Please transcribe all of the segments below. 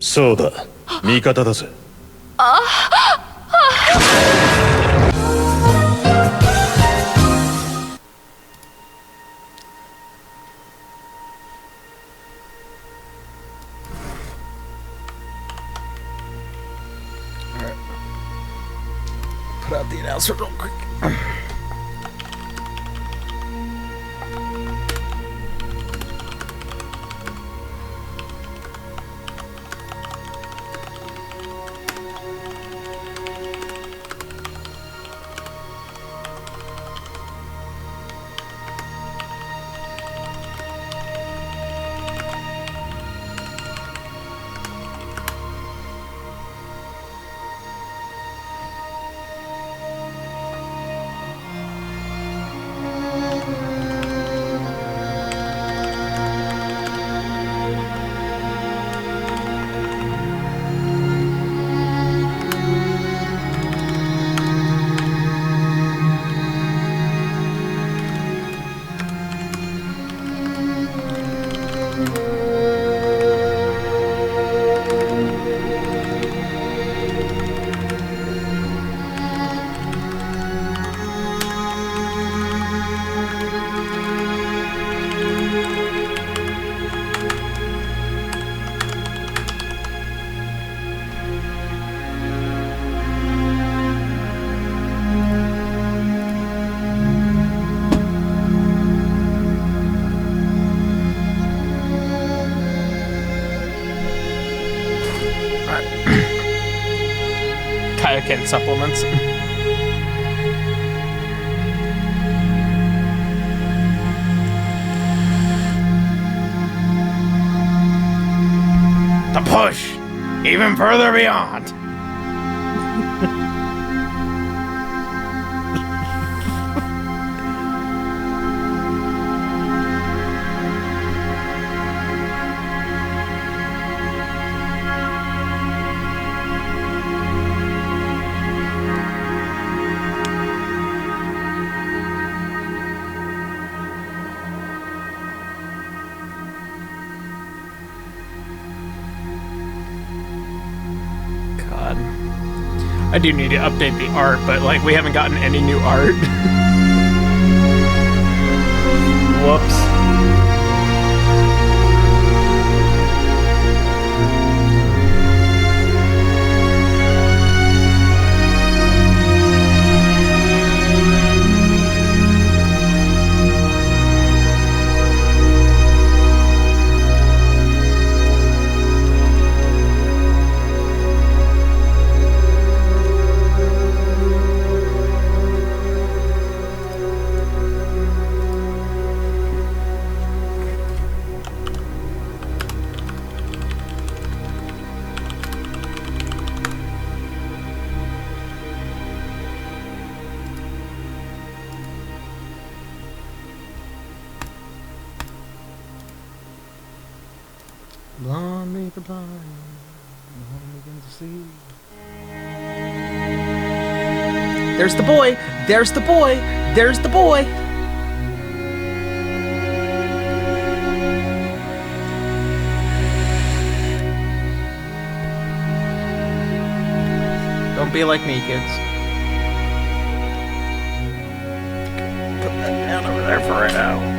そうだ、味方だぜ。Put out the announcer real quick. Kayakin supplements. The push, even further beyond. I do need to update the art, but like we haven't gotten any new art. Whoops. Blonde me the blind, blonde begin to see. There's the boy! There's the boy! There's the boy! Don't be like me, kids. Put that down over there for right now.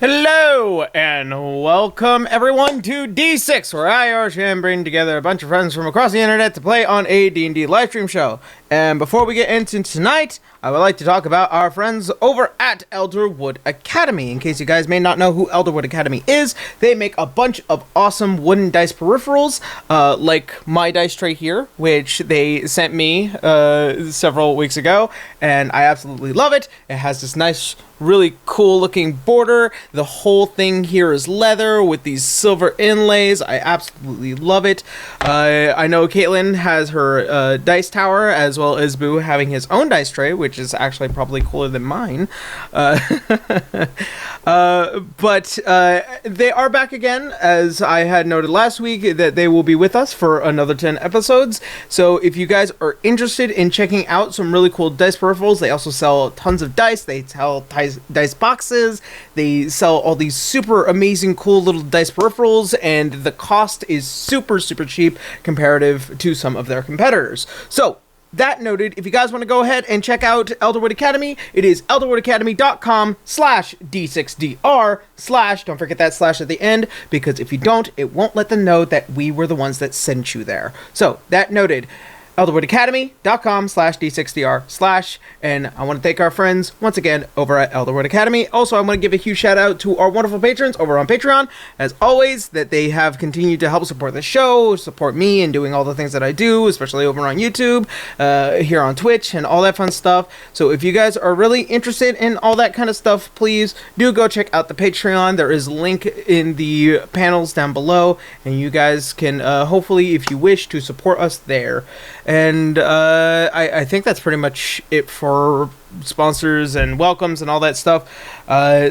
Hello, and welcome everyone to D6, where I, Arshan, bring together a bunch of friends from across the internet to play on a D&D livestream show. And before we get into tonight, I would like to talk about our friends over at Elderwood Academy. In case you guys may not know who Elderwood Academy is, they make a bunch of awesome wooden dice peripherals, like my dice tray here, which they sent me several weeks ago, and I absolutely love it. It has this nice, really cool looking border. The whole thing here is leather with these silver inlays. I absolutely love it. I know Caitlin has her dice tower, as well as Boo having his own dice tray, which is actually probably cooler than mine. But they are back again, as I had noted last week, that they will be with us for another 10 episodes. So if you guys are interested in checking out some really cool dice peripherals, they also sell tons of dice. They sell dice boxes. They sell all these super amazing cool little dice peripherals, and the cost is super cheap comparative to some of their competitors. So that noted, if you guys want to go ahead and check out Elderwood Academy, it is elderwoodacademy.com/D6DR/ don't forget that slash at the end, because if you don't, it won't let them know that we were the ones that sent you there. So that noted, elderwoodacademy.com/D6DR/ and I want to thank our friends once again over at Elderwood Academy. Also, I want to give a huge shout out to our wonderful patrons over on Patreon, as always, that they have continued to help support the show, support me in doing all the things that I do, especially over on YouTube, here on Twitch, and all that fun stuff. So if you guys are really interested in all that kind of stuff, please do go check out the Patreon. There is a link in the panels down below, and you guys can hopefully, if you wish, to support us there. And I think that's pretty much it for sponsors and welcomes and all that stuff.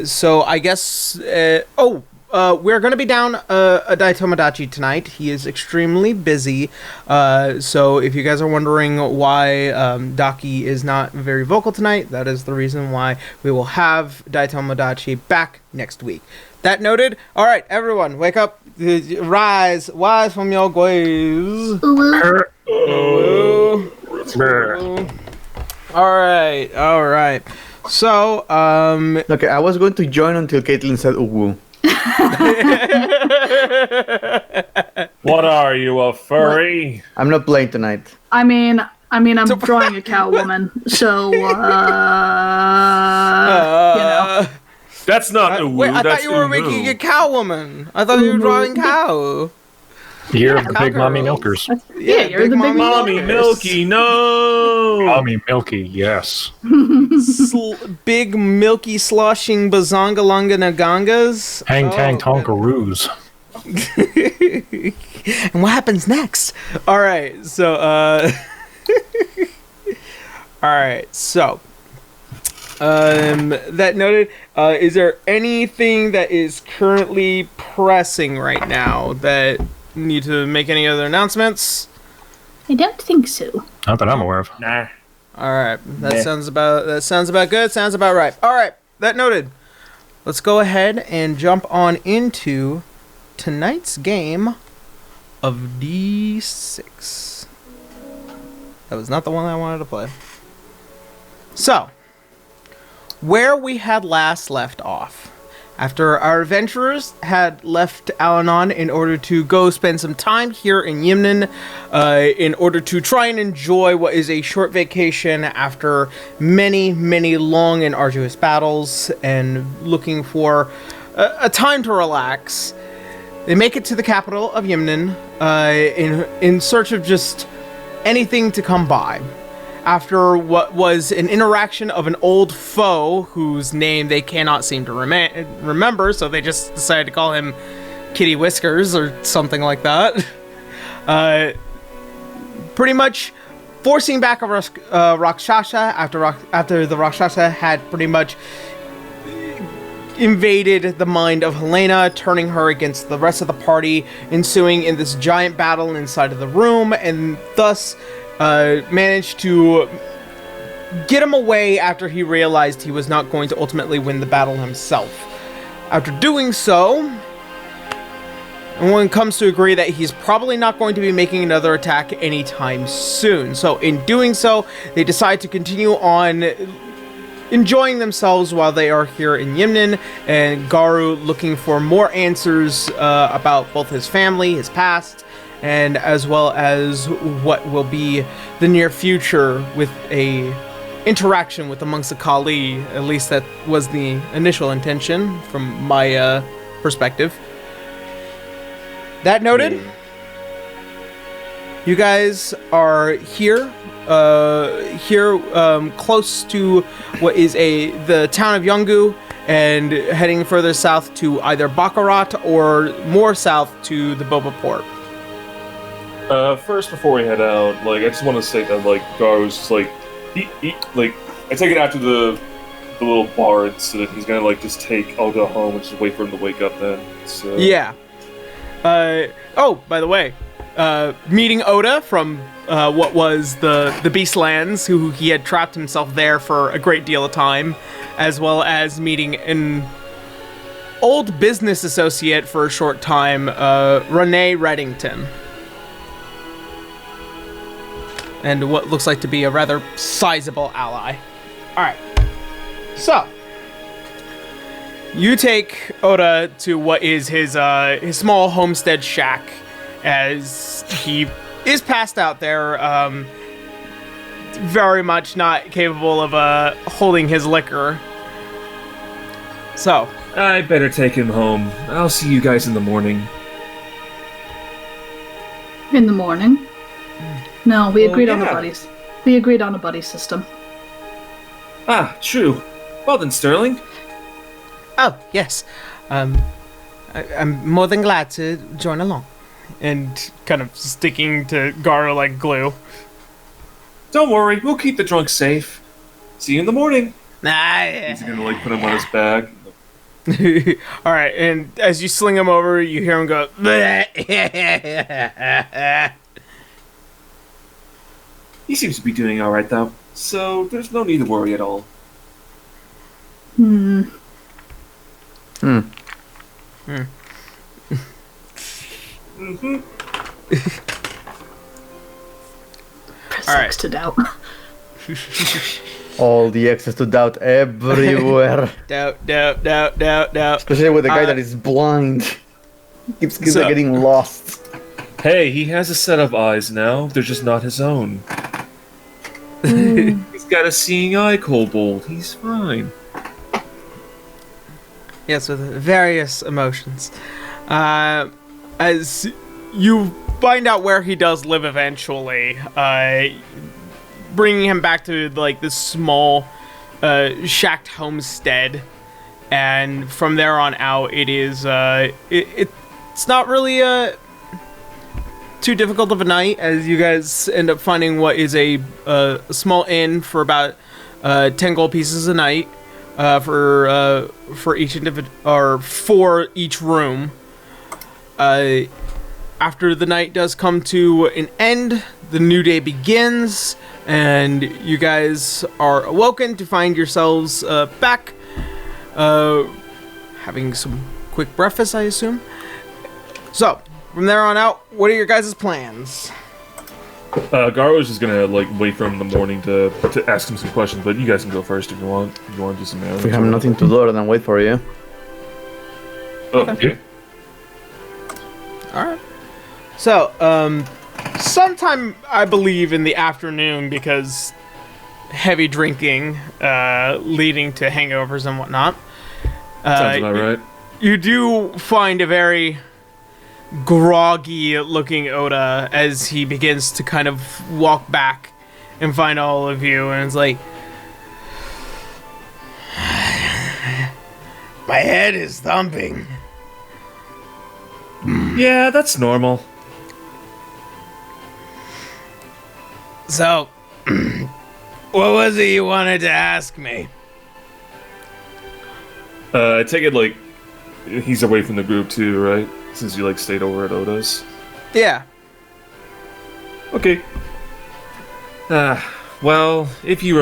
So I guess... we're going to be down a Daitomodachi tonight. He is extremely busy. So if you guys are wondering why Daki is not very vocal tonight, that is the reason why. We will have Daitomodachi back next week. That noted, all right, everyone, wake up. Rise from your graves. All right. So, Okay, I was going to join until Caitlin said uwu. What are you, a furry? I'm not playing tonight. I mean, I'm drawing a cow woman, so you know. That's not uwu. Wait, I that's thought you were uwu. making a cow woman. I thought you were drawing cow. You're the big Cowgirls. mommy milkers. Yeah, you're the big Mommy Milky, no! Mommy milky, yes. Big milky sloshing bazongalonga nagangas. Hang tang tonkaroos. And what happens next? All right, so that noted, is there anything that is currently pressing right now that need to make any other announcements? I don't think so. Not that I'm aware of. Nah. All right, that Meh. sounds about good. Sounds about right. All right, that noted. Let's go ahead and jump on into tonight's game of D6. That was not the one I wanted to play. So, where we had last left off. After our adventurers had left Al-Anon in order to go spend some time here in Yimnan, in order to try and enjoy what is a short vacation after many, many long and arduous battles, and looking for a time to relax, they make it to the capital of Yimnan in search of just anything to come by. After what was an interaction of an old foe whose name they cannot seem to remember, so they just decided to call him Kitty Whiskers or something like that. Pretty much forcing back a Rakshasa after the Rakshasa had pretty much invaded the mind of Helena, turning her against the rest of the party, ensuing in this giant battle inside of the room, and thus managed to get him away after he realized he was not going to ultimately win the battle himself. After doing so, everyone comes to agree that he's probably not going to be making another attack anytime soon. So in doing so, they decide to continue on enjoying themselves while they are here in Yimnan, and Garu looking for more answers about both his family, his past, and as well as what will be the near future with a interaction with amongst the Kali. At least that was the initial intention from my perspective. That noted, you guys are here close to what is the town of Yongu, and heading further south to either Baccarat or more south to the Boba Port. First, before we head out, I just want to say that, Garu's just, I take it out to the little Bards, so that he's gonna, just I'll go home and just wait for him to wake up then, so... Yeah. Oh, by the way, meeting Oda from, what was the Beastlands, who he had trapped himself there for a great deal of time, as well as meeting an old business associate for a short time, Renee Reddington. And what looks like to be a rather sizable ally. Alright. So, you take Oda to what is his small homestead shack, as he is passed out there, very much not capable of holding his liquor. So, I better take him home. I'll see you guys in the morning. In the morning? No, we agreed on the yeah. buddies. We agreed on a buddy system. Ah, true. Well then, Sterling. oh, yes. I'm more than glad to join along. And kind of sticking to Garu like glue. Don't worry, we'll keep the drunk safe. See you in the morning. Nah. He's gonna put him on his back. Alright, and as you sling him over, you hear him go, He seems to be doing alright though, so there's no need to worry at all. Hmm. Mm-hmm. Press All right. X to doubt. All the access to doubt everywhere. doubt. Especially with a guy that is blind. Keeps So- getting lost. Hey, he has a set of eyes now, they're just not his own. He's got a seeing eye, Kobold. He's fine. Yes, with various emotions. As you find out where he does live eventually, bringing him back to this small shacked homestead, and from there on out, it is it's not really too difficult of a night, as you guys end up finding what is a small inn for about 10 gold pieces a night for each or for each room. After the night does come to an end, the new day begins, and you guys are awoken to find yourselves back, having some quick breakfast, I assume. So, from there on out, what are your guys' plans? Garo is just gonna wait for him in the morning to ask him some questions, but you guys can go first if you want. If you want to do some errands. We have nothing to do other than wait for you. Oh, okay. Alright. So, sometime, I believe, in the afternoon, because heavy drinking, leading to hangovers and whatnot. Sounds about right. You do find a very groggy-looking Oda as he begins to kind of walk back and find all of you, and it's like, my head is thumping. Yeah, that's normal. So, what was it you wanted to ask me? I take it he's away from the group too, right? Since you stayed over at Oda's. Yeah. Okay. Well, if you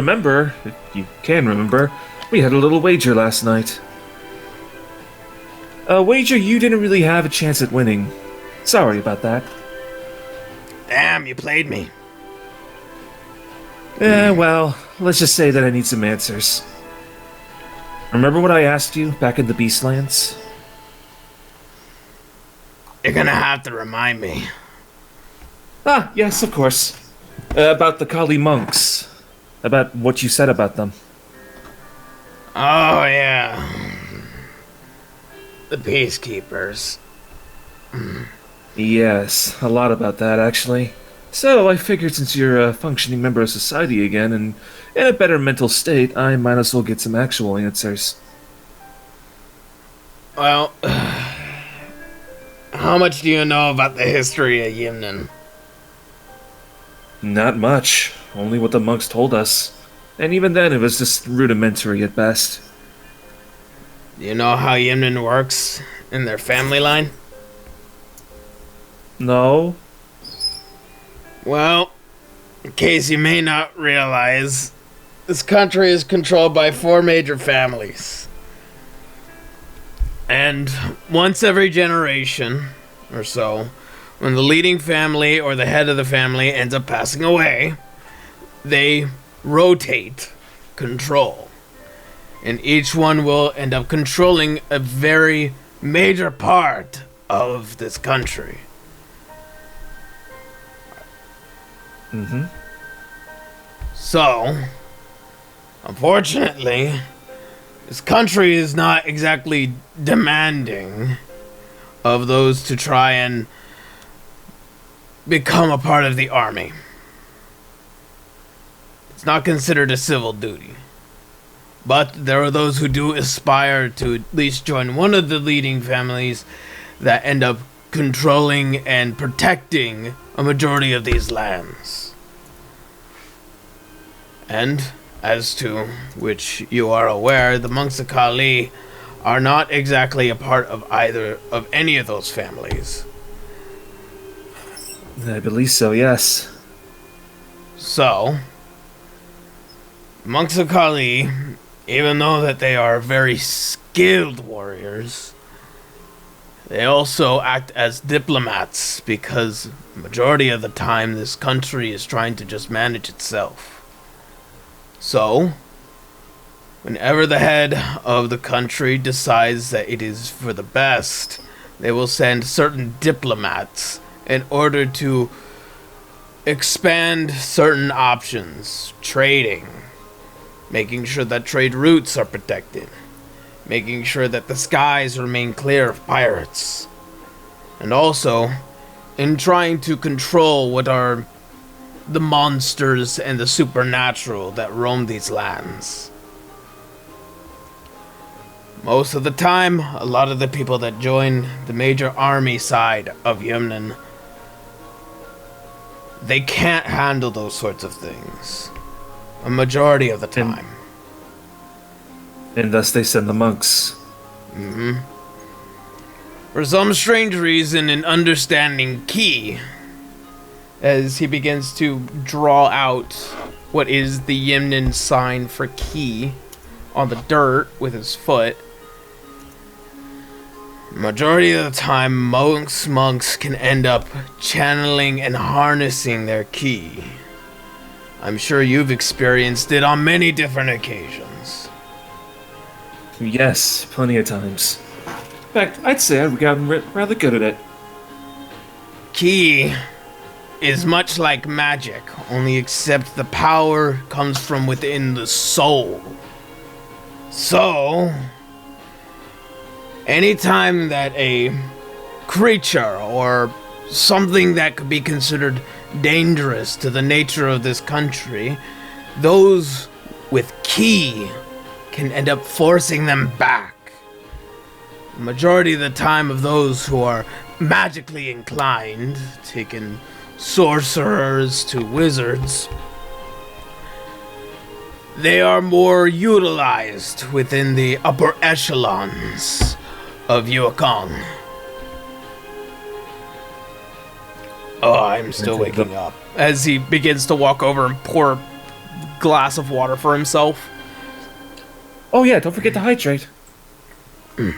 can remember, we had a little wager last night. A wager you didn't really have a chance at winning. Sorry about that. Damn, you played me. Well, let's just say that I need some answers. Remember what I asked you back in the Beastlands? You're gonna have to remind me. Ah, yes, of course. About the Kali monks. About what you said about them. Oh, yeah. The Peacekeepers. Yes, a lot about that, actually. So, I figured since you're a functioning member of society again, and in a better mental state, I might as well get some actual answers. Well, how much do you know about the history of Yimnan? Not much. Only what the monks told us. And even then, it was just rudimentary at best. Do you know how Yimnan works in their family line? No? Well, in case you may not realize, this country is controlled by 4 major families. And once every generation or so, when the leading family or the head of the family ends up passing away, they rotate control. And each one will end up controlling a very major part of this country. Mm-hmm. So, unfortunately, this country is not exactly demanding of those to try and become a part of the army. It's not considered a civil duty. But there are those who do aspire to at least join one of the leading families that end up controlling and protecting a majority of these lands. And, as to which you are aware, the monks of Kali are not exactly a part of either of any of those families. I believe so, yes. So, monks of Kali, even though that they are very skilled warriors, they also act as diplomats because majority of the time this country is trying to just manage itself. So, whenever the head of the country decides that it is for the best, they will send certain diplomats in order to expand certain options, trading, making sure that trade routes are protected, making sure that the skies remain clear of pirates, and also in trying to control what are the monsters and the supernatural that roam these lands. Most of the time, a lot of the people that join the major army side of Yimnan, they can't handle those sorts of things. A majority of the time. And thus they send the monks. Mm-hmm. For some strange reason, in understanding Ki, as he begins to draw out what is the Yimnin sign for key on the dirt with his foot. Majority of the time, monks can end up channeling and harnessing their key. I'm sure you've experienced it on many different occasions. Yes, plenty of times. In fact, I'd say I've gotten rather good at it. Ki is much like magic, only except the power comes from within the soul. So, anytime that a creature or something that could be considered dangerous to the nature of this country, those with Ki can end up forcing them back. The majority of the time of those who are magically inclined, taking sorcerers to wizards, they are more utilized within the upper echelons of Yuakong. Oh, I'm still waking up. As he begins to walk over and pour a glass of water for himself. Oh yeah, don't forget to hydrate.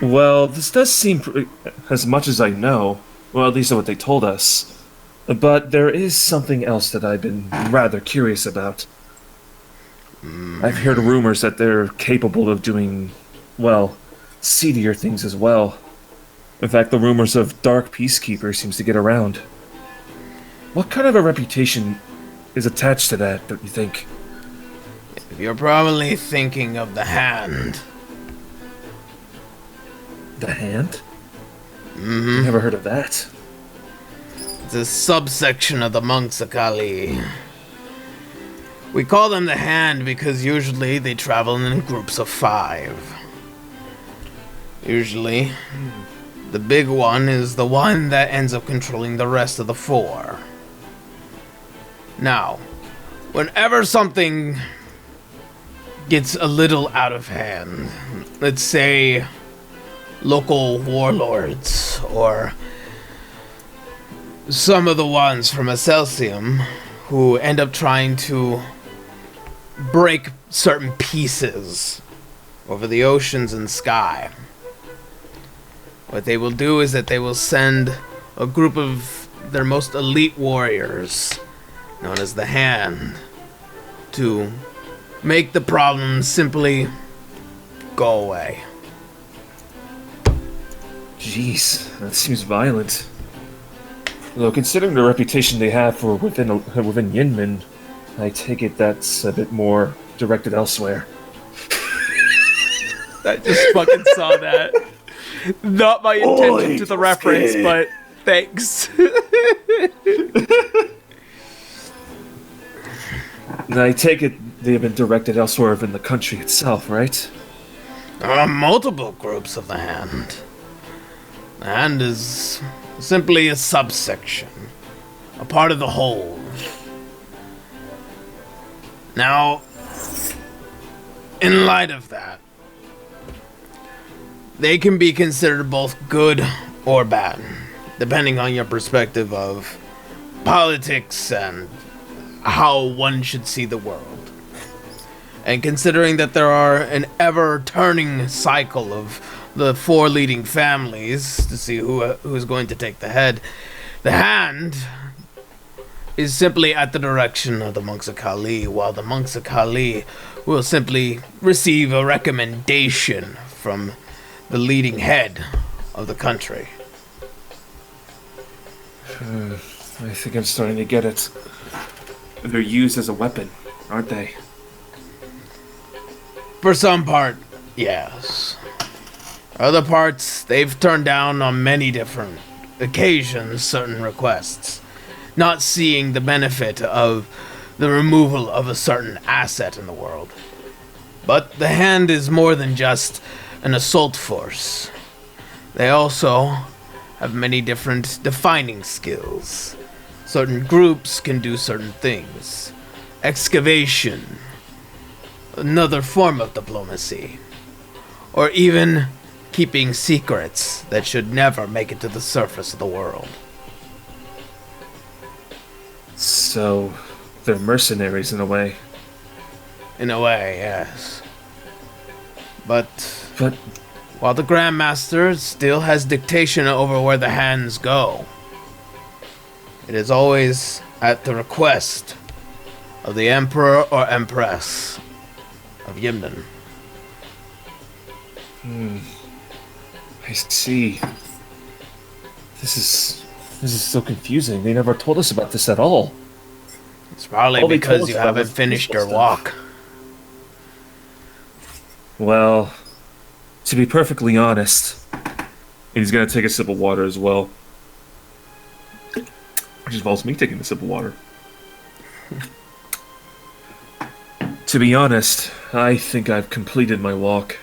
Well, this does seem, as much as I know, well, at least what they told us. But there is something else that I've been rather curious about. I've heard rumors that they're capable of doing, well, seedier things as well. In fact, the rumors of Dark Peacekeeper seems to get around. What kind of a reputation is attached to that, don't you think? If you're probably thinking of the Hand. The Hand? Mm-hmm. Never heard of that. It's a subsection of the Monks Akali. We call them the Hand because usually they travel in groups of 5. Usually, the big one is the one that ends up controlling the rest of the 4. Now, whenever something gets a little out of hand, let's say local warlords or some of the ones from Excelsium who end up trying to break certain pieces over the oceans and sky, what they will do is that they will send a group of their most elite warriors, known as the Hand, to make the problem simply go away. Jeez, that seems violent. Though considering the reputation they have for within Yinmin, I take it that's a bit more directed elsewhere. I just fucking saw that. Not my intention to the reference, but thanks. I take it they've been directed elsewhere in the country itself, right? There are multiple groups of the Hand. The Hand is simply a subsection, a part of the whole. Now, in light of that, they can be considered both good or bad, depending on your perspective of politics and how one should see the world. And considering that there are an ever-turning cycle of the 4 leading families to see who is going to take the head, the Hand is simply at the direction of the Monks of Kali, while the Monks of Kali will simply receive a recommendation from the leading head of the country. I think I'm starting to get it. They're used as a weapon, aren't they? For some part, yes. Other parts, they've turned down on many different occasions certain requests, not seeing the benefit of the removal of a certain asset in the world. But the Hand is more than just an assault force. They also have many different defining skills. Certain groups can do certain things. Excavation, another form of diplomacy, or even keeping secrets that should never make it to the surface of the world. So, they're mercenaries in a way. In a way, yes. But But while the Grandmaster still has dictation over where the hands go, it is always at the request of the Emperor or Empress of Yimden. I see. This is so confusing. They never told us about this at all. It's probably All they told because us you about haven't was finished your peaceful walk. Well, to be perfectly honest, he's gonna take a sip of water as well. Which involves me taking a sip of water. To be honest, I think I've completed my walk.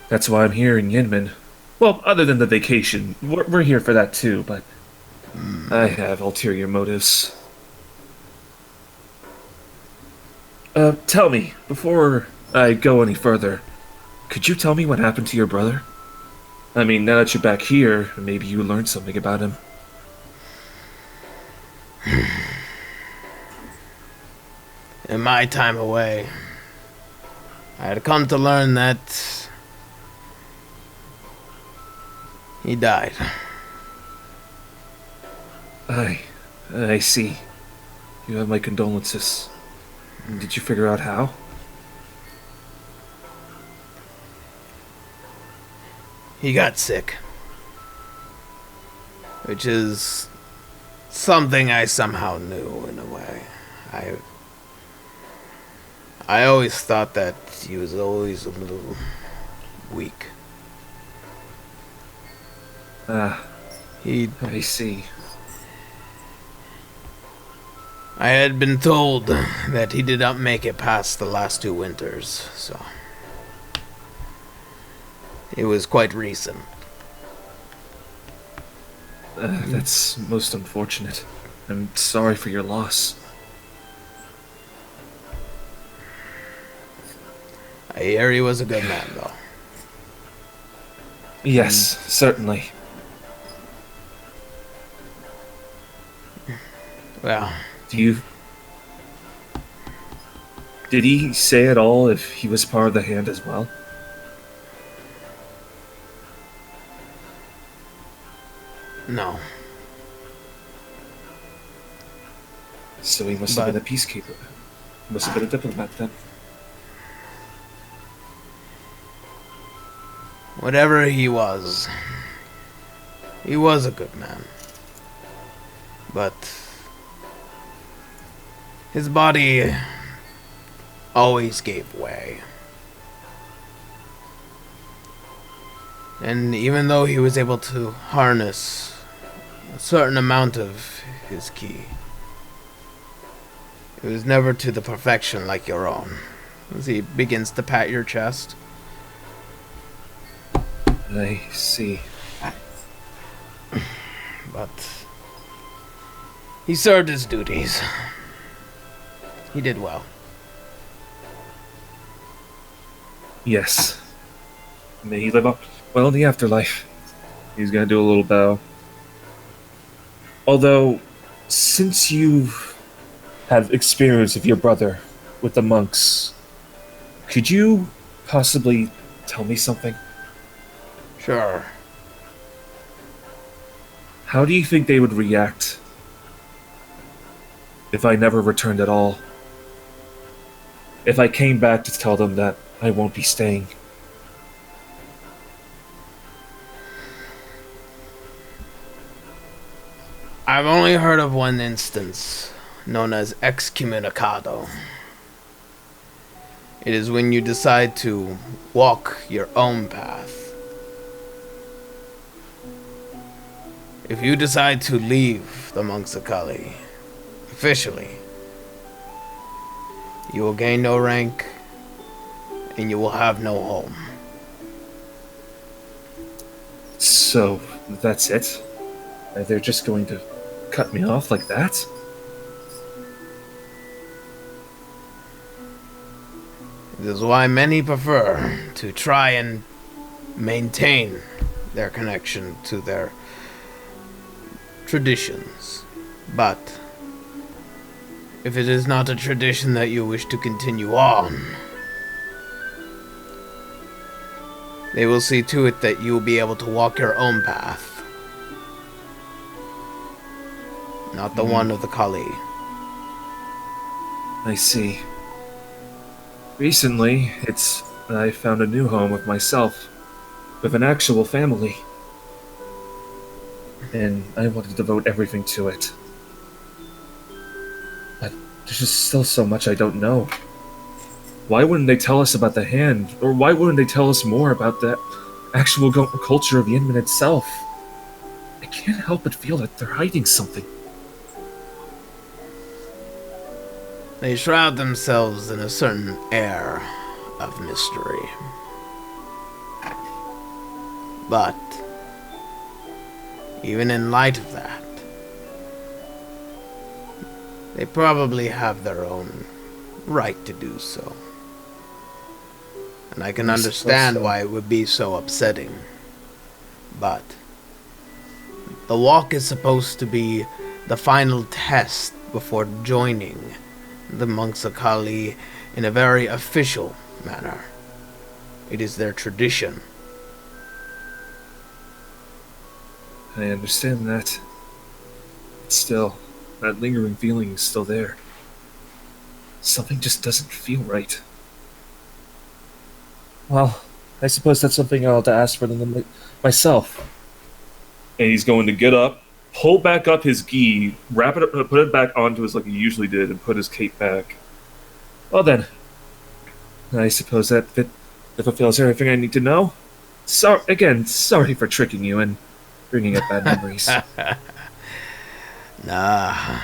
That's why I'm here in Yinmen. Well, other than the vacation, we're here for that too, but I have ulterior motives. Tell me, before I go any further, could you tell me what happened to your brother? I mean, now that you're back here, maybe you learned something about him. In my time away, I had come to learn that he died. I see. You have my condolences. Did you figure out how? He got sick. Which is something I somehow knew in a way. I always thought that he was always a little weak. I see. I had been told that he did not make it past the last 2 winters, so it was quite recent. That's most unfortunate. I'm sorry for your loss. I hear he was a good man, though. Yes, certainly. Well, Did he say at all if he was part of the hand as well? no. So he must have been a peacekeeper. Must have been a diplomat then. Whatever he was a good man. But his body always gave way. And even though he was able to harness a certain amount of his ki, it was never to the perfection like your own. As he begins to pat your chest. I see. But he served his duties. He did well. Yes. May he live up well in the afterlife. He's gonna do a little bow. Although, since you've had experience of your brother with the monks, could you possibly tell me something? Sure. How do you think they would react if I never returned at all? If I came back to tell them that I won't be staying? I've only heard of one instance, known as excommunicado. It is when you decide to walk your own path. If you decide to leave the monks of Kali, officially, you will gain no rank, and you will have no home. So, that's it? They're just going to cut me off like that? This is why many prefer to try and maintain their connection to their traditions. But if it is not a tradition that you wish to continue on, they will see to it that you will be able to walk your own path, not the one of the Kali. I see. Recently, I found a new home with myself, with an actual family. And I want to devote everything to it. But there's just still so much I don't know. Why wouldn't they tell us about the hand? Or why wouldn't they tell us more about the actual culture of Yinmen itself? I can't help but feel that they're hiding something. They shroud themselves in a certain air of mystery. But even in light of that, they probably have their own right to do so. And I can understand why it would be so upsetting. But the walk is supposed to be the final test before joining the monks of Kali in a very official manner. It is their tradition. I understand that. But still, that lingering feeling is still there. Something just doesn't feel right. Well, I suppose that's something I'll have to ask for them myself. And he's going to get up, pull back up his gi, wrap it up, put it back onto us like he usually did, and put his cape back. Well then, I suppose that fulfills everything I need to know. Sorry for tricking you and bringing up bad memories. Nah.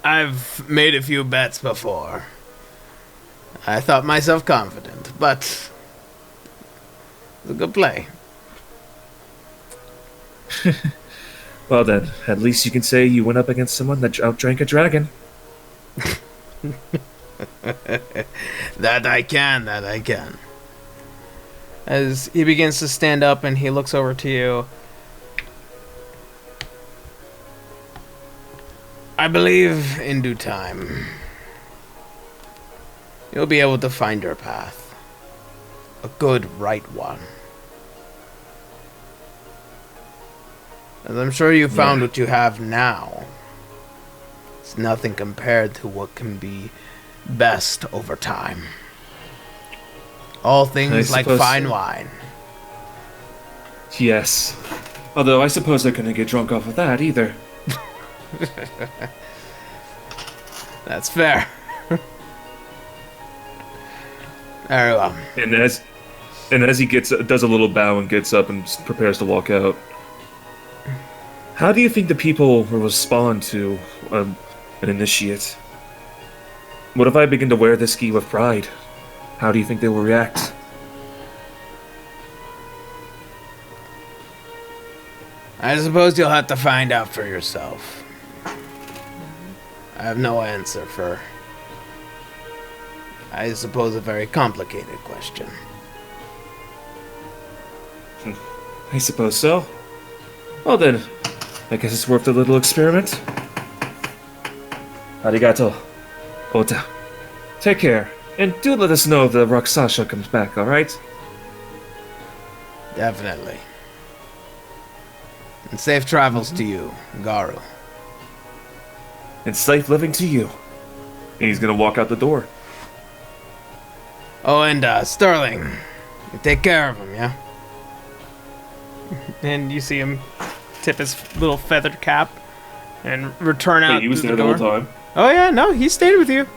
I've made a few bets before. I thought myself confident, but it's a good play. Well then, at least you can say you went up against someone that outdrank a dragon. That I can. As he begins to stand up and he looks over to you, I believe in due time you'll be able to find your path. A good, right one. As I'm sure you found what you have now. It's nothing compared to what can be best over time. All things like fine wine. Yes. Although I suppose they're gonna get drunk off of that either. That's fair. Very well. And as he does a little bow and gets up and prepares to walk out. How do you think the people will respond to an initiate? What if I begin to wear this gi with pride? How do you think they will react? I suppose you'll have to find out for yourself. I have no answer for, I suppose, a very complicated question. I suppose so. Well then, I guess it's worth a little experiment. Arigato. Ota. Take care, and do let us know if the Raksasha comes back, alright? Definitely. And safe travels to you, Garu. And safe living to you. And he's gonna walk out the door. Oh, and Sterling, you take care of him, yeah? And you see him tip his little feathered cap and return out. Wait, he was there the door. whole time? Oh yeah, no, he stayed with you.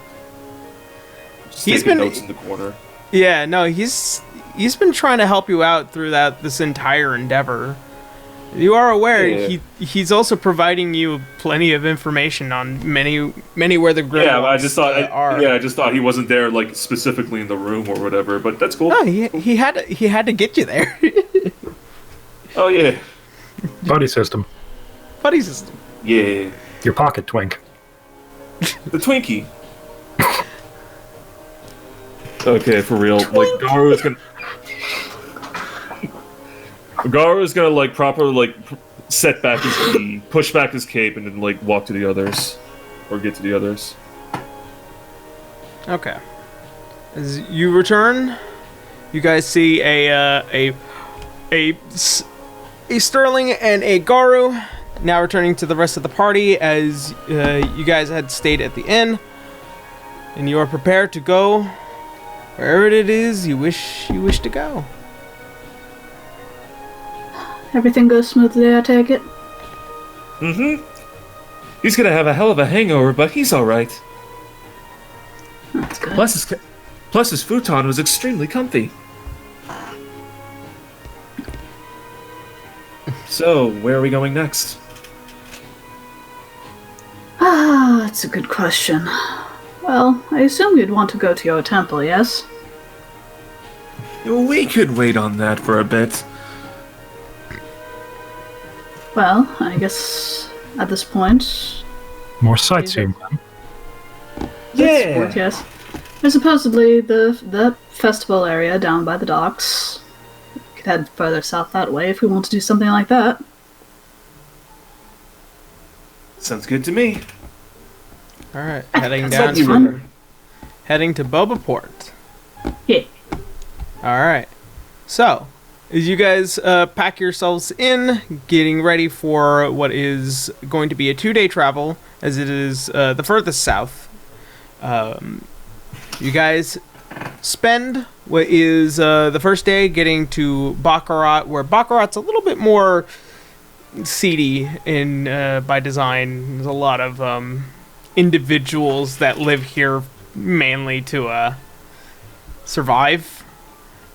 Just He's taking been- notes in the corner. Yeah, no, he's been trying to help you out through this entire endeavor. You are aware Yeah. he's also providing you plenty of information on many where the grimoires Yeah, I just thought. are. I just thought he wasn't there, like specifically in the room or whatever. But that's cool. No, he had to get you there. Oh yeah, Buddy system. Buddy system. yeah. Your pocket twink. The Twinkie. Okay, for real. Like Garu's gonna like proper like set back his key, push back his cape, and then like walk to the others, or get to the others. Okay. As you return, you guys see a Sterling and a Garu now returning to the rest of the party as you guys had stayed at the inn, and you are prepared to go wherever it is you wish to go. Everything goes smoothly, I take it. Mm-hmm. He's gonna have a hell of a hangover, but he's all right. That's good. Plus his futon was extremely comfy. So, where are we going next? Ah, that's a good question. Well, I assume you'd want to go to your temple, yes? We could wait on that for a bit. Well, I guess at this point... More sightseeing. Yeah! Yes. There's supposedly the festival area down by the docks. We could head further south that way if we want to do something like that. Sounds good to me. Alright, heading That down sounds fun. heading to Boba Port. Yeah. Alright. So, as you guys pack yourselves in, getting ready for what is going to be a 2-day travel, as it is the furthest south, you guys spend what is the first day getting to Baccarat, where Baccarat's a little bit more seedy in by design. There's a lot of individuals that live here mainly to survive.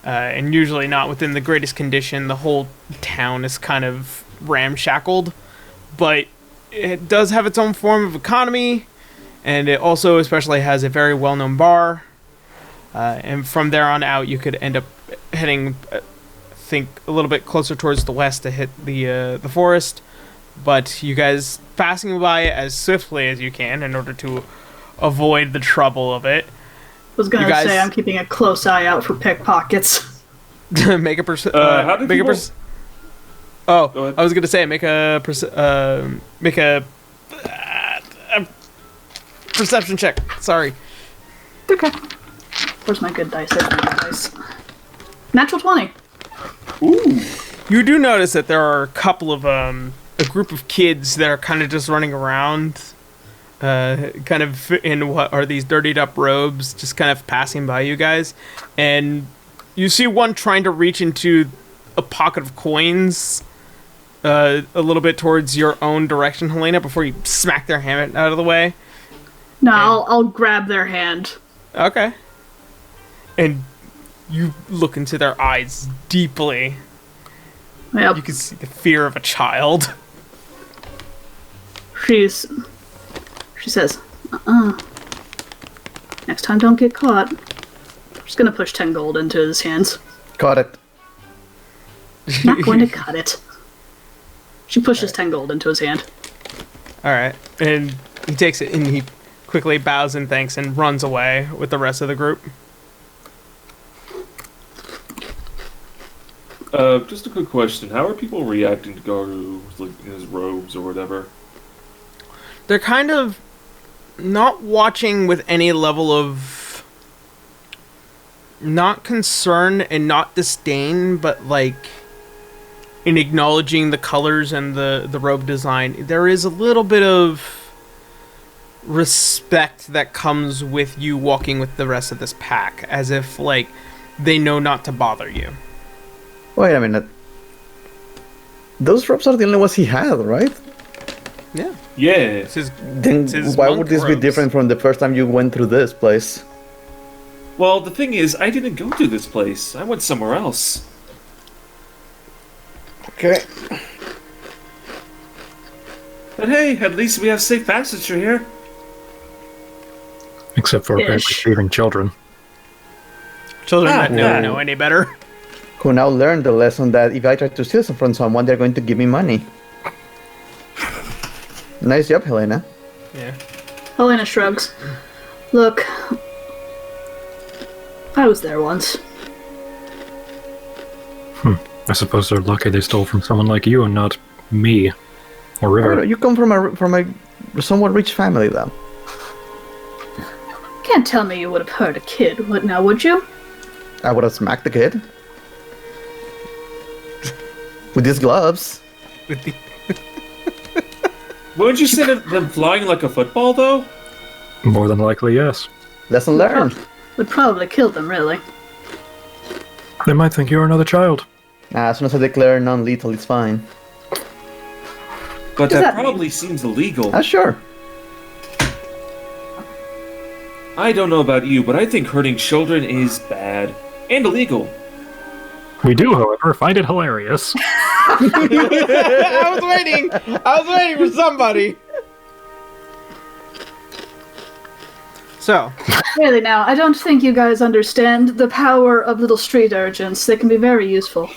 And usually not within the greatest condition. The whole town is kind of ramshackled, but it does have its own form of economy, and it also especially has a very well-known bar. And from there on out, you could end up heading, I think, a little bit closer towards the west to hit the forest. But you guys passing by it as swiftly as you can in order to avoid the trouble of it. Was gonna You guys- say I'm keeping a close eye out for pickpockets. Make a how do people- Oh, Go ahead. I was gonna say make a perception check. Sorry. Okay. Where's my good dice? There's my good dice. Natural 20. Ooh! You do notice that there are a couple of a group of kids that are kind of just running around, kind of in what are these dirtied up robes, just kind of passing by you guys, and you see one trying to reach into a pocket of coins, a little bit towards your own direction, Helena, before you smack their hand out of the way. No, I'll grab their hand. Okay. And you look into their eyes deeply. Yep. You can see the fear of a child. She says, next time don't get caught. I'm just gonna push 10 gold into his hands. Got it. Not going to cut it. She pushes 10 gold into his hand. Alright. And he takes it and he quickly bows and thanks and runs away with the rest of the group. Just a quick question. How are people reacting to Garu, like, in his robes or whatever? They're kind of not watching with any level of not concern and not disdain, but like in acknowledging the colors and the robe design. There is a little bit of respect that comes with you walking with the rest of this pack, as if like they know not to bother you. Wait a minute. Those robes are the only ones he had, right? Yeah. Yeah. It's his, Then it's his why monk would this be robes. different from the first time you went through this place? Well, the thing is, I didn't go to this place. I went somewhere else. Okay. But hey, at least we have safe passage through here. Except for apparently Ish. thieving children. Children that yeah. don't know any better. Who now learned the lesson that if I try to steal from someone, they're going to give me money. Nice job, Helena. Yeah. Helena shrugs. Look, I was there once. I suppose they're lucky they stole from someone like you and not Me. Or River. You come from a somewhat rich family, though. Can't tell me you would have hurt a kid, would you? I would have smacked the kid. With these gloves. Wouldn't you say that them flying like a football, though? More than likely, yes. Lesson learned. Would probably kill them, really. They might think you're another child. As soon as I declare non-lethal, it's fine. But does that that probably seems illegal. Sure. I don't know about you, but I think hurting children is bad. And illegal. We do, however, find it hilarious. I was waiting for somebody. So, Really now, I don't think you guys understand the power of little street urchins. They can be very useful.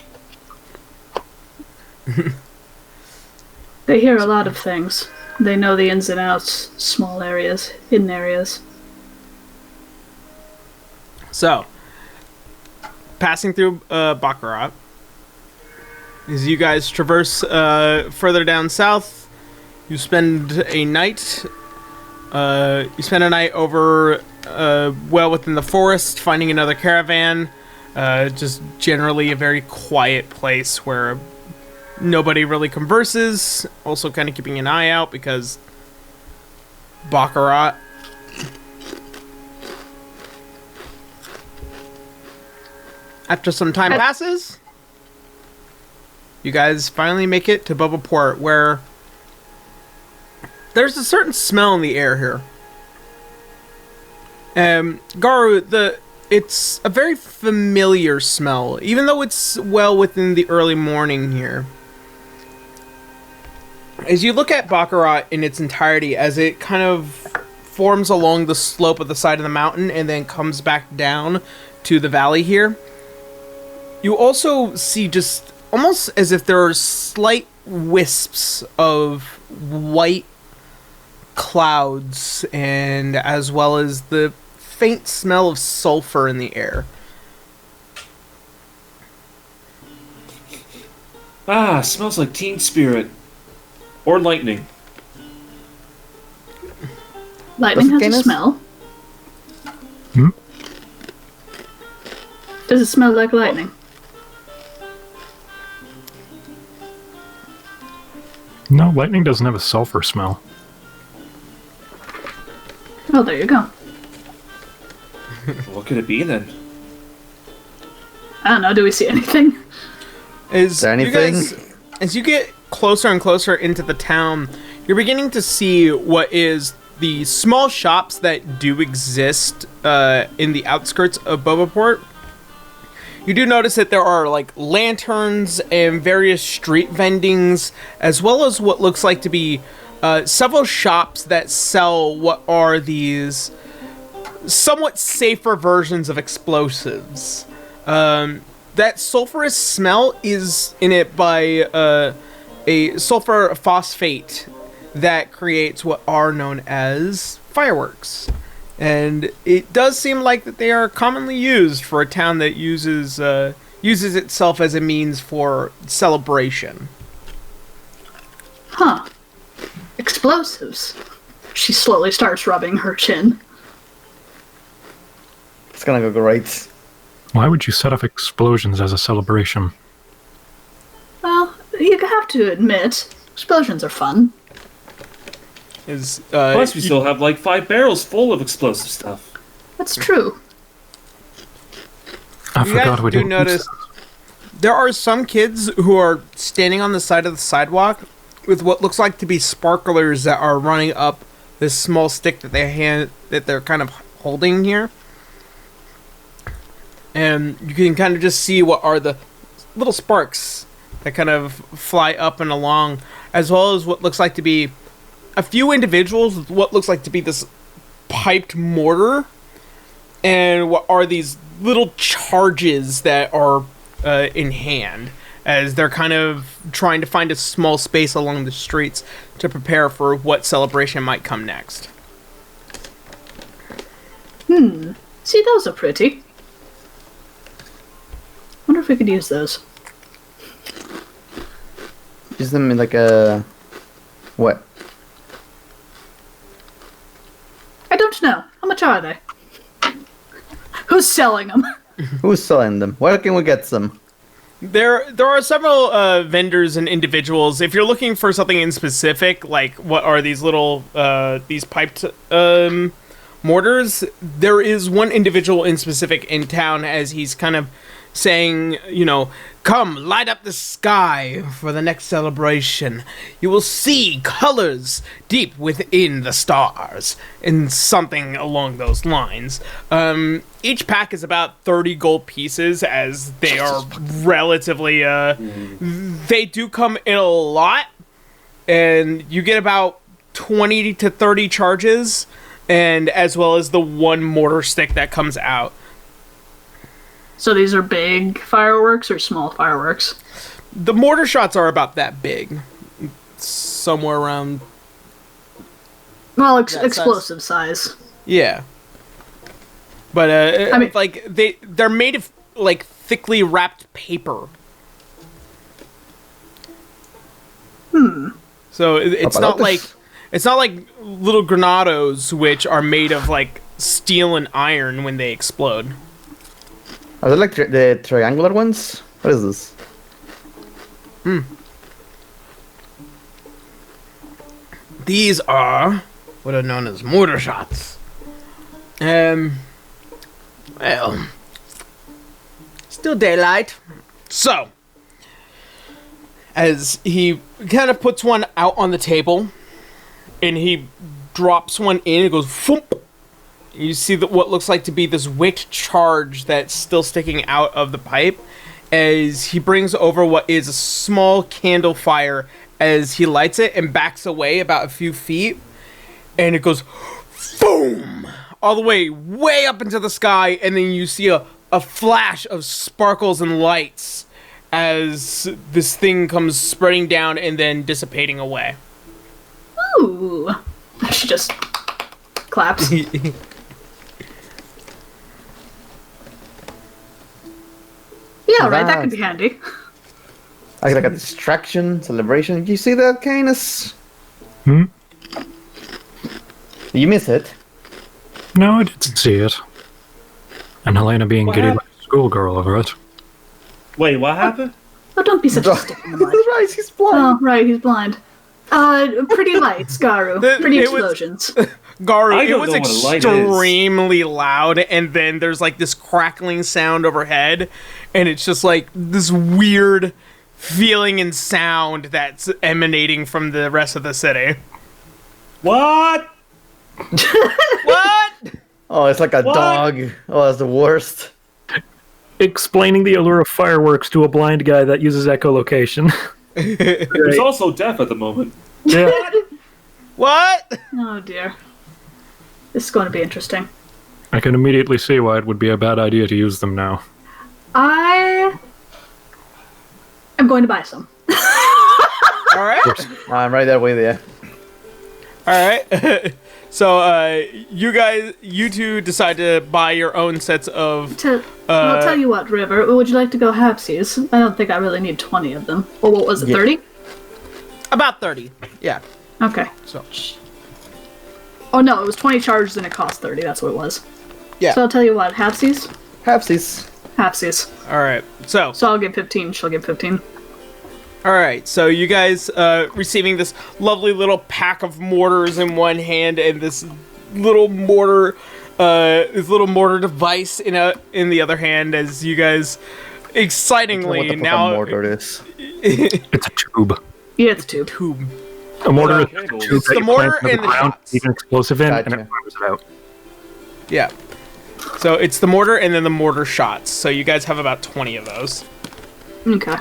They hear a lot of things. They know the ins and outs, small areas, hidden areas. So, passing through Baccarat, as you guys traverse further down south, you spend a night. You spend a night over well within the forest, finding another caravan. Just generally a very quiet place where nobody really converses. Also, kind of keeping an eye out because Baccarat. After some time passes, you guys finally make it to Boba Port, where there's a certain smell in the air here. Garu, it's a very familiar smell, even though it's well within the early morning here. As you look at Baccarat in its entirety, as it kind of forms along the slope of the side of the mountain and then comes back down to the valley here, you also see just almost as if there are slight wisps of white clouds, and as well as the faint smell of sulfur in the air. Ah, smells like teen spirit. Or lightning. Lightning has a Guinness? smell. Hmm? Does it smell like lightning? No, lightning doesn't have a sulfur smell. Oh, there you go. What could it be then? I don't know, do we see anything? Is there anything? As you get closer and closer into the town, you're beginning to see what is the small shops that do exist in the outskirts of Boba Port. You do notice that there are like lanterns and various street vendings, as well as what looks like to be several shops that sell what are these somewhat safer versions of explosives. That sulfurous smell is in it by a sulfur phosphate that creates what are known as fireworks. And it does seem like that they are commonly used for a town that uses itself as a means for celebration. Huh. Explosives. She slowly starts rubbing her chin. It's gonna go great. Why would you set off explosions as a celebration? Well, you have to admit, explosions are fun. Plus, we still have like 5 barrels full of explosive stuff. That's true. I You forgot guys we do didn't notice there are some kids who are standing on the side of the sidewalk with what looks like to be sparklers that are running up this small stick that they're kind of holding here. And you can kind of just see what are the little sparks that kind of fly up and along, as well as what looks like to be a few individuals with what looks like to be this piped mortar, and what are these little charges that are in hand, as they're kind of trying to find a small space along the streets to prepare for what celebration might come next. See, those are pretty. Wonder if we could use those. Just use them in like a... What? I don't know. How much are they? Who's selling them? Who's selling them? Where can we get some? There are several vendors and individuals. If you're looking for something in specific, like what are these little these piped mortars, there is one individual in specific in town, as he's kind of saying, you know, come light up the sky for the next celebration. You will see colors deep within the stars, and something along those lines. Each pack is about 30 gold pieces, as they are relatively, they do come in a lot, and you get about 20 to 30 charges, and as well as the one mortar stick that comes out. So these are big fireworks or small fireworks? The mortar shots are about that big. Somewhere around... Well, explosive size. Yeah. But, I mean, like, they're made of, like, thickly wrapped paper. So it's not like... It's not like little granados, which are made of, like, steel and iron when they explode. Are they like the triangular ones? What is this? These are what are known as mortar shots. Well, still daylight. So, as he kind of puts one out on the table, and he drops one in, it goes foomp. You see that what looks like to be this wicked charge that's still sticking out of the pipe, as he brings over what is a small candle fire as he lights it and backs away about a few feet, and it goes boom all the way up into the sky, and then you see a flash of sparkles and lights as this thing comes spreading down and then dissipating away. Ooh. She just claps. Yeah, right, that could be handy. Like a distraction, celebration. You see that, Canis? Hmm? You miss it. No, I didn't see it. And Helena being giddy like a schoolgirl over it. Wait, what happened? Oh, don't be such a stick in the mud. Right, he's blind. Oh, right, he's blind. Pretty lights, Garu. Pretty explosions. Garu, I it don't was know what a light is. extremely loud, and then there's like this crackling sound overhead, and it's just like this weird feeling and sound that's emanating from the rest of the city. What? What? Oh, it's like a What? dog. Oh, that's the worst. Explaining the allure of fireworks to a blind guy that uses echolocation. He's also deaf at the moment. Yeah. What? Oh, dear. This is going to be interesting. I can immediately see why it would be a bad idea to use them now. I am going to buy some. All right. I'm right there with you. All right. So, you two decide to buy your own sets of. I'll tell you what, River. Would you like to go halfsies? I don't think I really need 20 of them. Or what was it, Yeah. 30? About 30. Yeah. Okay. So. Oh no, it was 20 charges and it cost 30. That's what it was. Yeah. So I'll tell you what, halfsies? Halfsies. Halfsies. All right. So I'll give 15. She'll give 15. All right, so you guys receiving this lovely little pack of mortars in one hand and this little mortar device in the other hand, as you guys excitingly What the fuck now a mortar is. It's a tube. Yeah, it's a tube. tube. A mortar is Okay, a well, tube it's that the you mortar plant in and the the ground, shots. leave an explosive in, and Gotcha. it fires it out. Yeah. So it's the mortar and then the mortar shots. So you guys have about 20 of those. Okay.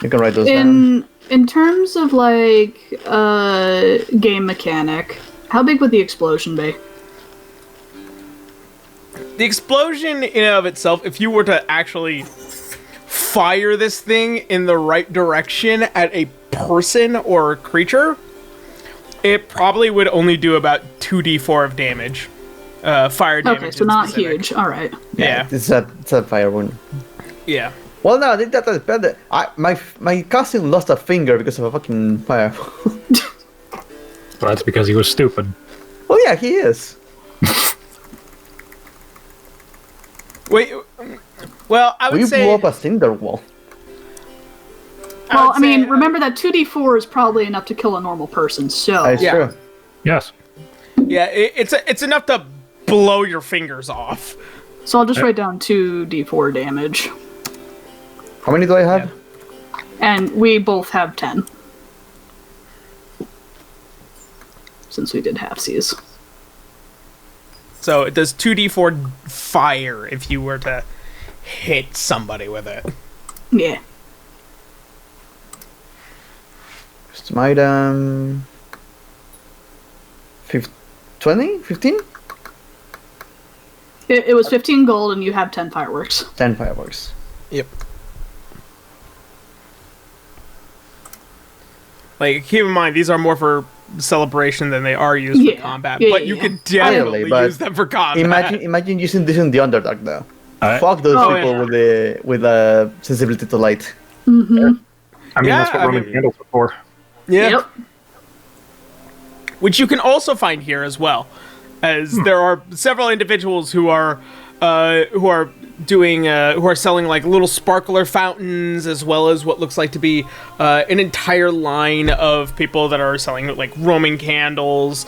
You can write those down. In terms of like game mechanic, how big would the explosion be? The explosion in and of itself, if you were to actually fire this thing in the right direction at a person or creature, it probably would only do about 2d4 of damage. Fire damage. Okay, so in not specific. huge. All right. Yeah. It's a fire wound. Yeah. Well, no, I think that's better. My cousin lost a finger because of a fucking fire. But that's because he was stupid. Well, yeah, he is. Wait. Well, I would We say. blew up a cinder wall. Well, I mean, remember that 2d4 is probably enough to kill a normal person, so... That's Yeah. true. Yes. Yeah, it's enough to blow your fingers off. So I'll just write down 2d4 damage. How many do I have? And we both have 10. Since we did halfsies. So it does 2d4 fire if you were to hit somebody with it. Yeah. Custom item. 20? 15? It was 15 gold and you have 10 fireworks. 10 fireworks. Yep. Like, keep in mind, these are more for celebration than they are used Yeah. for combat. Yeah, but yeah, you yeah. could definitely Clearly, but use them for combat. Imagine using this in the Underdark though. Alright. Fuck those Oh, people yeah. with sensibility to light. Mm-hmm. I mean, Yeah, that's what I Roman mean- candles are for. Yeah. Yep. Which you can also find here as well, as there are several individuals who are selling like little sparkler fountains, as well as what looks like to be an entire line of people that are selling like Roman candles,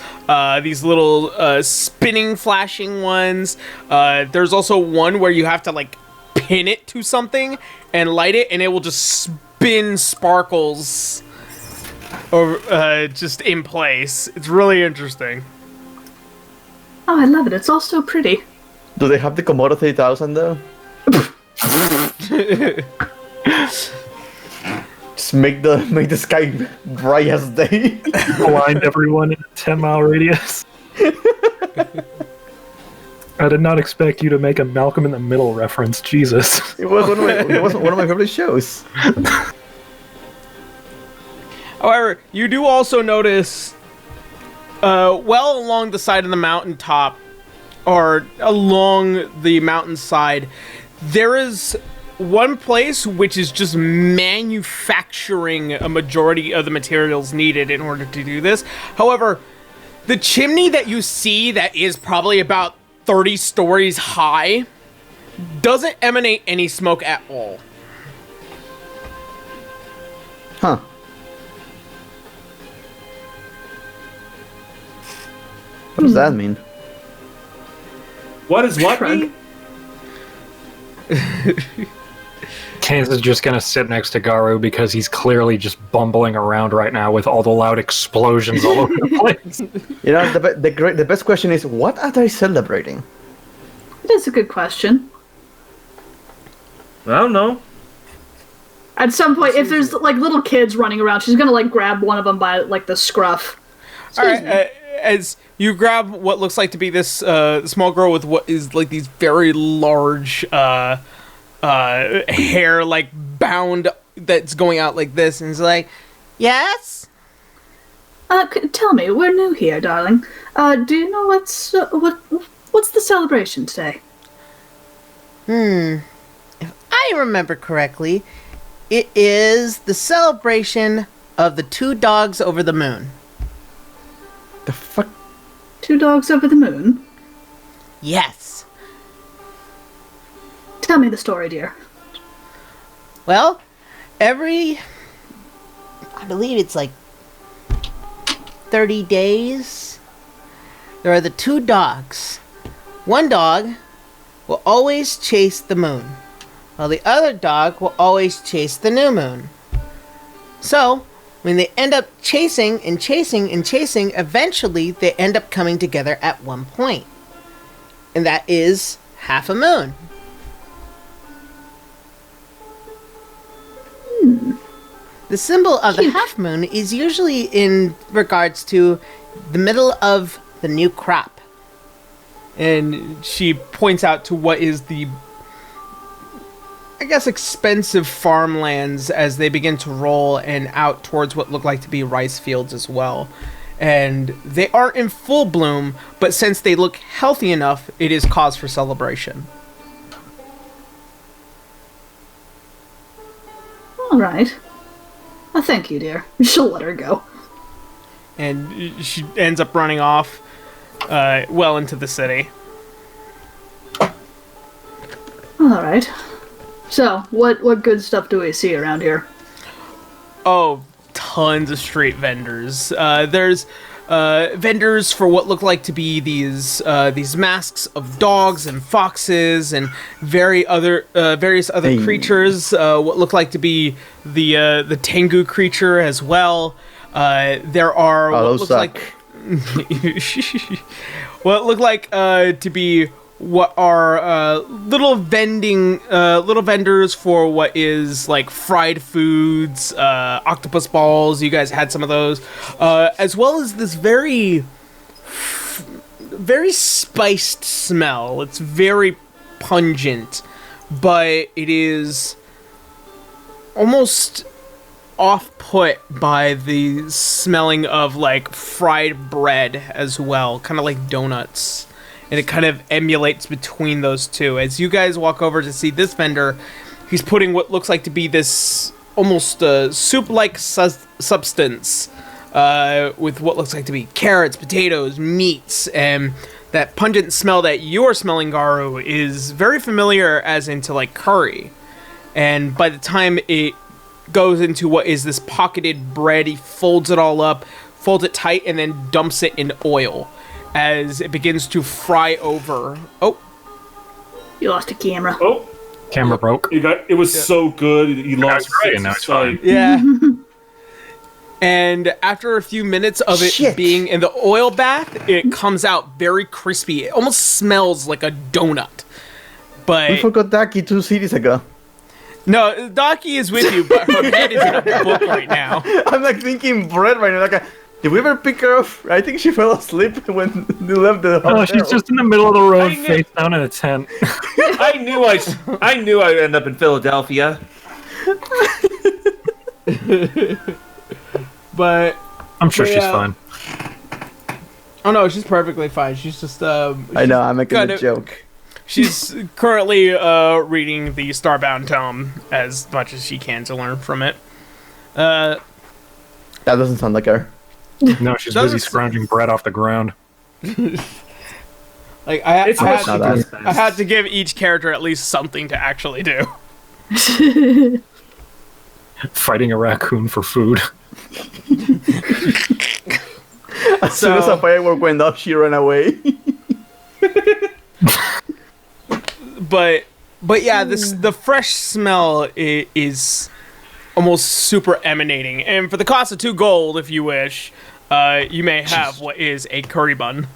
these little spinning flashing ones. There's also one where you have to like pin it to something and light it, and it will just spin sparkles over just in place. It's really interesting. Oh, I love it. It's all so pretty. Do they have the Komodo 3000 though? Just make the sky bright as day. Blind everyone in a 10-mile radius. I did not expect you to make a Malcolm in the Middle reference. Jesus. It was one of my favorite shows. However, you do also notice, well along the side of the mountaintop, or along the mountainside, there is one place which is just manufacturing a majority of the materials needed in order to do this. However, the chimney that you see that is probably about 30 stories high doesn't emanate any smoke at all. Huh. What does that mean? What does what Shrug. mean? Kans is just gonna sit next to Garu because he's clearly just bumbling around right now with all the loud explosions all over the place. You know, the best question is, what are they celebrating? It is a good question. I don't know. At some point, if there's like little kids running around, she's gonna like grab one of them by like the scruff. All right, as you grab what looks like to be this small girl with what is like these very large hair, like bound that's going out like this, and it's like, yes. Tell me, we're new here, darling. Do you know what's the celebration today? If I remember correctly, it is the celebration of the 2 dogs over the moon. The fuck? 2 dogs over the moon? Yes. Tell me the story, dear. Well, I believe it's like 30 days, there are the 2 dogs. One dog will always chase the moon, while the other dog will always chase the new moon. So, when they end up chasing and chasing and chasing, eventually they end up coming together at one point. And that is half a moon. The symbol of the half moon is usually in regards to the middle of the new crop. And she points out to what is the, I guess, expensive farmlands as they begin to roll and out towards what look like to be rice fields as well. And they aren't in full bloom, but since they look healthy enough, it is cause for celebration. All right. Thank you, dear. She'll let her go. And she ends up running off well into the city. All right. So, what good stuff do we see around here? Oh, tons of street vendors. There's vendors for what look like to be these masks of dogs and foxes and various other creatures. What look like to be the Tengu creature as well. There are what those look suck. like what look like to be what are little vendors for what is like fried foods, octopus balls. You guys had some of those, as well as this very spiced smell. It's very pungent, but it is almost off-put by the smelling of like fried bread as well, kind of like donuts. And it kind of emulates between those two. As you guys walk over to see this vendor, he's putting what looks like to be this almost soup-like substance with what looks like to be carrots, potatoes, meats, and that pungent smell that you're smelling, Garu, is very familiar as into like curry. And by the time it goes into what is this pocketed bread, he folds it all up, folds it tight, and then dumps it in oil as it begins to fry over. Oh, You lost a camera. Oh, Camera broke. it was so good. You lost great, now it's fine. yeah. And after a few minutes of it Shit. being in the oil bath, it comes out very crispy. It almost smells like a donut. We But forgot Daki 2 cities ago. no, Daki is with you, but her head is in a book right now. I'm like thinking bread right now. Like, did we ever pick her up? I think she fell asleep when they left the hotel. Oh, she's just in the middle of the road, I knew- face down in a tent. I knew I'd end up in Philadelphia. But I'm sure she's Yeah. fine. oh no, she's perfectly fine. She's just I know, I'm making kind a of- joke. She's currently reading the Starbound Tome as much as she can to learn from it. That doesn't sound like her. No, she's Doesn't busy s- scrounging bread off the ground. Like I It's had, not that. I had to give each character at least something to actually do. Fighting a raccoon for food. As soon as a firework went off, she ran away. But yeah, the fresh smell is almost super emanating. And for the cost of 2 gold, if you wish, you may have what is a curry bun.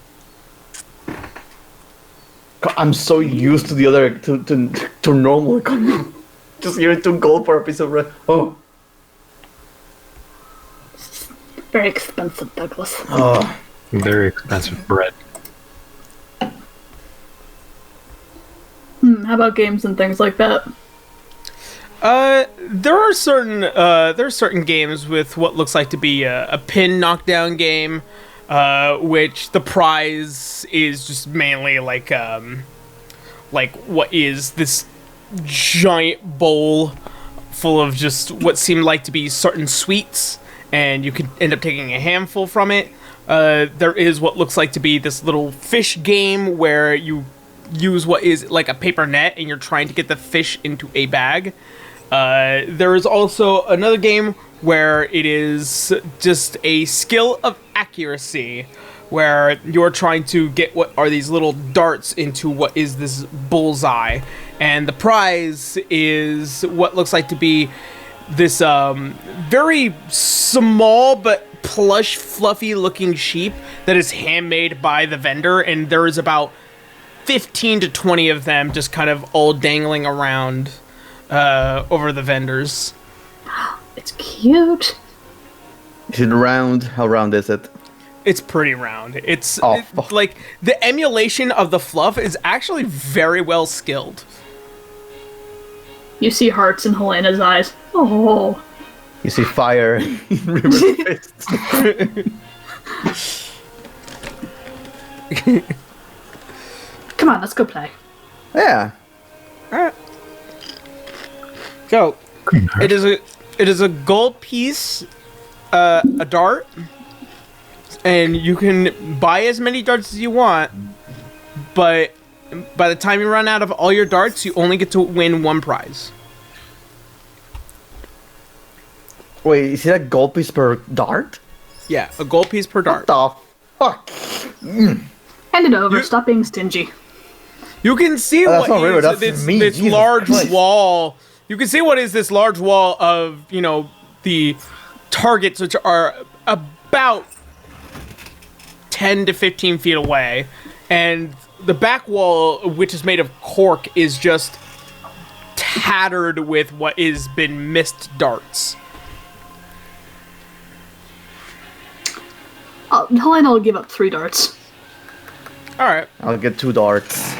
I'm so used to the other to normal economy. Just giving 2 gold for a piece of bread. Oh, Very expensive, Douglas. oh. Very expensive bread. How about games and things like that? There are certain games with what looks like to be a pin knockdown game, which the prize is just mainly like what is this giant bowl full of just what seemed like to be certain sweets, and you could end up taking a handful from it. There is what looks like to be this little fish game where you use what is like a paper net and you're trying to get the fish into a bag. There is also another game where it is just a skill of accuracy, where you're trying to get what are these little darts into what is this bullseye. And the prize is what looks like to be this very small but plush, fluffy looking sheep that is handmade by the vendor, and there is about 15 to 20 of them just kind of all dangling around over the vendors. It's cute. Is it round? How round is it? It's pretty round. It's Oh, it- fuck. like the emulation of the fluff is actually very well skilled. You see hearts in Helena's eyes. Oh, You see fire in River's fists. come on, let's go play. Yeah. So it is It is a gold piece, a dart, and you can buy as many darts as you want, but by the time you run out of all your darts, you only get to win one prize. Wait, is it a gold piece per dart? Yeah, a gold piece per dart. What the fuck? Hand it over. Stop being stingy. You can see that's what not real, is that's this, me, this Jesus large Christ. wall. You can see what is this large wall of, the targets, which are about 10 to 15 feet away. And the back wall, which is made of cork, is just tattered with what has been missed darts. Helena will give up 3 darts. Alright, I'll get 2 darts.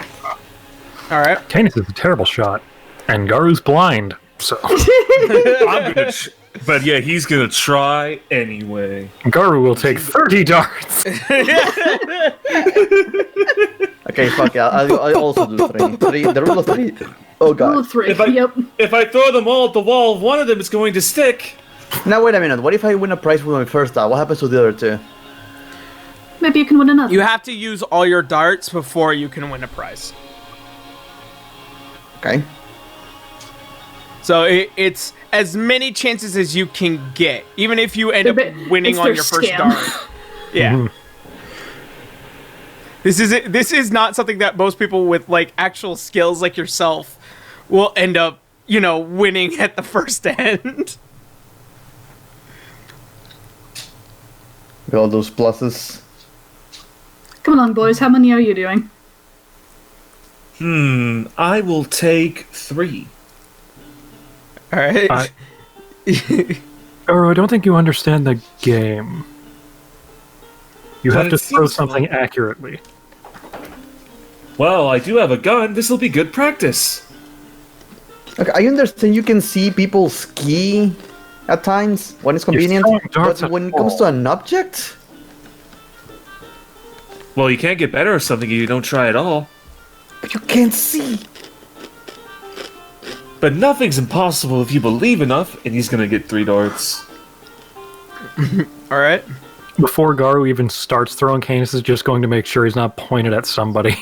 alright. Canis is a terrible shot, and Garu's blind, so I'm gonna but yeah, he's gonna try anyway. Garu will take 30 darts. Okay, fuck yeah, I'll also do 3. The rule of 3. Oh god. Rule of 3. If I, Yep. if I throw them all at the wall, one of them is going to stick. Now wait a minute, what if I win a prize with my first dart? What happens to the other 2? Maybe you can win another. You have to use all your darts before you can win a prize. Okay. So it's as many chances as you can get, even if you end up winning it's on their your first scam. dart. Yeah. This is not something that most people with like actual skills like yourself will end up, winning at the first end. With all those pluses. Come along, boys. How many are you doing? I will take 3. All right. Garu, I don't think you understand the game. You But have to it throw seems something like- accurately. Well, I do have a gun. This will be good practice. Okay, I understand you can see people ski at times when it's convenient, throwing darts but at when it the comes to wall. an object, Well, you can't get better at something if you don't try at all. but you can't see. But nothing's impossible if you believe enough, and he's gonna get 3 darts. All right. Before Garu even starts throwing, Canis is just going to make sure he's not pointed at somebody.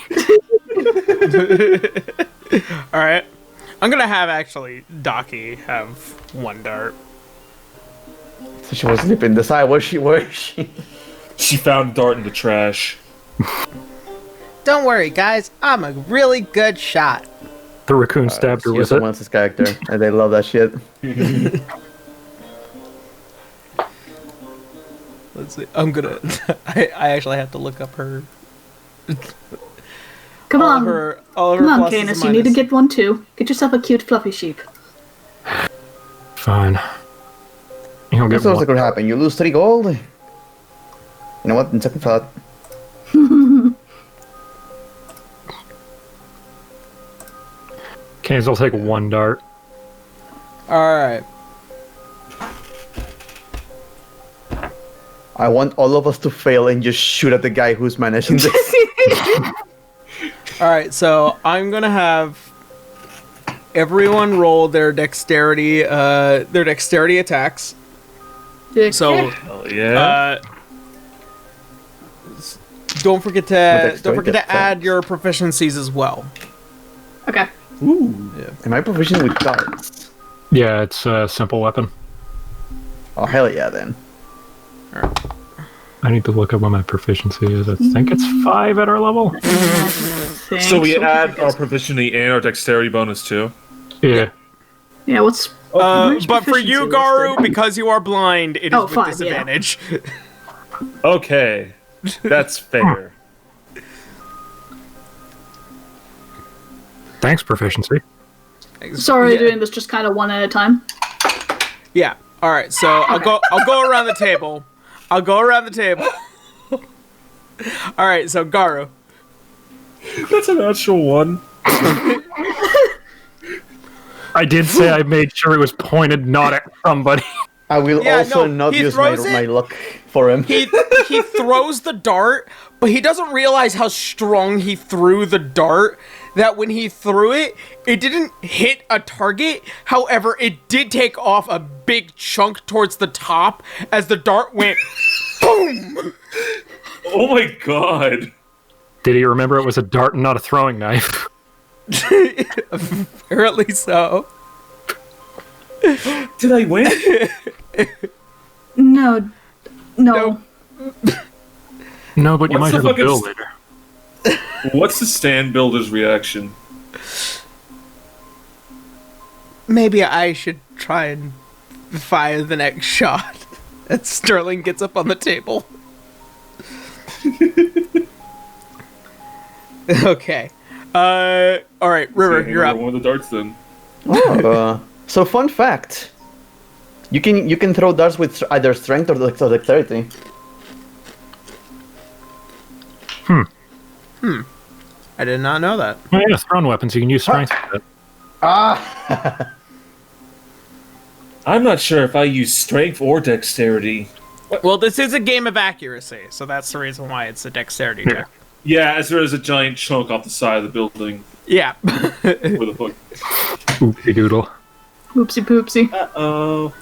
All right. I'm gonna have actually Daki have 1 dart. So she was sleeping. Decide where is she? She found a dart in the trash. Don't worry, guys. I'm a really good shot. The raccoon stabbed her She with was it. someone else's character, and they love that shit. Let's see. I'm gonna. I actually have to look up her. Come All on. of her. All of Come her on, pluses Canis. and You need to minuses. get one too. Get yourself a cute fluffy sheep. Fine. You'll get This also one. could happen. You lose 3 gold. You know what? In second thought. Canis will take 1 dart. All right. I want all of us to fail and just shoot at the guy who's managing this. All right. So I'm gonna have everyone roll their dexterity attacks. So Hell yeah. don't forget to dexterity add attacks? your proficiencies as well. Okay. Am I proficient with darts? Yeah, it's a simple weapon. Oh, hell yeah, then. I need to look up what my proficiency is. I think it's 5 at our level. So we add our proficiency and our dexterity bonus too. Yeah. Yeah, what's... where's But for you, proficiency Garu, listed? because you are blind, it is Oh, with 5, yeah. disadvantage. Okay, that's fair. Thanks, proficiency. Sorry, Yeah. doing this just kind of one at a time. Yeah. All right. So I'll go around the table. I'll go around the table. All right. So Garu. That's an actual 1. I did say I made sure it was pointed not at somebody. I will Yeah, also no, not he use my, throws it. my luck for him. He throws the dart, but he doesn't realize how strong he threw the dart that when he threw it, it didn't hit a target. However, it did take off a big chunk towards the top as the dart went boom. Oh my god. Did he remember it was a dart and not a throwing knife? Apparently so. Did I win? No. Nope. No, but you might What's the have a bill fucking later. What's the stand builder's reaction? Maybe I should try and fire the next shot. And Sterling gets up on the table. Okay. Alright, River, you're up. One of the darts then. So fun fact. You can throw darts with either strength or dexterity. I did not know that. Oh, yeah, thrown weapons. You can use strength with it. I'm not sure if I use strength or dexterity. Well, this is a game of accuracy, so that's the reason why it's a dexterity check. Yeah, as there is a giant chunk off the side of the building. Yeah. Where the fuck? Oopsie doodle. Oopsie poopsie. Uh-oh.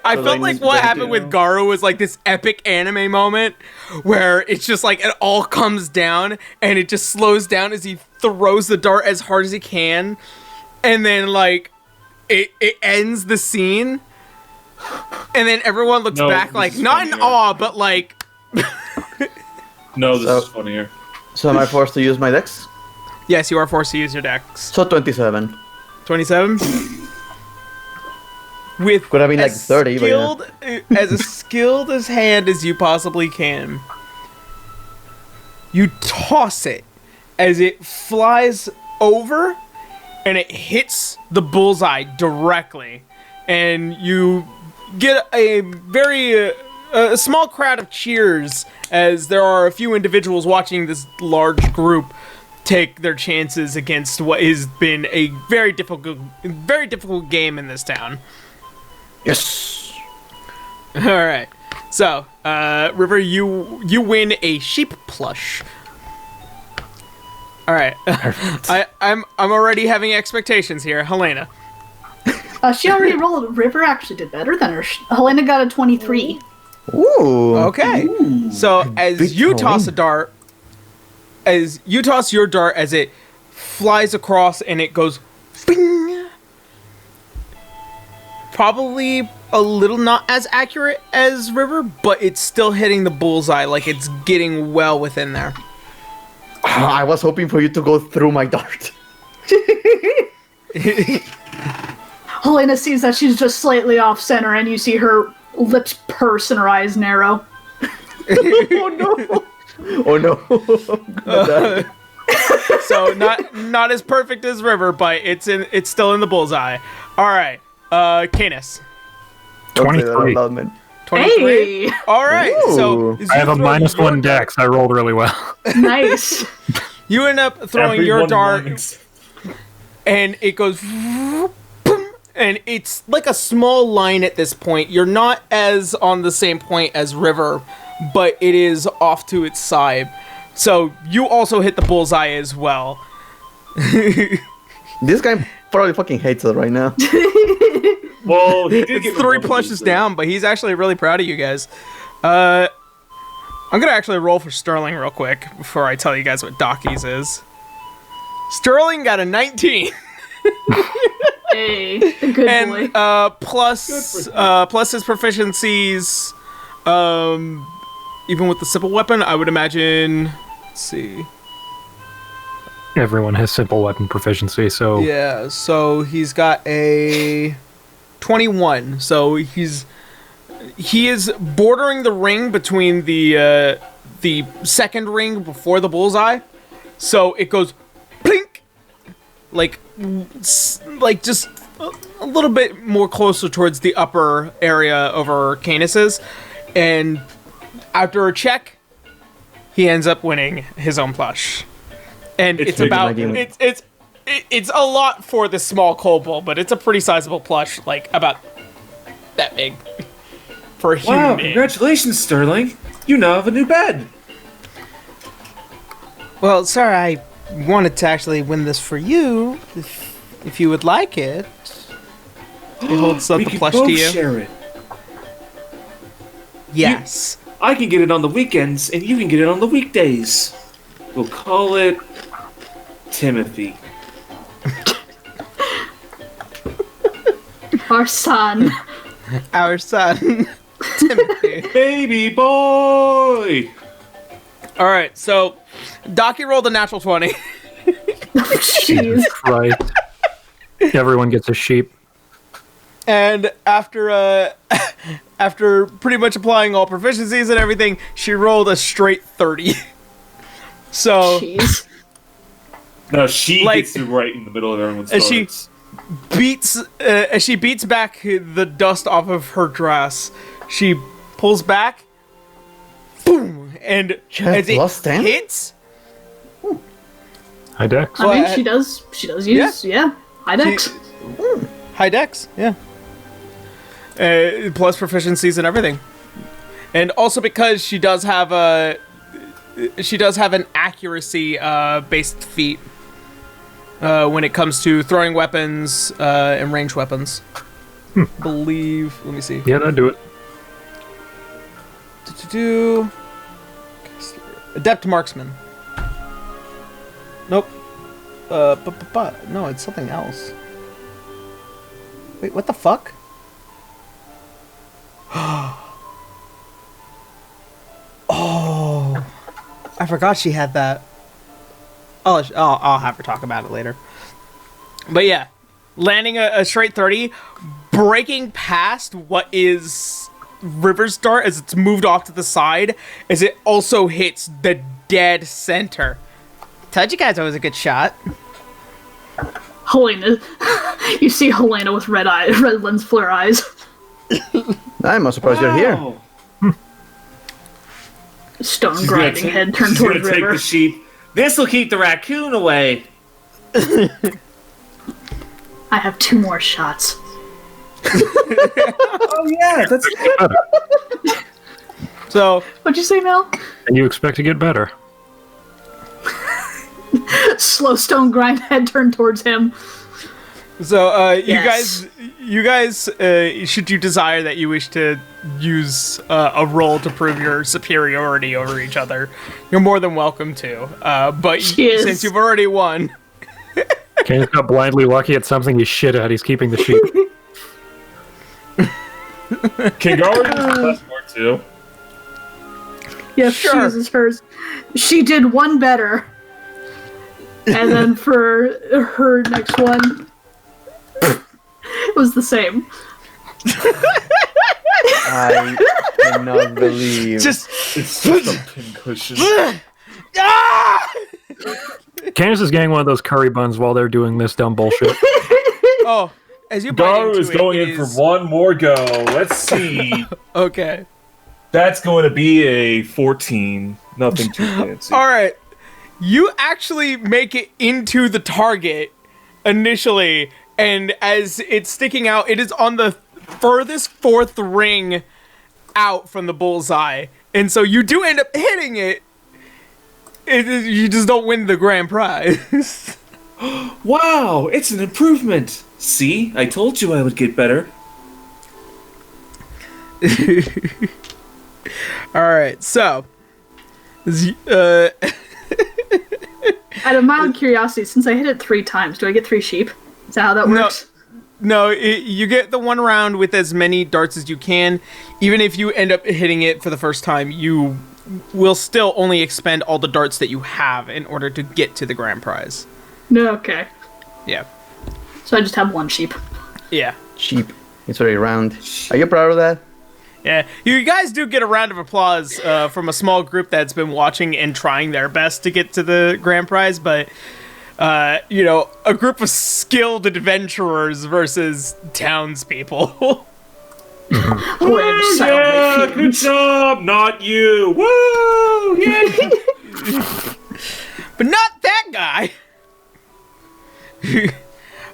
I felt like what happened with Garu was like this epic anime moment where it's just like it all comes down and it just slows down as he throws the dart as hard as he can, and then like it ends the scene, and then everyone looks back like not in awe but like No, this is funnier. So am I forced to use my dex? yes, you are forced to use your dex. So 27. 27 with Could have been like as 30, but yeah. skilled, as a skilled as hand as you possibly can. You toss it as it flies over and it hits the bullseye directly, and you get a very a small crowd of cheers as there are a few individuals watching this large group take their chances against what has been a very difficult game in this town. Yes. All right. So, River, you win a sheep plush. All right. I'm already having expectations here, Helena. She already rolled. River actually did better than her. Helena got a 23. Ooh. Okay. So as Big you toss time. a dart, as you toss your dart, as it flies across and it goes, bing. Probably a little not as accurate as River, but it's still hitting the bullseye, like it's getting well within there. I was hoping for you to go through my dart. Helena sees that she's just slightly off center, and you see her lips purse and her eyes narrow. Oh no! Oh no! I'm gonna die. So not as perfect as River, but it's still in the bullseye. All right, Canis. Don't say that out 23. loud, man. 23. Hey! All right. So Ooh. as I you have a throw minus your one dart- dex. I rolled really well. Nice. You end up throwing your Everyone dart, wins. and it goes, boom, and it's like a small line at this point. You're not as on the same point as River, but it is off to its side. So you also hit the bullseye as well. This guy probably fucking hates us right now. Well, he did It's get 3 one plushes booster. down, but he's actually really proud of you guys. I'm gonna actually roll for Sterling real quick before I tell you guys what Dockies is. Sterling got a 19. Hey, the good boy. And plus his proficiencies, even with the simple weapon, I would imagine. Let's see. Everyone has simple weapon proficiency, so Yeah, so he's got a 21. So he is bordering the ring between the second ring before the bullseye. So it goes blink, like just a little bit more closer towards the upper area over Canis's, and after a check, he ends up winning his own plush. And it's big about in my game. it's a lot for this small kobold, but it's a pretty sizable plush, like about that big for a human Wow, being. congratulations, Sterling. You now have a new bed. Well, sir, I wanted to actually win this for you, if you would like it. He holds up We the can plush both to you. share it. Yes. I can get it on the weekends, and you can get it on the weekdays. We'll call it Timothy. Our son. Our son, Timothy. Baby boy! Alright, so Docky rolled a natural 20. Jeez. Right. Everyone gets a sheep. And after after pretty much applying all proficiencies and everything, she rolled a straight 30. So Jeez. No, she Like- gets it right in the middle of everyone's As she- thoughts. as she beats back the dust off of her dress, she pulls back, boom, and as it plus 10? hits, Hi, Dex. I Well, mean, she does use, yeah, high dex. high dex, yeah, plus proficiencies and everything, and also because she does have an accuracy based feat when it comes to throwing weapons and ranged weapons. Believe. Let me see. Yeah, that'd do it. Do adept marksman. Nope. But no, it's something else. Wait, what the fuck? Oh, I forgot she had that. I'll have her talk about it later. But yeah, landing a straight 30, breaking past what is River's dart as it's moved off to the side, as it also hits the dead center. Told you guys I was a good shot. Helena. You see Helena with red lens flare eyes. I'm not surprised you're here. Wow. Stone She's gonna grinding ta- head turned she's toward gonna take river. the sheep. This will keep the raccoon away. I have 2 more shots. Oh yeah, that's So What'd you say, Mel? And you expect to get better. Slow stone grind head turned towards him. Yes. you guys, should you desire that you wish to use a roll to prove your superiority over each other, you're more than welcome to. But Cheers. since you've already won, Kane's got blindly lucky at something he's shit at. He's keeping the sheep. King Garden more too. Yeah, Sure. she uses hers. She did one better. And then for her next one, it was the same. I cannot believe. just It's just a pincushion. Candace is getting one of those curry buns while they're doing this dumb bullshit. oh, as you bite Garu into is it, going it in for is- one more go. Let's see. Okay. That's going to be a 14. Nothing too fancy. All right. You actually make it into the target initially, and as it's sticking out, it is on the furthest 4th ring out from the bullseye. And so you do end up hitting it. You just don't win the grand prize. Wow, it's an improvement. See, I told you I would get better. All right, so Out of mild curiosity, since I hit it 3 times, do I get 3 sheep? Is that how that works? no, you get the one round with as many darts as you can. Even if you end up hitting it for the first time, you will still only expend all the darts that you have in order to get to the grand prize. No, okay. Yeah. So I just have 1 sheep. Yeah. Sheep. It's very round. Are you proud of that? Yeah. You guys do get a round of applause from a small group that's been watching and trying their best to get to the grand prize, but, a group of skilled adventurers versus townspeople. Helena just Yeah, silently good fumes. job, not you. Woo! Yeah. But not that guy!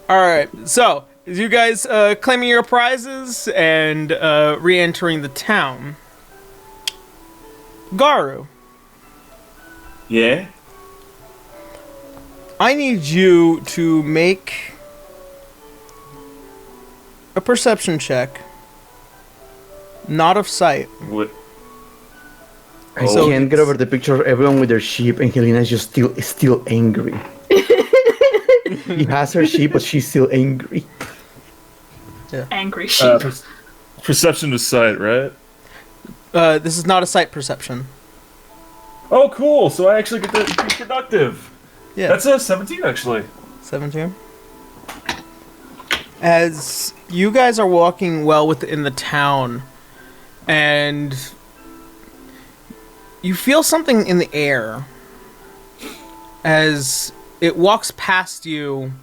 Alright, so, as you guys claiming your prizes and re-entering the town, Garu, Yeah. I need you to make a perception check. Not of sight. What? I Oh. can't get over the picture of everyone with their sheep, and Helena's just still angry. He has her sheep, but she's still angry. Angry sheep. Perception to sight, right? This is not a sight perception. Oh, cool. So I actually get to be productive. Yeah. That's a 17, actually. 17. As you guys are walking well within the town, and you feel something in the air as it walks past you.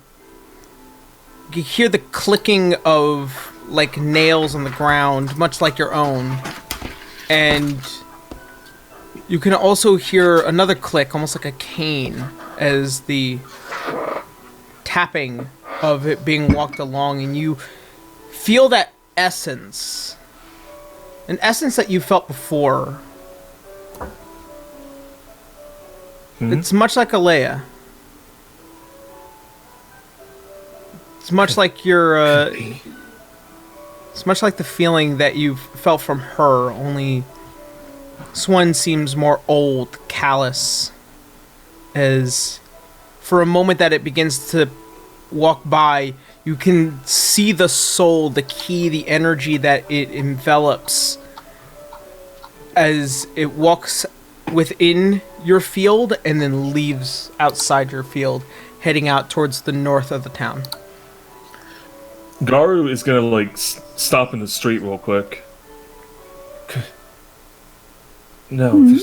You hear the clicking of like nails on the ground, much like your own, and you can also hear another click, almost like a cane, as the tapping of it being walked along, and you feel that essence, an essence that you felt before. It's much like Alea. It's much like your, it's much like the feeling that you've felt from her, only this one seems more old, callous, as for a moment that it begins to walk by, you can see the soul, the key, the energy that it envelops as it walks within your field and then leaves outside your field, heading out towards the north of the town. Garu is gonna, like, stop in the street real quick. No,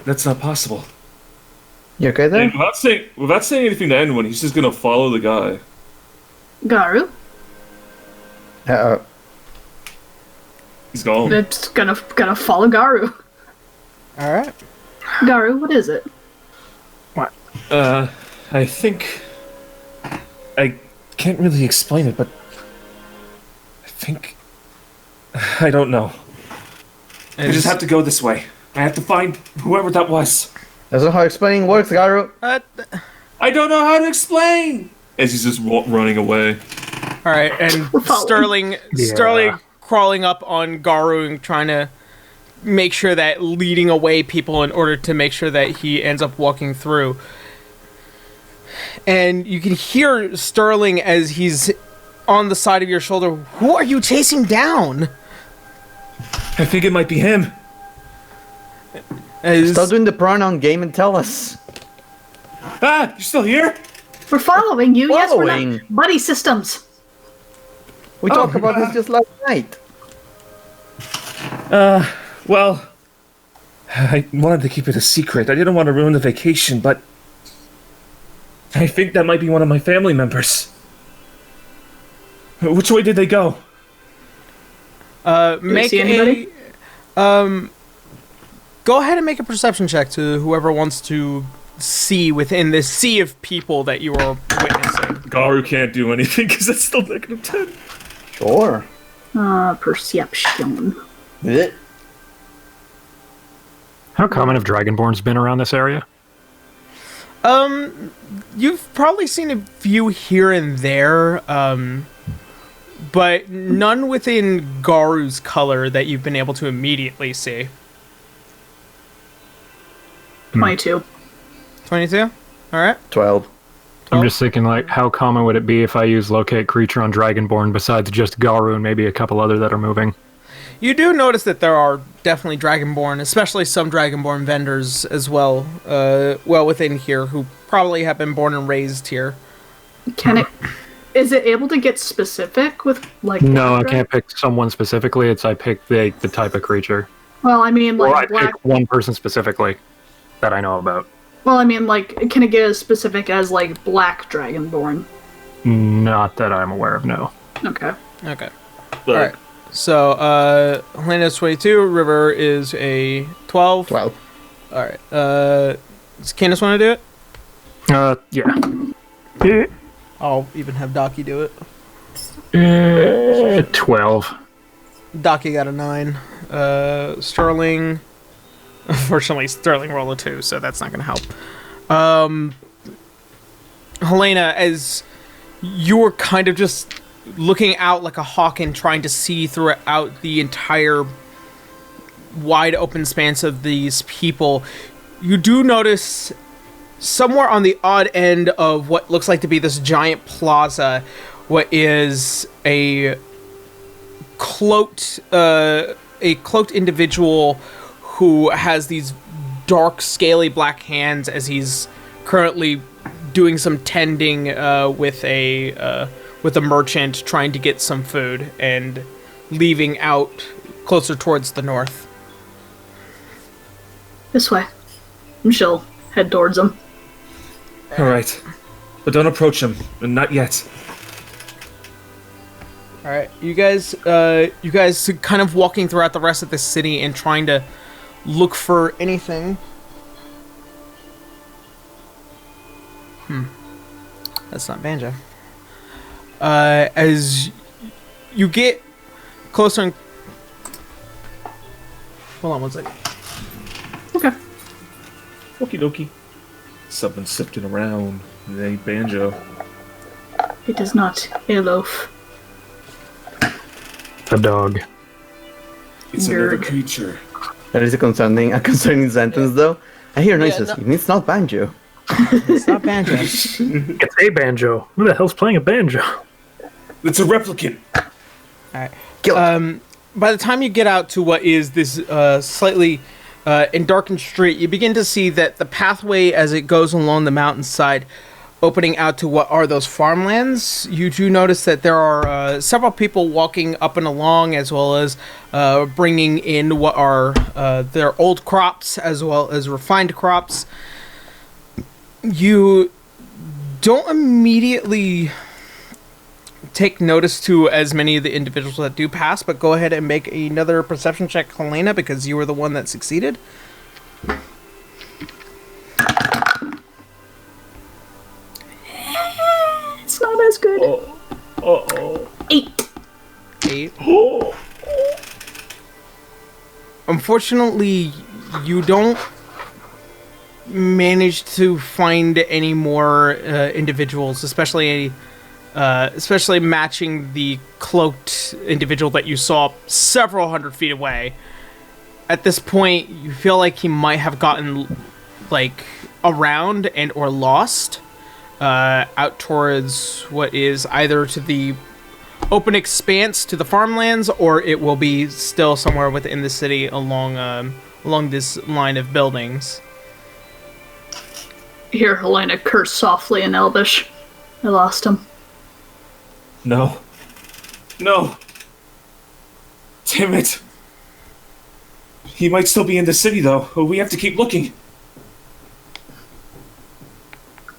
that's not possible. You okay there? And without saying anything to anyone, he's just gonna follow the guy. Garu? He's gone. It's gonna follow Garu. Alright. Garu, what is it? I think... I can't really explain it, but... I think... I don't know. I just have to go this way. I have to find whoever that was. That's not how explaining works, Garu. I don't know how to explain! As he's just running away. Alright, and following. Sterling crawling up on Garu and trying to make sure that leading away people in order to make sure that he ends up walking through. And you can hear Sterling as he's on the side of your shoulder. Who are you chasing down? I think it might be him. Stop doing the pronoun game and tell us. Ah, you're still here? We're following you. Yes, we're Following? not. Buddy systems. We talked about this just last night. Well, I wanted to keep it a secret. I didn't want to ruin the vacation, but I think that might be one of my family members. Which way did they go? Make see anybody? Go ahead and make a perception check to whoever wants to see within this sea of people that you are witnessing. Garu can't do anything because it's still -10. Sure. Perception. Blech. How common have Dragonborns been around this area? You've probably seen a few here and there, but none within Garu's color that you've been able to immediately see. 22. 22? Alright. 12. I'm just thinking, like, how common would it be if I use locate creature on Dragonborn besides just Garu and maybe a couple other that are moving? You do notice that there are definitely Dragonborn, especially some Dragonborn vendors as well, well within here, who probably have been born and raised here. Is it able to get specific with, like... No, I black can't pick someone specifically. I pick the type of creature. Well, I mean, Or I like, black... pick one person specifically that I know about. Well, I mean, like, can it get as specific as, like, black Dragonborn? Not that I'm aware of, no. Okay. Okay. But Alright. So, Helena's 22, River is a 12. 12. Alright. Does Candace want to do it? Yeah. I'll even have Docky do it. 12. Docky got a 9. Sterling... Unfortunately, Sterling rolled a 2, so that's not going to help. Helena, as you were kind of just looking out like a hawk and trying to see throughout the entire wide open expanse of these people, you do notice somewhere on the odd end of what looks like to be this giant plaza, what is a cloaked individual who has these dark, scaly black hands as he's currently doing some tending with a merchant trying to get some food and leaving out closer towards the north. This way. And she'll head towards him. All right, but don't approach him. Not yet. All right, you guys kind of walking throughout the rest of the city and trying to look for anything. That's not Banjo. As you get closer and... Hold on one second. Okay. Okie dokie. Something sifting around. It ain't Banjo. It is not Elof. A dog. It's another Nerd. creature. That is a concerning sentence, though. I hear noises. no. It's not Banjo. It's not Banjo. It's a banjo. Who the hell's playing a banjo? It's a replicant. Alright. Kill it. By the time you get out to what is this slightly darkened street, you begin to see that the pathway as it goes along the mountainside, opening out to what are those farmlands, you do notice that there are several people walking up and along, as well as bringing in what are their old crops, as well as refined crops. You don't immediately take notice to as many of the individuals that do pass, but go ahead and make another perception check, Helena, because you were the one that succeeded. It's not as good. Uh-oh. 8. 8. Unfortunately, you don't manage to find any more individuals, especially matching the cloaked individual that you saw several hundred feet away. At this point, you feel like he might have gotten like around and or lost out towards what is either to the open expanse to the farmlands, or it will be still somewhere within the city along this line of buildings. Hear Helena curse softly in Elvish. I lost him. No. No. Damn it. He might still be in the city, though. We have to keep looking.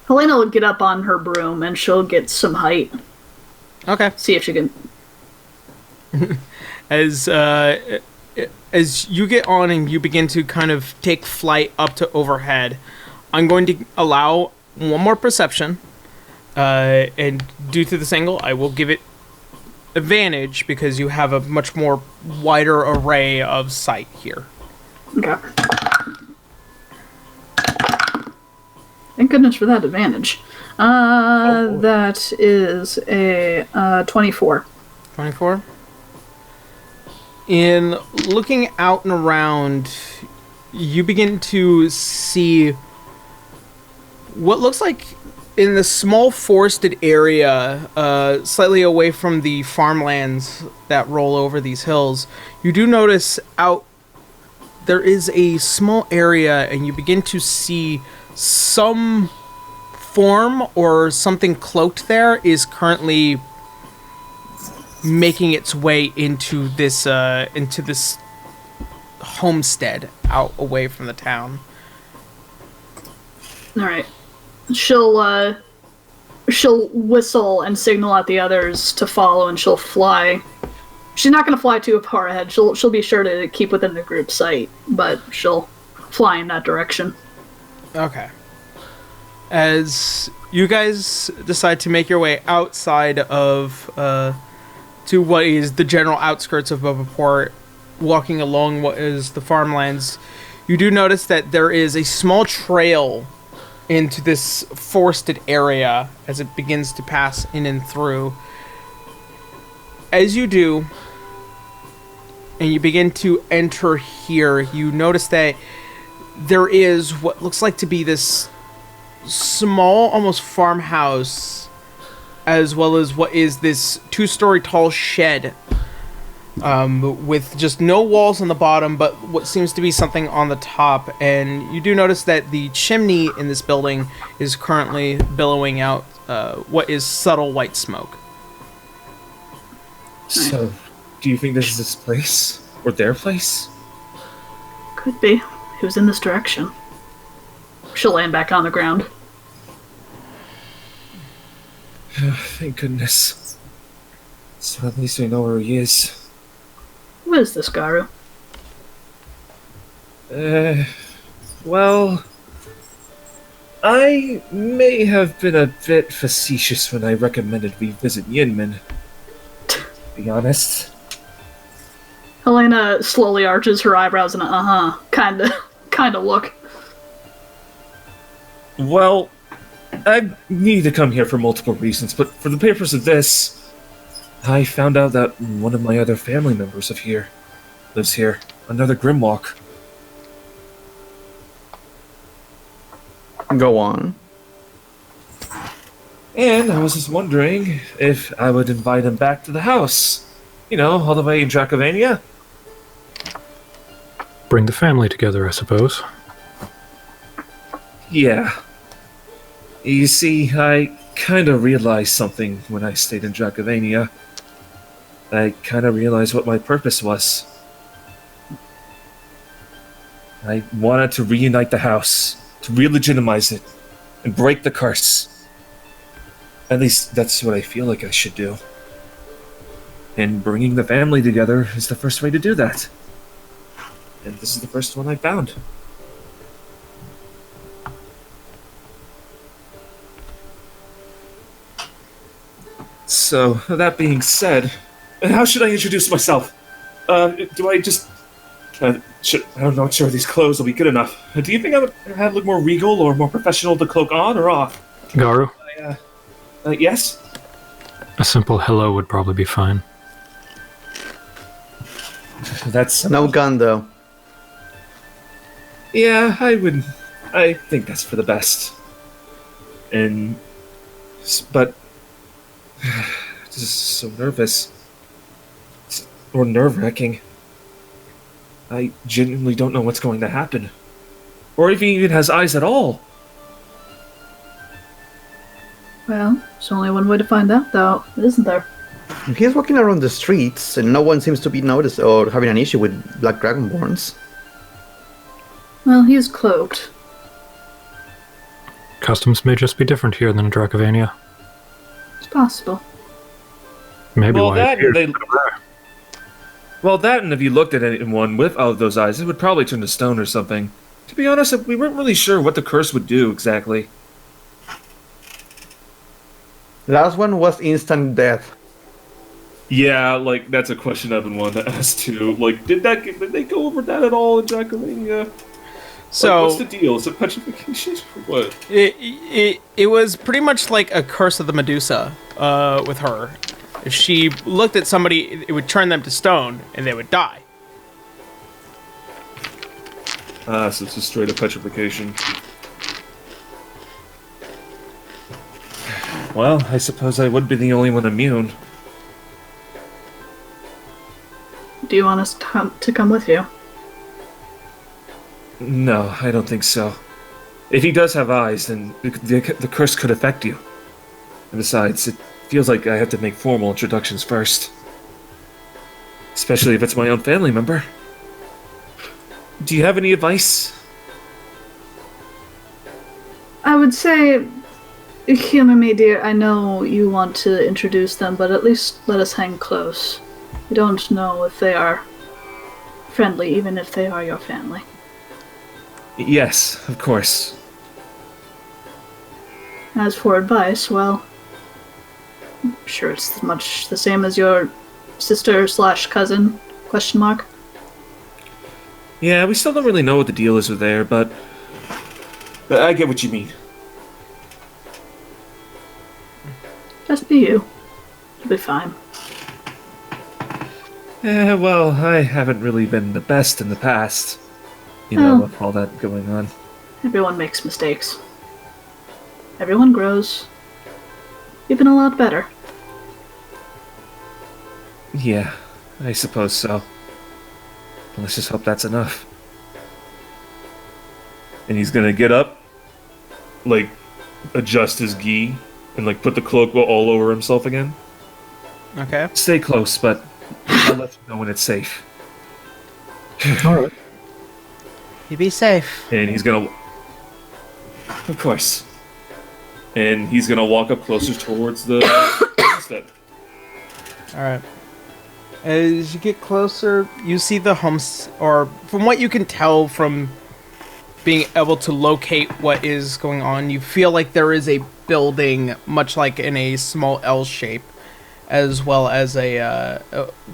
Helena will get up on her broom and she'll get some height. Okay. See if she can... As you get on and you begin to kind of take flight up to overhead, I'm going to allow one more perception. And due to this angle, I will give it advantage because you have a much more wider array of sight here. Okay. Thank goodness for that advantage. That is a 24. 24. In looking out and around, you begin to see what looks like in the small forested area, slightly away from the farmlands that roll over these hills. You do notice out there is a small area, and you begin to see some form or something cloaked there is currently making its way into this homestead out away from the town. All right. She'll whistle and signal at the others to follow, and she'll fly. She's not going to fly too far ahead. She'll be sure to keep within the group sight, but she'll fly in that direction. Okay. As you guys decide to make your way outside of to what is the general outskirts of Boba Port, walking along what is the farmlands, you do notice that there is a small trail into this forested area as it begins to pass in and through. As you do, and you begin to enter here, you notice that there is what looks like to be this small, almost farmhouse, as well as what is this 2-story tall shed, with just no walls on the bottom, but what seems to be something on the top. And you do notice that the chimney in this building is currently billowing out what is subtle white smoke. So, do you think this is his place? Or their place? Could be. He was in this direction. She'll land back on the ground. Thank goodness. So at least we know where he is. What is this, Garu? Well... I may have been a bit facetious when I recommended we visit Yinmin. To be honest. Helena slowly arches her eyebrows in a kinda look. Well, I need to come here for multiple reasons, but for the purpose of this, I found out that one of my other family members lives here. Another Grimwalk. Go on. And I was just wondering if I would invite him back to the house. You know, all the way in Dracovania. Bring the family together, I suppose. Yeah. You see, I kind of realized something when I stayed in Dracovania. I kind of realized what my purpose was. I wanted to reunite the house, to re-legitimize it, and break the curse. At least that's what I feel like I should do. And bringing the family together is the first way to do that. And this is the first one I found. So, that being said, how should I introduce myself? Do I just... I'm not sure these clothes will be good enough. Do you think I would have look more regal or more professional to cloak on or off? Garu? Yes? A simple hello would probably be fine. That's... No gun, though. Yeah, I think that's for the best. But... This is so nervous. Or nerve-wracking. I genuinely don't know what's going to happen. Or if he even has eyes at all. Well, there's only one way to find out, though, isn't there? He's walking around the streets, and no one seems to be noticed or having an issue with Black Dragonborns. Well, he is cloaked. Customs may just be different here than in Dracovania. It's possible. Maybe Well, why that, it's here. Well, that, and if you looked at anyone with all of those eyes, it would probably turn to stone or something. To be honest, we weren't really sure what the curse would do exactly. Last one was instant death. Yeah, like, that's a question I've been wanting to ask too. Like, did they go over that at all in Dracovania? So, what's the deal? Is it petrification or what? It was pretty much like a curse of the Medusa with her. If she looked at somebody, it would turn them to stone, and they would die. So it's just straight up petrification. Well, I suppose I would be the only one immune. Do you want us to come with you? No, I don't think so. If he does have eyes, then the curse could affect you. And besides, it feels like I have to make formal introductions first. Especially if it's my own family member. Do you have any advice? I would say, Himami dear, I know you want to introduce them, but at least let us hang close. We don't know if they are friendly, even if they are your family. Yes, of course. As for advice, well, I'm sure it's much the same as your sister/cousin, question mark. Yeah, we still don't really know what the deal is with there, but I get what you mean. Just be you. You'll be fine. Well, I haven't really been the best in the past. With all that going on. Everyone makes mistakes. Everyone grows. You've been a lot better. Yeah, I suppose so. Let's just hope that's enough. And he's gonna get up, like, adjust his gi, and, like, put the cloak all over himself again. Okay. Stay close, but I'll let you know when it's safe. Alright. You be safe. And he's gonna... Of course. And he's gonna walk up closer towards the step. All right. As you get closer, you see the humps, or from what you can tell from being able to locate what is going on, you feel like there is a building, much like in a small L shape, as well as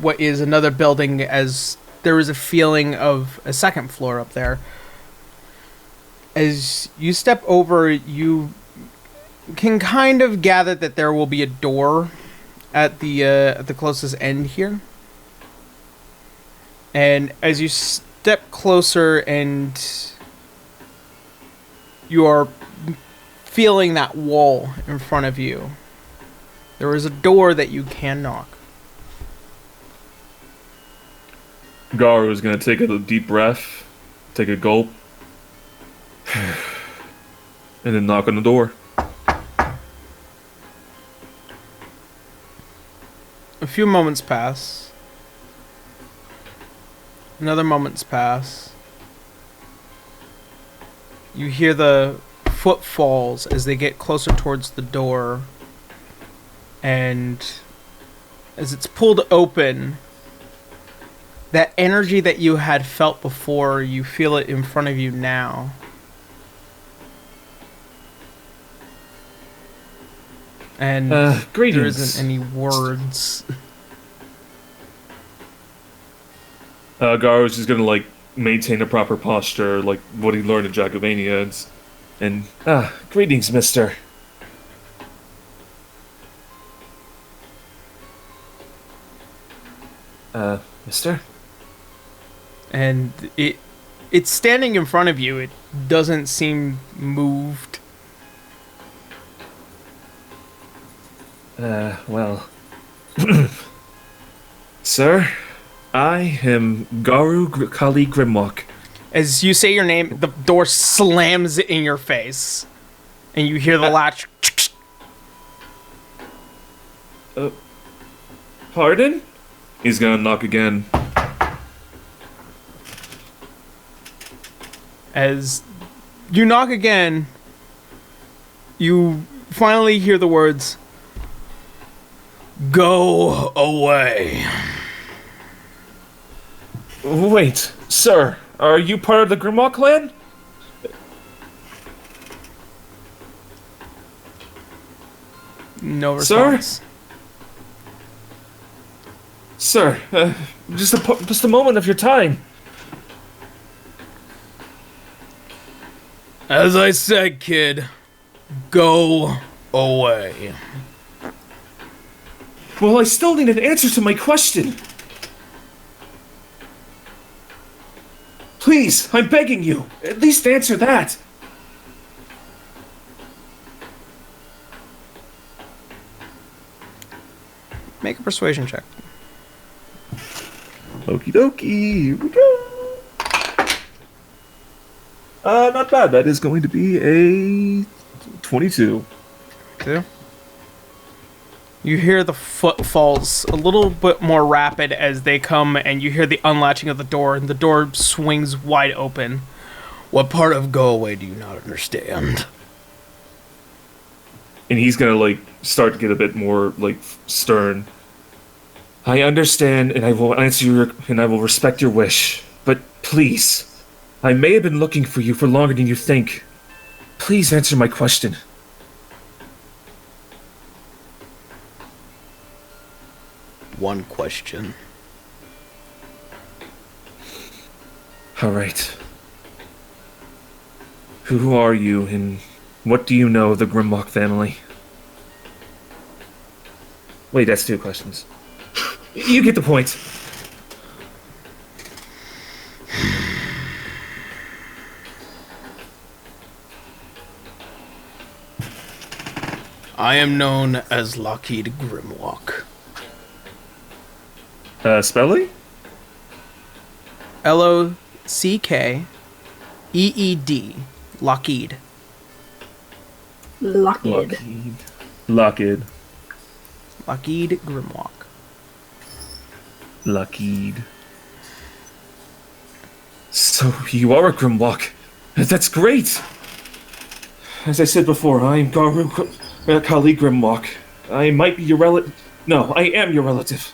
what is another building, as there is a feeling of a second floor up there. As you step over, you can kind of gather that there will be a door at the closest end here. And as you step closer and you are feeling that wall in front of you, there is a door that you can knock. Garu is gonna take a deep breath, take a gulp, and then knock on the door. A few moments pass. Another moments pass. You hear the footfalls as they get closer towards the door. And as it's pulled open, that energy that you had felt before, you feel it in front of you now. And greetings. there isn't any words. Garu's just gonna, like, maintain a proper posture, like what he learned in Jagovania, and greetings, mister. Mister? And it's standing in front of you. It doesn't seem moved. Well... Sir, I am Garu Kali Grimlock. As you say your name, the door slams in your face. And you hear the latch. Pardon? He's gonna knock again. As you knock again, you finally hear the words, "Go away." Wait, sir, are you part of the Grimlock clan? No response. Sir, just a moment of your time. As I said, kid, go away. Well, I still need an answer to my question. Please, I'm begging you, at least answer that. Make a persuasion check. Okie dokie, here we go. Not bad. That is going to be a 22. Two. You hear the footfalls a little bit more rapid as they come, and you hear the unlatching of the door, and the door swings wide open. What part of go away do you not understand? And he's gonna, like, start to get a bit more, like, stern. I understand, and I will answer and I will respect your wish. But please, I may have been looking for you for longer than you think. Please answer my question. One question. All right. Who are you, and what do you know of the Grimlock family? Wait, that's 2 questions. You get the point. I am known as Lockheed Grimlock. Spelling? Lockkeed. Lockheed. Lockheed. Lockheed. Lockheed Grimlock. Lockheed. So you are a Grimlock. That's great. As I said before, I'm Kali Grimlock. I might be your relative. No, I am your relative.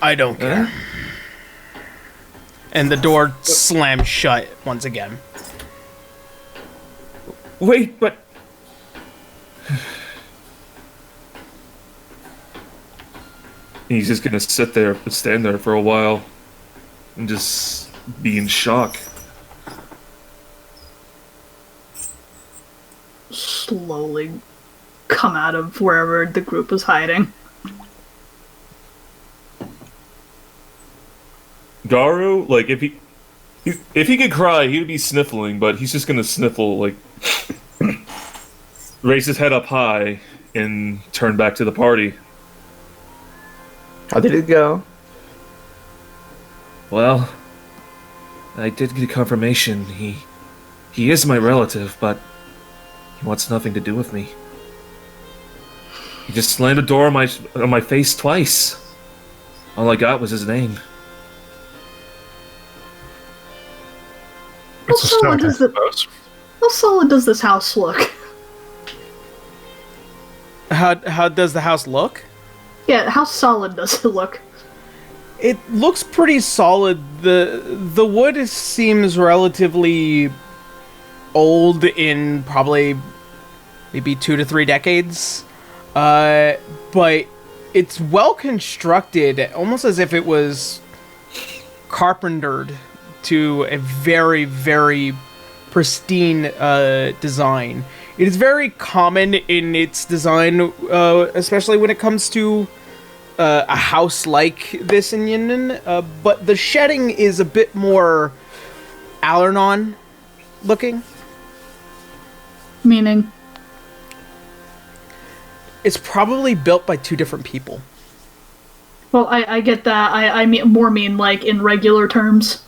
I don't care. And the door slams shut once again. Wait, but... He's just gonna stand there for a while, and just be in shock. Slowly come out of wherever the group was hiding. Garu, like, if he could cry, he would be sniffling, but he's just gonna sniffle, like, raise his head up high, and turn back to the party. How did it go? Well, I did get confirmation. He is my relative, but he wants nothing to do with me. He just slammed the door on my face twice. All I got was his name. It's a start, I suppose. How solid does this house look? How does the house look? Yeah, how solid does it look? It looks pretty solid. The wood seems relatively old in probably maybe 2 to 3 decades. But it's well constructed, almost as if it was carpentered to a very, very pristine design. It is very common in its design, especially when it comes to a house like this in Yinden, but the shedding is a bit more Alernon looking. Meaning? It's probably built by 2 different people. Well, I get that. I mean like in regular terms.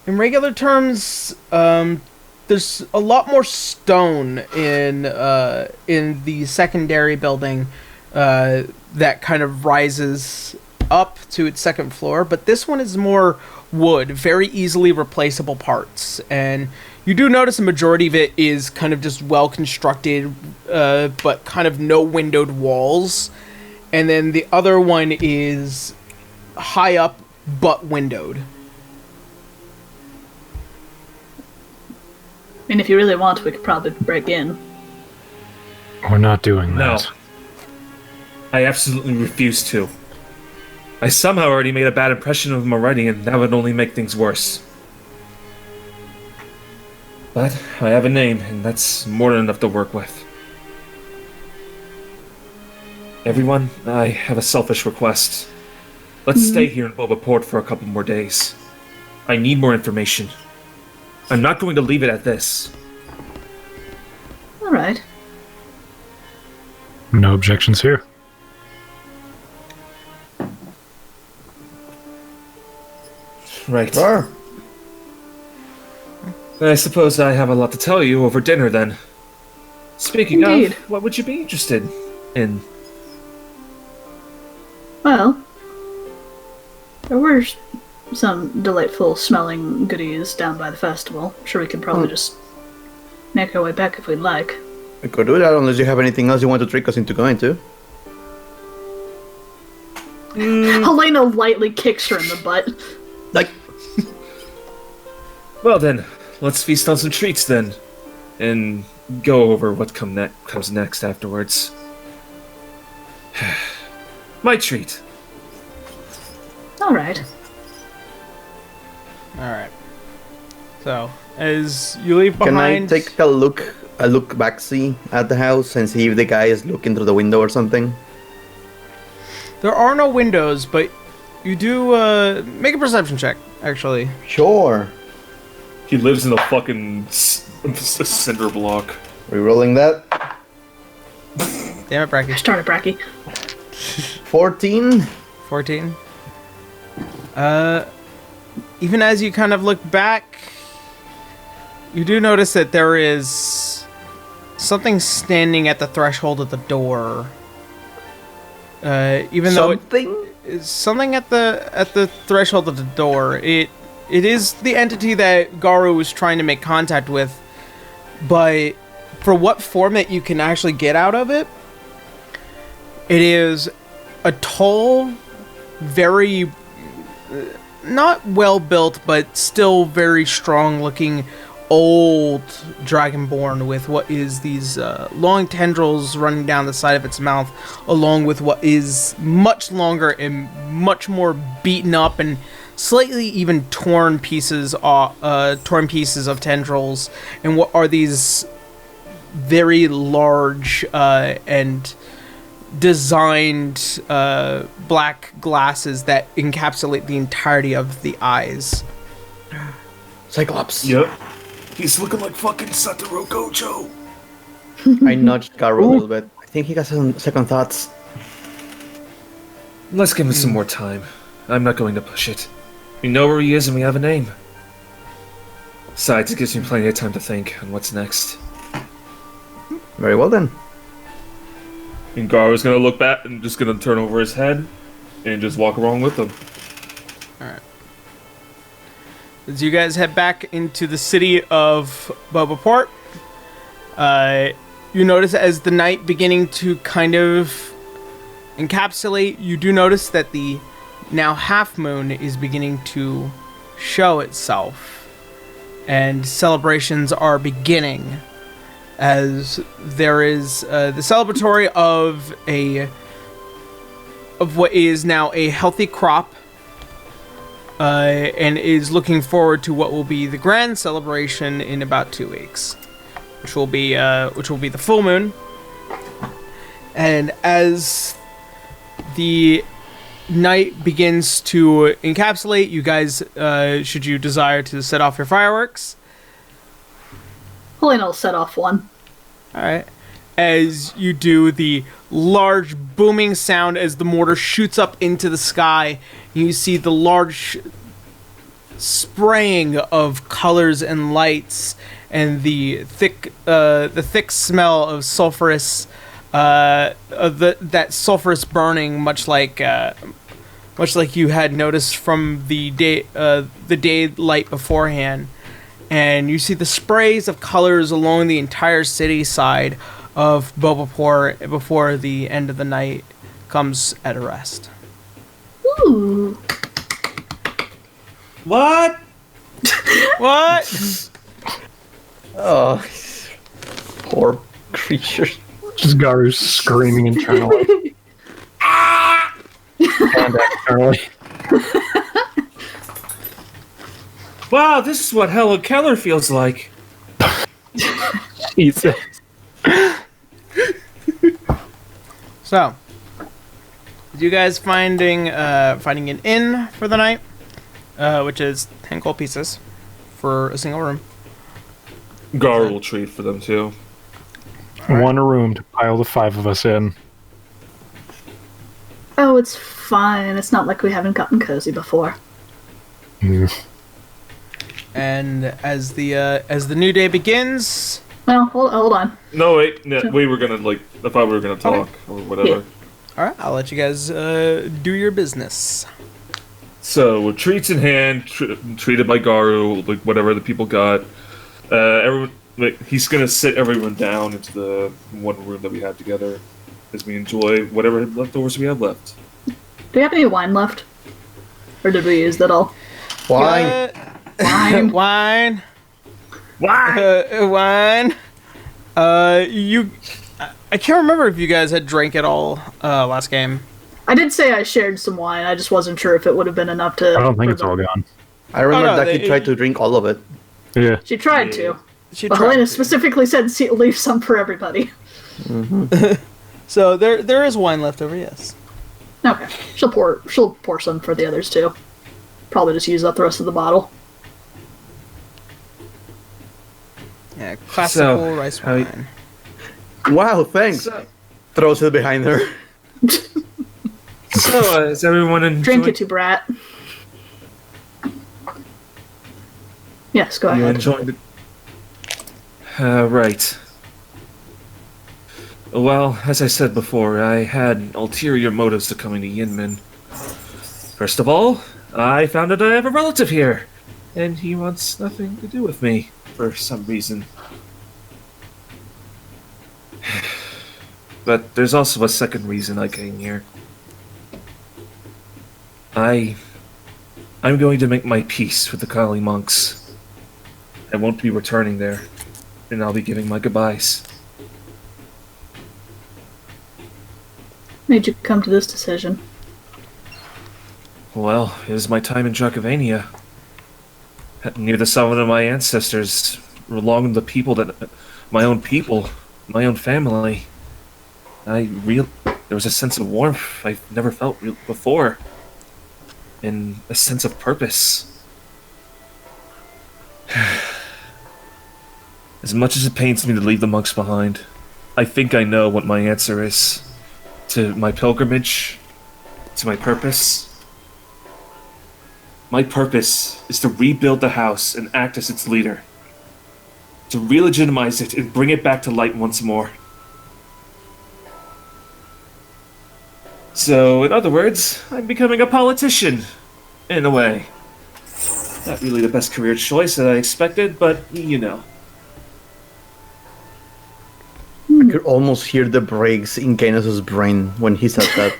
In regular terms, there's a lot more stone in the secondary building that kind of rises up to its 2nd floor, but this one is more wood, very easily replaceable parts, and you do notice a majority of it is kind of just well constructed, but kind of no windowed walls, and then the other one is high up but windowed. I mean, if you really want, we could probably break in. We're not doing No. that. I absolutely refuse to. I somehow already made a bad impression of him already, and that would only make things worse. But I have a name, and that's more than enough to work with. Everyone, I have a selfish request. Let's stay here in Boba Port for a couple more days. I need more information. I'm not going to leave it at this. Alright. No objections here. Right. Sure. I suppose I have a lot to tell you over dinner then. Speaking Indeed. of, what would you be interested in? Well, there were some delightful smelling goodies down by the festival. I'm sure we could probably just make our way back if we'd like. We could do that unless you have anything else you want to trick us into going to. Helena lightly kicks her in the butt. Like, Well then, let's feast on some treats then, and go over what comes next afterwards. My treat. Alright. Alright. So, as you leave Can I behind. take a look back, see at the house and see if the guy is looking through the window or something? There are no windows, but you do make a perception check. Actually, Sure. He lives in a fucking cinder block. Rerolling that. damn it, Bracky. Started Bracky. 14. 14. Even as you kind of look back, you do notice that there is something standing at the threshold of the door. Even though it's something at the threshold of the door, it is the entity that Garu was trying to make contact with, but for what form that you can actually get out of it, it is a tall, very not well built, but still very strong looking old dragonborn with what is these long tendrils running down the side of its mouth, along with what is much longer and much more beaten up and slightly even torn pieces of tendrils, and what are these very large and designed black glasses that encapsulate the entirety of the eyes. Cyclops. Yep. He's looking like fucking Satoru Gojo. I nudged Garu a little bit. I think he got some second thoughts. Let's give him some more time. I'm not going to push it. We know where he is and we have a name. Besides, it gives me plenty of time to think on what's next. Very well then. And Garu's gonna look back and just gonna turn over his head and just walk along with him. Alright. As you guys head back into the city of Boba Port, you notice as the night beginning to kind of encapsulate, you do notice that the now half moon is beginning to show itself, and celebrations are beginning as there is the celebratory of what is now a healthy crop, and is looking forward to what will be the grand celebration in about 2 weeks, which will be the full moon. And as the night begins to encapsulate, you guys, should you desire to set off your fireworks, Helena will set off one. alright, as you do the large booming sound as the mortar shoots up into the sky, you see the large spraying of colors and lights, and the thick smell of sulfurous, that sulfurous burning, much like you had noticed from the daylight beforehand. And you see the sprays of colors along the entire city side of Boba Port before the end of the night comes at a rest. Ooh. What? What? Oh, poor creatures. Just Garu screaming internally. And externally. Wow, this is what Helen Keller feels like. Jesus. So, you guys finding an inn for the night, which is 10 gold pieces for a single room. Gar will trade for them too. One room to pile the 5 of us in. Oh, it's fine. It's not like we haven't gotten cozy before. And as the new day begins, Well, hold on. No, wait. No, we were gonna I thought we were gonna talk or whatever. Yeah. all right, I'll let you guys do your business. So with treats in hand, treated by Garu, like whatever the people got. Everyone, he's gonna sit everyone down into the one room that we had together, as we enjoy whatever leftovers we have left. Do we have any wine left? Or did we use that all? Wine. Wine. Wine. Why? Wine. I can't remember if you guys had drank it all last game. I did say I shared some wine. I just wasn't sure if it would have been enough to. I don't think it's all gone. I remember Oh, no, Ducky tried to drink all of it. Yeah. She tried to. She But tried Helena to. specifically said leave some for everybody. So there is wine left over, yes. Okay. She'll pour some for the others too. Probably just use up the rest of the bottle. Yeah, classical So, rice how- wine. Wow, thanks. So, Throws it behind her. is everyone enjoying? Drink it, you brat. Yes, go You ahead. enjoying it? Right. Well, as I said before, I had ulterior motives to coming to Yinmin. First of all, I found out I have a relative here, and he wants nothing to do with me for some reason. But there's also a second reason I came here. I'm going to make my peace with the Kali monks. I won't be returning there, and I'll be giving my goodbyes. Made you come to this decision? Well, it was my time in Drakovania. Near the summit of my ancestors, along the people that... my own people, my own family. There was a sense of warmth I've never felt before. And a sense of purpose. As much as it pains me to leave the monks behind, I think I know what my answer is. To my pilgrimage, to my purpose. My purpose is to rebuild the house and act as its leader. To re-legitimize it and bring it back to light once more. So, in other words, I'm becoming a politician. In a way. Not really the best career choice that I expected, but you know. I could almost hear the brakes in Gainus' brain when he said that.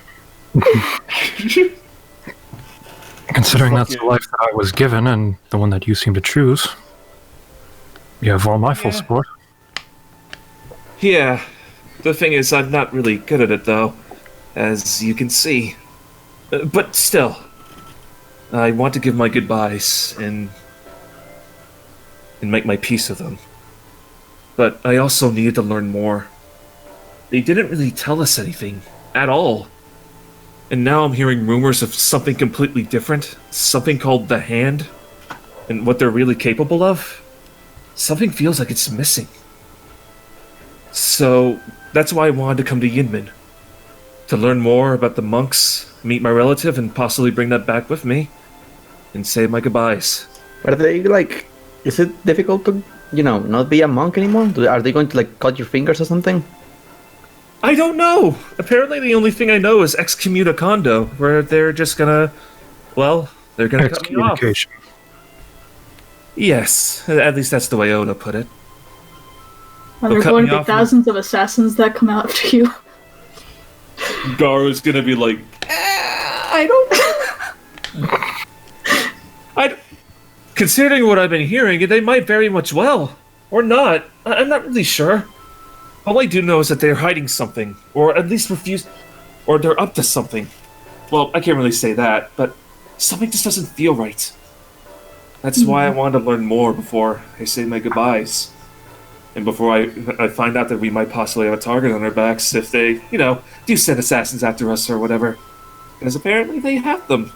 Considering that's the life that I was given and the one that you seem to choose, you have all my full support. Yeah. The thing is, I'm not really good at it, though. As you can see. But still. I want to give my goodbyes and make my peace with them. But I also needed to learn more. They didn't really tell us anything. At all. And now I'm hearing rumors of something completely different. Something called the Hand. And what they're really capable of. Something feels like it's missing. So, that's why I wanted to come to Yinmin. To learn more about the monks, meet my relative, and possibly bring that back with me. And say my goodbyes. Are they like... Is it difficult to, not be a monk anymore? Are they going to cut your fingers or something? I don't know! Apparently the only thing I know is excommunicado, where they're just gonna... Well, they're gonna cut me off. Excommunication. Yes, at least that's the way Oda put it. Are They'll there cut going me to be off thousands of assassins that come after you? Garu's gonna be like, I don't... Considering what I've been hearing, they might very much well. Or not. I'm not really sure. All I do know is that they're hiding something. Or at least refuse... Or they're up to something. Well, I can't really say that, but something just doesn't feel right. That's why I wanted to learn more before I say my goodbyes. And before I find out that we might possibly have a target on our backs if they, do send assassins after us or whatever. Because apparently they have them.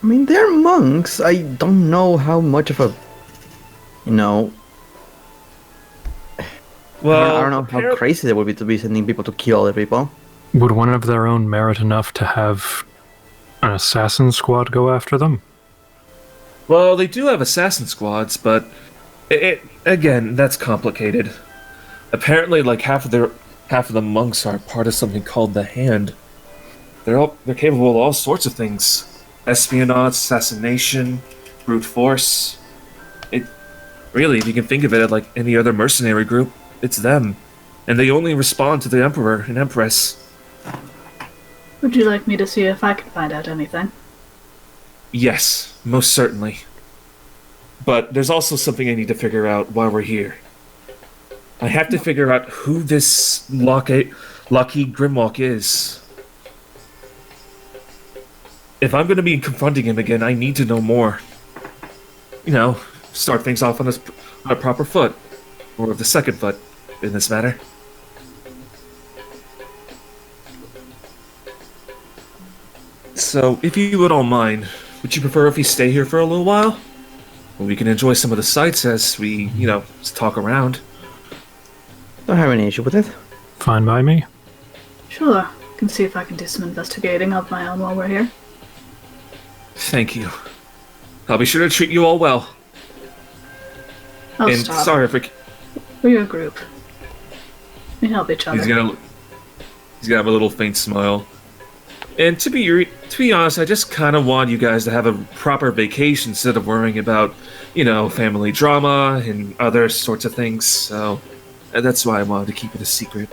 I mean, they're monks. I don't know how much of a... Well, I don't know how crazy they would be to be sending people to kill other people. Would one of their own merit enough to have an assassin squad go after them? Well, they do have assassin squads, but again, that's complicated. Apparently, half of the monks are part of something called the Hand. They're capable of all sorts of things: espionage, assassination, brute force. Really, if you can think of it like any other mercenary group, it's them, and they only respond to the Emperor and Empress. Would you like me to see if I can find out anything? Yes, most certainly. But there's also something I need to figure out while we're here. I have to figure out who this Lucky Grimwalk is. If I'm going to be confronting him again, I need to know more. Start things off a proper foot, or the second foot, in this matter. So, if you would all mind, would you prefer if we stay here for a little while? We can enjoy some of the sights as we, talk around. Don't have any issue with it. Fine by me. Sure. Can see if I can do some investigating of my own while we're here. Thank you. I'll be sure to treat you all well. I'll And stop. sorry for... We're a group. We help each other. He's gonna have a little faint smile. And to be honest, I just kind of want you guys to have a proper vacation instead of worrying about, family drama and other sorts of things. So that's why I wanted to keep it a secret.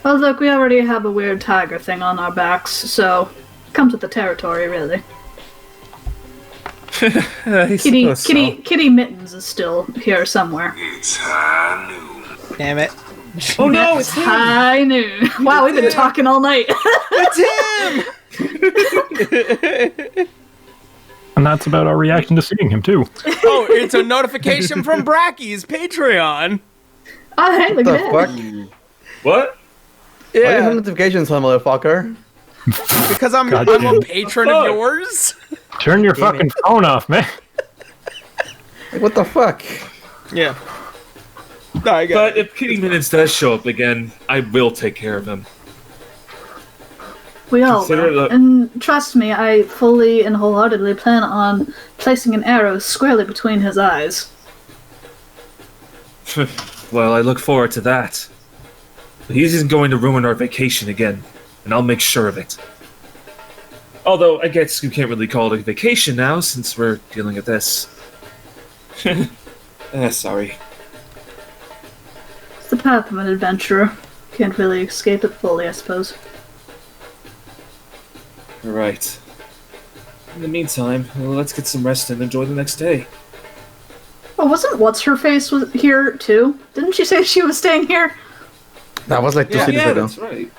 Well, look, we already have a weird tiger thing on our backs, so it comes with the territory, really. Kitty Mittens is still here somewhere. It's high noon. Damn it. Oh no, it's him! High noon. Wow, we've been talking all night. It's him! And that's about our reaction to seeing him, too. Oh, it's a notification from Bracky's Patreon. Oh, hey, look The at fuck? that. What? Why do you have Yeah, notifications on, motherfucker? because I'm God a damn. patron of yours. Turn your Damn fucking phone off, man. Like, what the fuck? Yeah. No, I got But if Kitty Minutes does show up again, I will take care of him. We all Consider will. the- And trust me, I fully and wholeheartedly plan on placing an arrow squarely between his eyes. Well, I look forward to that. But he isn't going to ruin our vacation again, and I'll make sure of it. Although, I guess you can't really call it a vacation now, since we're dealing with this. Sorry. It's the path of an adventurer. Can't really escape it fully, I suppose. Right. In the meantime, well, let's get some rest and enjoy the next day. Oh, wasn't What's-Her-Face was here, too? Didn't she say she was staying here? That was like 2 cities ago. that's right.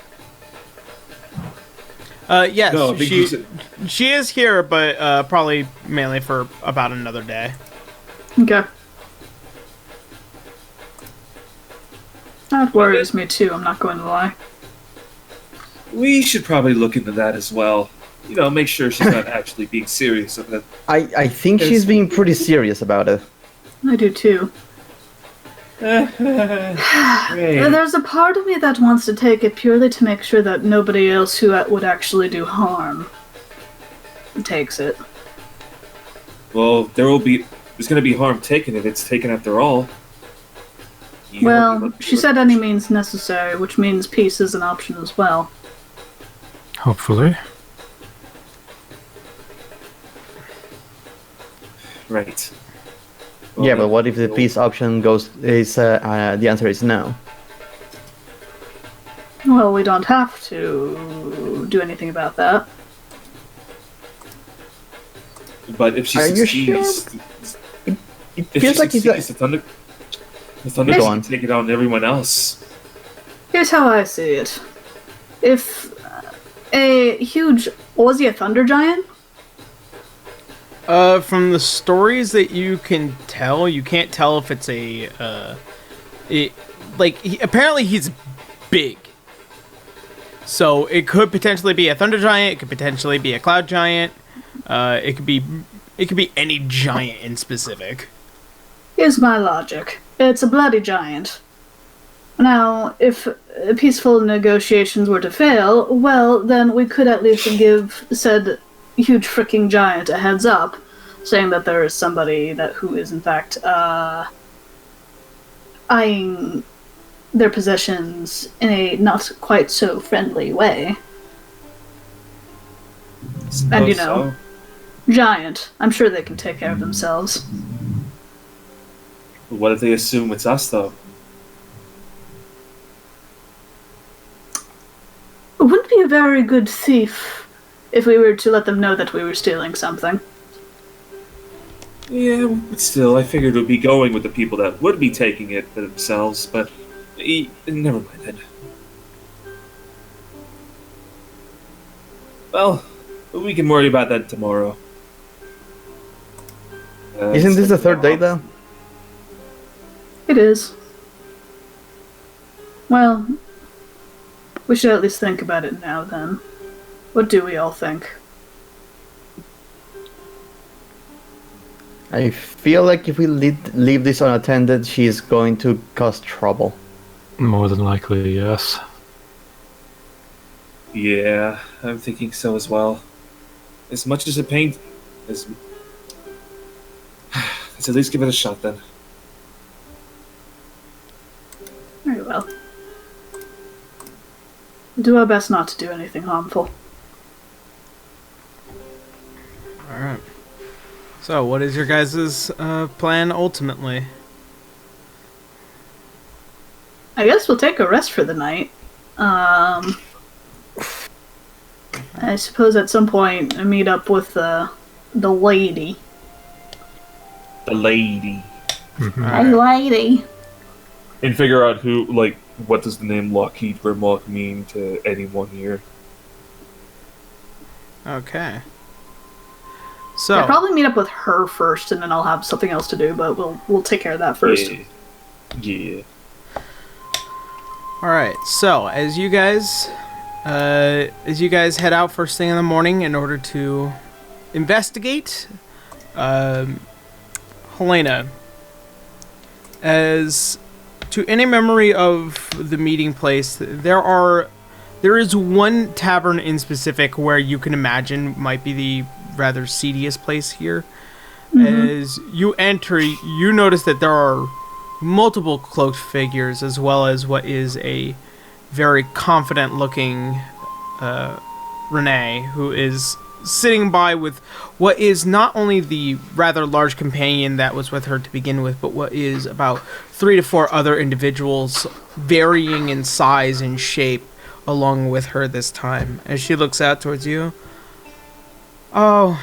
Yes, No, I think you said- she is here, but probably mainly for about another day. Okay. That worries me, too, I'm not going to lie. We should probably look into that as well. Make sure she's not actually being serious about it. I think It's- she's being pretty serious about it. I do, too. Great. There's a part of me that wants to take it purely to make sure that nobody else who would actually do harm takes it. Well, there's going to be harm taken if it's taken after all. You Well, won't be she said any means necessary, which means peace is an option as well. Hopefully. Right. Yeah, but what if the peace option the answer is no? Well, we don't have to do anything about that. But if she Are you succeeds, It if she feels like he's succeeds, the Thunder Go can on. take it on everyone else. Here's how I see it. If a huge... Was he a thunder giant? From the stories that you can tell, you can't tell if it's apparently he's big. So it could potentially be a thunder giant, it could potentially be a cloud giant, it could be any giant in specific. Here's my logic. It's a bloody giant. Now, if peaceful negotiations were to fail, well, then we could at least give said huge fricking giant a heads up, saying that there is somebody who is in fact eyeing their possessions in a not quite so friendly way. And you know, giant. I'm sure they can take care of themselves. What if they assume it's us, though? It wouldn't be a very good thief if we were to let them know that we were stealing something. Yeah, but still, I figured it would be going with the people that would be taking it for themselves, but never mind then. Well, we can worry about that tomorrow. Isn't this the third day, though? It is. Well, we should at least think about it now, then. What do we all think? I feel like if we leave this unattended, she is going to cause trouble. More than likely, yes. Yeah, I'm thinking so as well. As much as it pains... Let's at least give it a shot, then. Very well. Do our best not to do anything harmful. Alright. So, what is your guys' plan ultimately? I guess we'll take a rest for the night. I suppose at some point I meet up with the lady. The lady. Hey, lady. And figure out who, like, what does the name Lockheed Grimlock mean to anyone here? Okay. So, I'll probably meet up with her first, and then I'll have something else to do. But we'll take care of that first. Yeah. all right. So, as you guys head out first thing in the morning in order to investigate, Helena, as to any memory of the meeting place, there is one tavern in specific where you can imagine might be the rather seediest place here. As you enter, you notice that there are multiple cloaked figures, as well as what is a very confident looking Renee, who is sitting by with what is not only the rather large companion that was with her to begin with, but what is about 3 to 4 other individuals varying in size and shape along with her this time. As she looks out towards you, oh,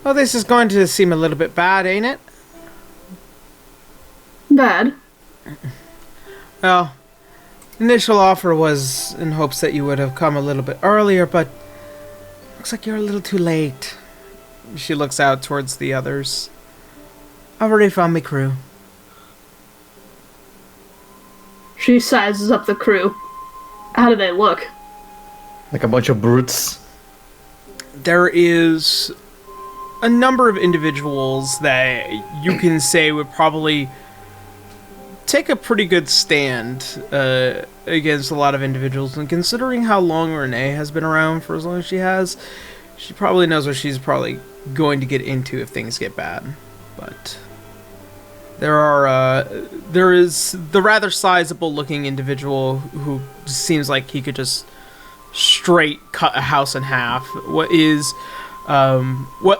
this is going to seem a little bit bad, ain't it? Bad. Well, initial offer was in hopes that you would have come a little bit earlier, but looks like you're a little too late. She looks out towards the others. I've already found my crew. She sizes up the crew. How do they look? Like a bunch of brutes. There is a number of individuals that you can say would probably take a pretty good stand against a lot of individuals, and considering how long Renee has been around for as long as she has, she probably knows what she's probably going to get into if things get bad. But there is the rather sizable looking individual who seems like he could just straight cut a house in half. What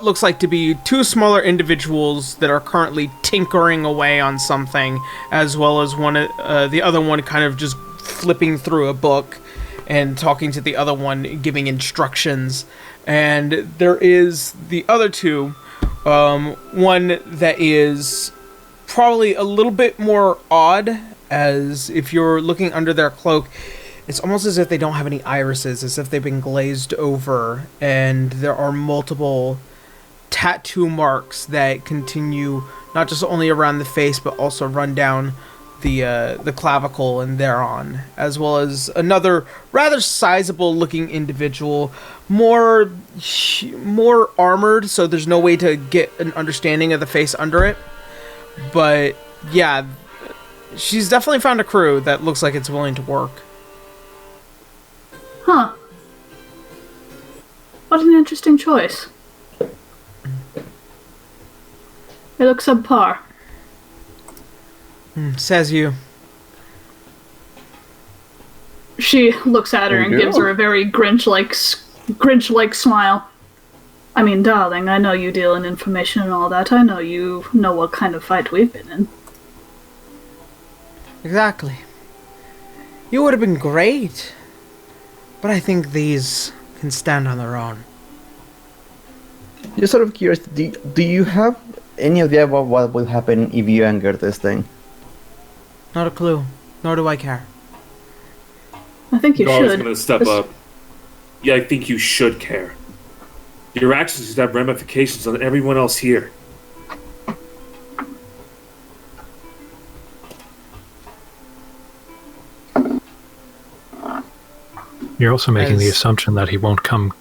looks like to be 2 smaller individuals that are currently tinkering away on something, as well as the other one kind of just flipping through a book and talking to the other one, giving instructions. And there is the other 2, one that is probably a little bit more odd, as if you're looking under their cloak, it's almost as if they don't have any irises, as if they've been glazed over, and there are multiple tattoo marks that continue not just only around the face, but also run down the clavicle and thereon, as well as another rather sizable looking individual, more armored, so there's no way to get an understanding of the face under it. But yeah, she's definitely found a crew that looks like it's willing to work. Huh. What an interesting choice. They look subpar. Says you. She looks at her and gives her a very Grinch-like smile. I mean, darling, I know you deal in information and all that. I know you know what kind of fight we've been in. Exactly. You would have been great. But I think these can stand on their own. Just sort of curious, do you have any idea about what will happen if you anger this thing? Not a clue. Nor do I care. I think you Gar's should. gonna step up. Yeah, I think you should care. Your actions could have ramifications on everyone else here. You're also making the As- assumption that he won't come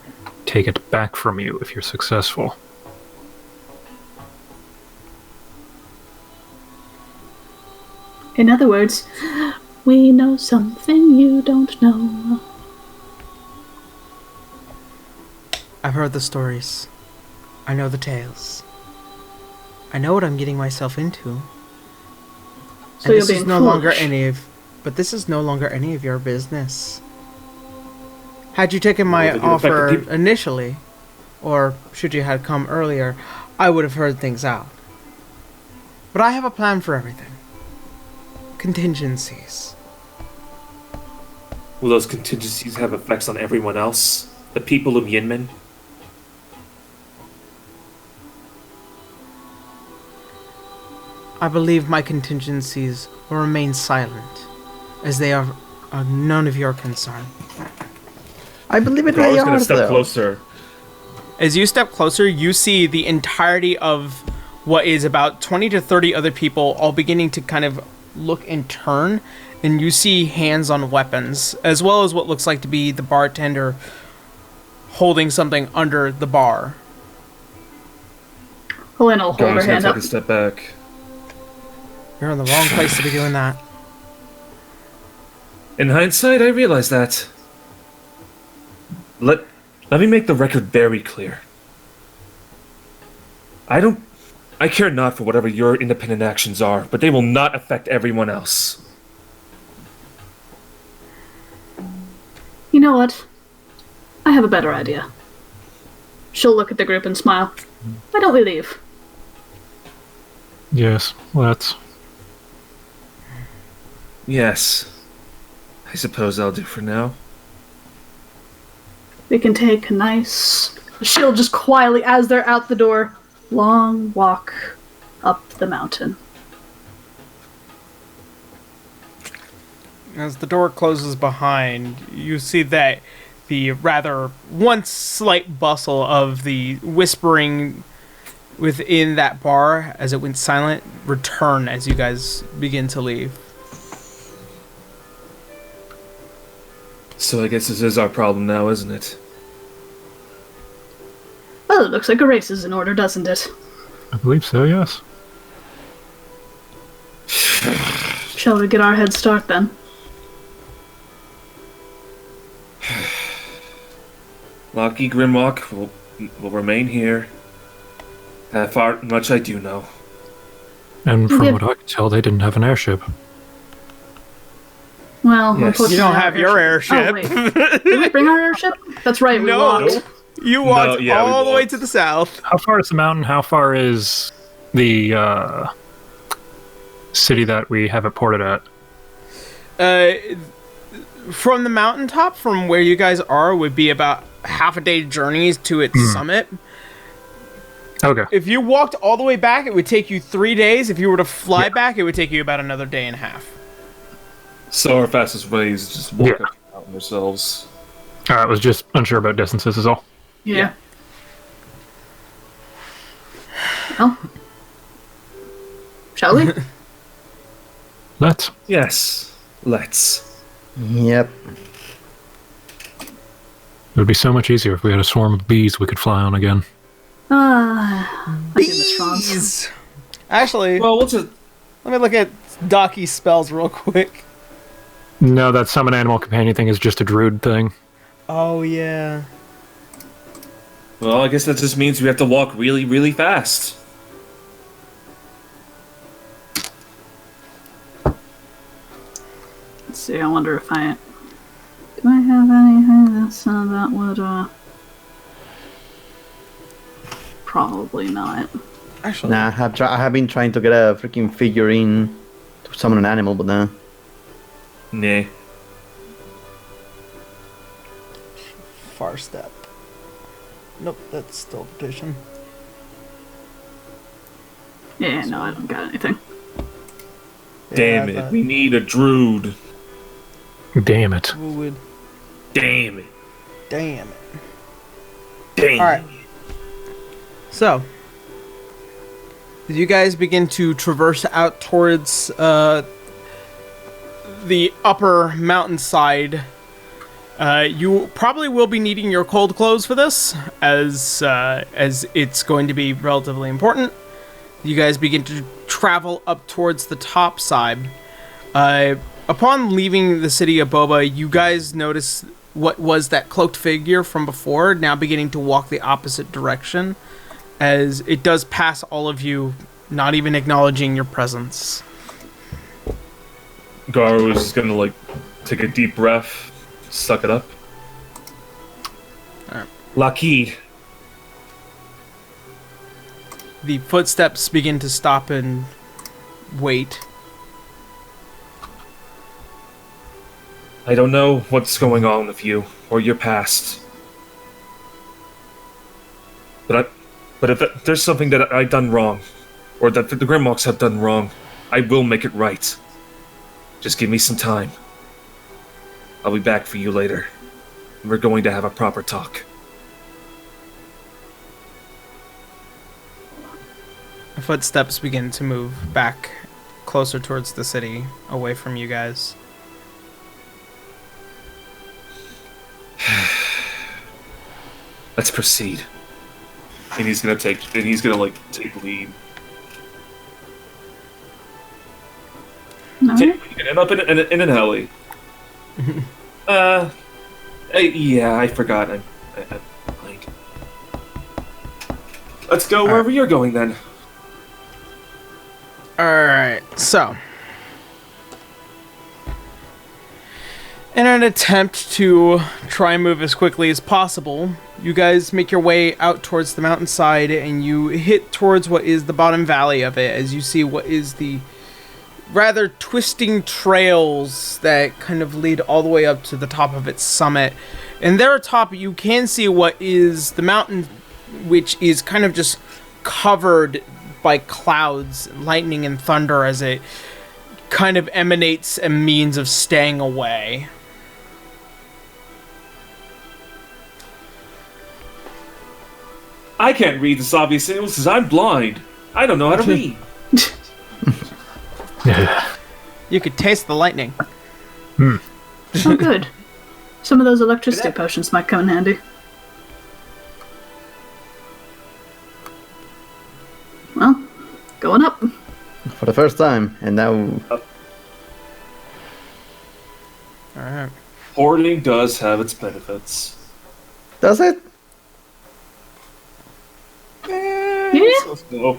take it back from you if you're successful. In other words, we know something you don't know. I've heard the stories. I know the tales. I know what I'm getting myself into. So And you're this is being no longer foolish. but this is no longer any of your business. Had you taken my Well, if it affected offer people- initially, or should you had come earlier, I would have heard things out. But I have a plan for everything. Contingencies. Will those contingencies have effects on everyone else? The people of Yinmen? I believe my contingencies will remain silent, as they are none of your concern. I believe it. Gar's They gonna are step though. closer. As you step closer, you see the entirety of what is about 20 to 30 other people all beginning to kind of look and turn, and you see hands on weapons, as well as what looks like to be the bartender holding something under the bar. Helena will hold her Gar's gonna hand take up. a step back. You're in the wrong place to be doing that. In hindsight, I realize that. Let me make the record very clear. I care not for whatever your independent actions are, but they will not affect everyone else. You know what? I have a better idea. She'll look at the group and smile. Why don't we leave? Yes, let's. Yes. I suppose I'll do for now. We can take a nice... She'll just quietly, as they're out the door, long walk up the mountain. As the door closes behind, you see that the rather once slight bustle of the whispering within that bar, as it went silent, return as you guys begin to leave. So I guess this is our problem now, isn't it? Well, it looks like a race is in order, doesn't it? I believe so, yes. Shall we get our head start then? Maki Grimlock will remain here. Far much I do know. And from Yeah. what I could tell, they didn't have an airship. Well, Yes. unfortunately, You don't our have your airship. Oh, wait. Did we bring our airship? That's right, we No. walked. You walked yeah, we all the way walked. to the south. How far is the mountain? How far is the city that we have it ported at? From the mountaintop, from where you guys are, would be about half a day journey to its summit. Okay. If you walked all the way back, it would take you 3 days. If you were to fly back, it would take you about another day and a half. So our fastest way is just walk Yeah. up the mountain ourselves. I was just unsure about distances is all. Yeah. Well, shall we? Let's. Yes, let's. Yep. It would be so much easier if we had a swarm of bees we could fly on again. I do miss Franz. Bees! Actually, Well, we'll just... let me look at Docky's spells real quick. No, that summon animal companion thing is just a druid thing. Oh, yeah. Well, I guess that just means we have to walk really, really fast. Let's see, I wonder if I... Do I have anything that would, Probably not. Actually, Nah, I have been trying to get a freaking figurine to summon an animal, but nah. Nah. far step. Nope, that's still petition. Yeah, no, I don't got anything. Damn it, we need a druid. Damn it. Would Damn it. damn it. Damn All right. it. So, as you guys begin to traverse out towards the upper mountainside, you probably will be needing your cold clothes for this, as it's going to be relatively important. You guys begin to travel up towards the top side. Upon leaving the city of Boba, you guys notice what was that cloaked figure from before now beginning to walk the opposite direction, as it does pass all of you, not even acknowledging your presence. Garu is just gonna, like, take a deep breath, suck it up. Alright. Lucky. The footsteps begin to stop and wait. I don't know what's going on with you, or your past. But if there's something that I've done wrong, or that the Grimwalks have done wrong, I will make it right. Just give me some time. I'll be back for you later. We're going to have a proper talk. The footsteps begin to move back closer towards the city, away from you guys. Let's proceed. And he's gonna take lead. No? You can end up in an alley. Yeah, I forgot. I blanked. Let's go wherever you're going then. Alright, so. In an attempt to try and move as quickly as possible, you guys make your way out towards the mountainside and you hit towards what is the bottom valley of it, as you see what is the rather twisting trails that kind of lead all the way up to the top of its summit. And there atop, you can see what is the mountain, which is kind of just covered by clouds, lightning, and thunder, as it kind of emanates a means of staying away. I can't read this obvious signals because I'm blind. I don't know how to read. You could taste the lightning. Oh, good. Some of those electricity potions might come in handy. Well, going up. For the first time, and now Alright. Hoarding does have its benefits. does it? Yeah. So,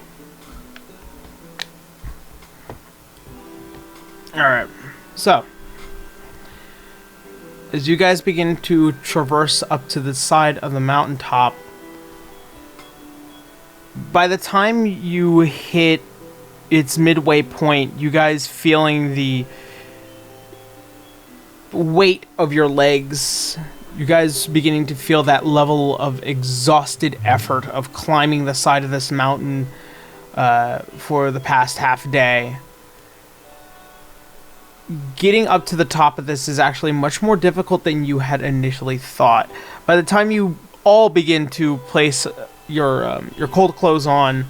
Alright, so as you guys begin to traverse up to the side of the mountaintop, by the time you hit its midway point, you guys feeling the weight of your legs, you guys beginning to feel that level of exhausted effort of climbing the side of this mountain for the past half day. Getting up to the top of this is actually much more difficult than you had initially thought. By the time you all begin to place your cold clothes on,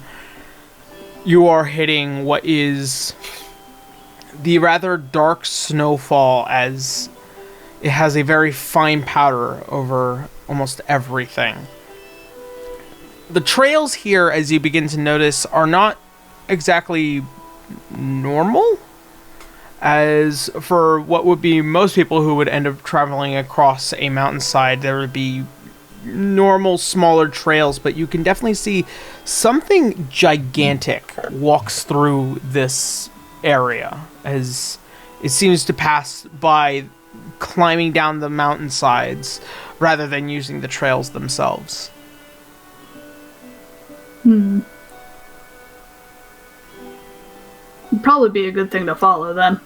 you are hitting what is the rather dark snowfall, as it has a very fine powder over almost everything. The trails here, as you begin to notice, are not exactly normal. As for what would be most people who would end up traveling across a mountainside, there would be normal, smaller trails, but you can definitely see something gigantic walks through this area, as it seems to pass by climbing down the mountainsides rather than using the trails themselves. Would probably be a good thing to follow then.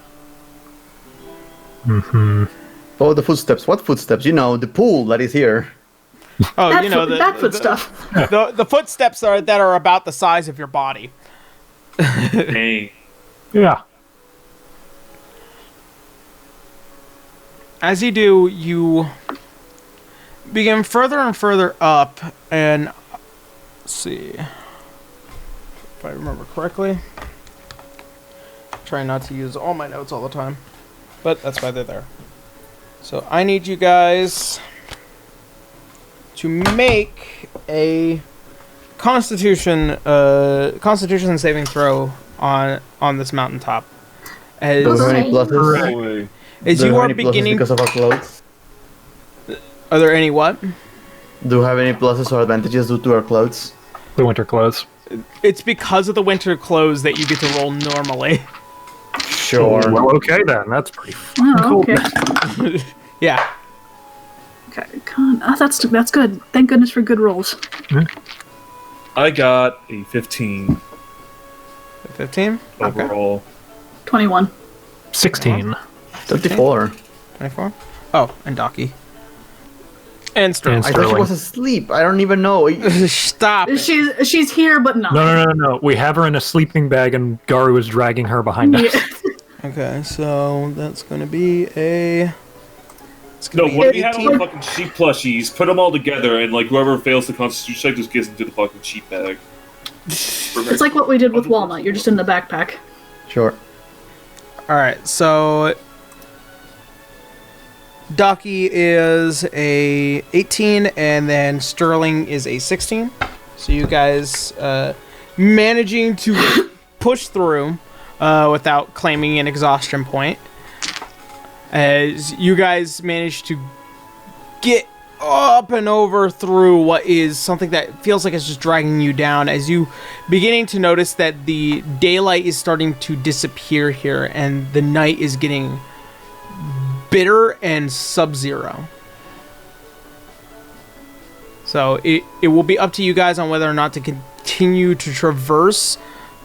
Follow the footsteps. What footsteps? You know, the pool that is here. Oh, That you know, that foot stuff. the footsteps that are about the size of your body. dang. Yeah. As you do, you begin further and further up, and Let's see. If I remember correctly. Try not to use all my notes all the time. But that's why they're there. So I need you guys to make a Constitution saving throw on this mountaintop. As, Do we have any pluses? Boy. as Do we you have are any pluses beginning, because of our clothes? are there any what? Do we have any pluses or advantages due to our clothes? The winter clothes. It's because of the winter clothes that you get to roll normally. Sure. Well, okay then. That's pretty Oh, cool. okay. Yeah. Okay, that's good. Thank goodness for good rolls. I got a 15 15? Okay. overall. 21. 16. 34. 24? Oh, and Docky. And Sterling. And I thought she Sterling. was asleep. I don't even know. Stop it. She's here, but not. No. We have her in a sleeping bag, and Garu is dragging her behind us. Yeah. Okay, so that's going to be a... It's No, gonna be what if we had all 18. the fucking sheep plushies, put them all together, and like whoever fails the constitution check just gets into the fucking sheep bag. It's like what we did with Walnut. You're just in the backpack. Sure. Alright, so... Docky is a 18, and then Sterling is a 16. So you guys managing to push through without claiming an exhaustion point. As you guys manage to get up and over through what is something that feels like it's just dragging you down, as you beginning to notice that the daylight is starting to disappear here and the night is getting bitter and sub-zero. So it will be up to you guys on whether or not to continue to traverse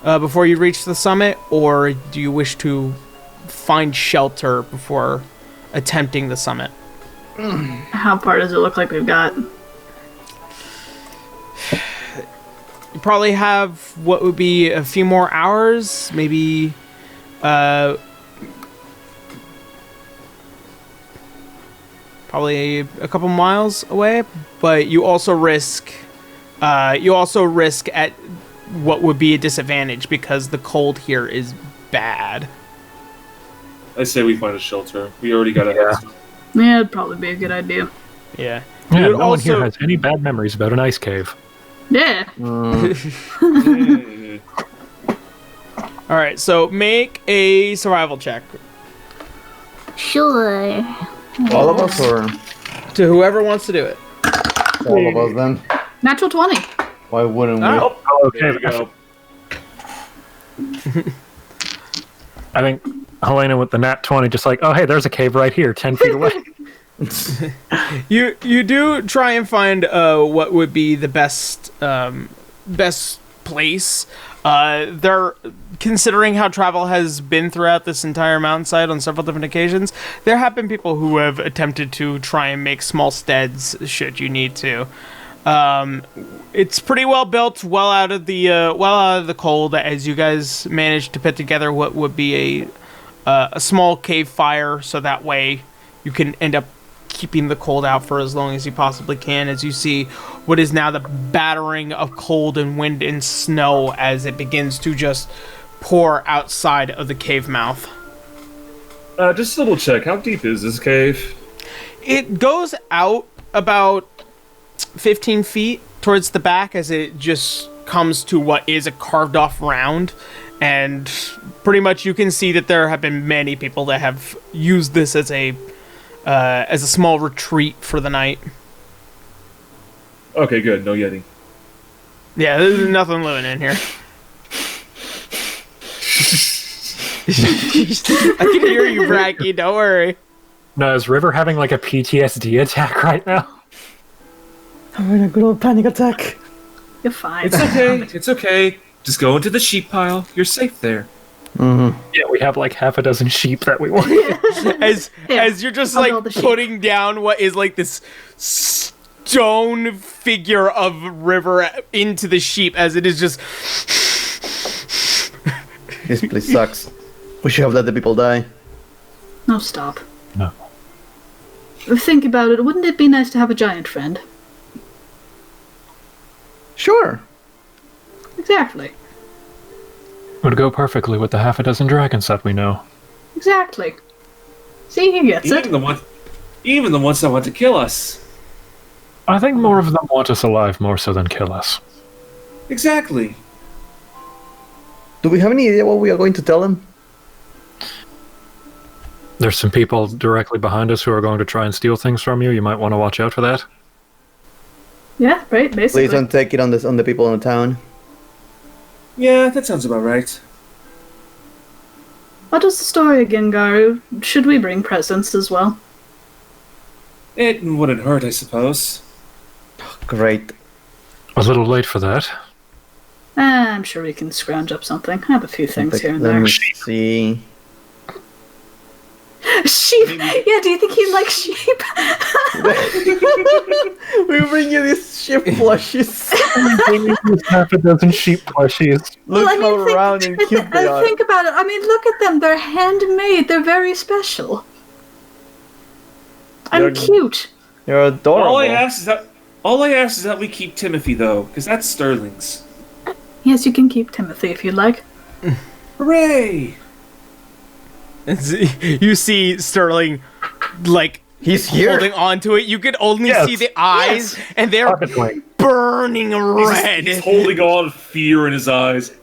before you reach the summit, or do you wish to find shelter before attempting the summit? How far does it look like we've got? You probably have what would be a few more hours, maybe probably a couple miles away, but you also risk at what would be a disadvantage because the cold here is bad. I say we find a shelter. We already got a head start. Yeah, it'd probably be a good idea. Yeah. Yeah, You no would one here also- has any bad memories about an ice cave. Yeah. Yeah. All right, so make a survival check Sure. All of us or to whoever wants to do it. all of us then? Natural 20. Why wouldn't we? Oh, There we go. I think Helena with the nat 20 just like, oh hey, there's a cave right here, 10 feet away. You do try and find what would be the best place. They're considering how travel has been throughout this entire mountainside on several different occasions. There have been people who have attempted to try and make small steads should you need to. It's pretty well built, well out of the cold, as you guys managed to put together what would be a small cave fire, so that way you can end up keeping the cold out for as long as you possibly can, as you see what is now the battering of cold and wind and snow as it begins to just pour outside of the cave mouth. Just double check. How deep is this cave? It goes out about 15 feet towards the back as it just comes to what is a carved off round, and pretty much you can see that there have been many people that have used this as a small retreat for the night. Okay, good. No Yeti. Yeah, there's nothing living in here. I can hear you, Bracky, don't worry. No, is River having like a PTSD attack right now? I'm in a good old panic attack. You're fine. It's okay. It's okay. Just go into the sheep pile. You're safe there. Yeah, we have like half a dozen sheep that we want. As Yeah, you're just I'll like build the sheep. putting down what is like this stone figure of River into the sheep, as it is just This place sucks. We should have let the people die. No, stop. No. Think about it. Wouldn't it be nice to have a giant friend? Sure. Exactly. Would go perfectly with the half a dozen dragons that we know. Exactly. See, he gets it. Even the ones that want to kill us. I think more of them want us alive more so than kill us. Exactly. Do we have any idea what we are going to tell them? There's some people directly behind us who are going to try and steal things from you. You might want to watch out for that. Yeah, right, basically. Please don't take it on the people in the town. Yeah, that sounds about right. What is the story again, Garu? Should we bring presents as well? It wouldn't hurt, I suppose. Great. A little late for that. I'm sure we can scrounge up something. I have a few things here and Let there. me see. Sheep! Yeah, do you think he likes sheep? We bring you these sheep plushies. Half a dozen sheep plushies. Look how round and cute they are. Think about it. I mean, look at them. They're handmade. They're very special. They're- I'm cute. You're adorable. All I ask is that we keep Timothy, though, because that's Sterling's. Yes, you can keep Timothy if you'd like. Hooray! You see Sterling, like, He's here. holding on to it. You could only Yes. see the eyes, and they're Perfectly. burning red. He's holding on, fear in his eyes.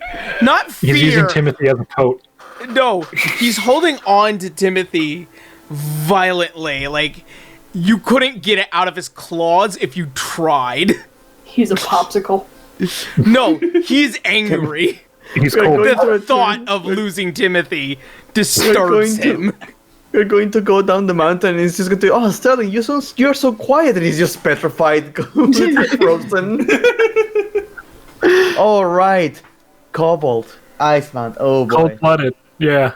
Not fear. He's using Timothy as a coat. No, he's holding on to Timothy violently. Like, you couldn't get it out of his claws if you tried. He's a popsicle. No, he's angry. He's We're cold. going to The return- thought of losing Timothy disturbs him. We're going to go down the mountain and he's just going to, oh, Sterling, you're so quiet. And he's just petrified, completely frozen. All right. Cobalt. Iceland. Oh, boy. Cold-blooded. Yeah.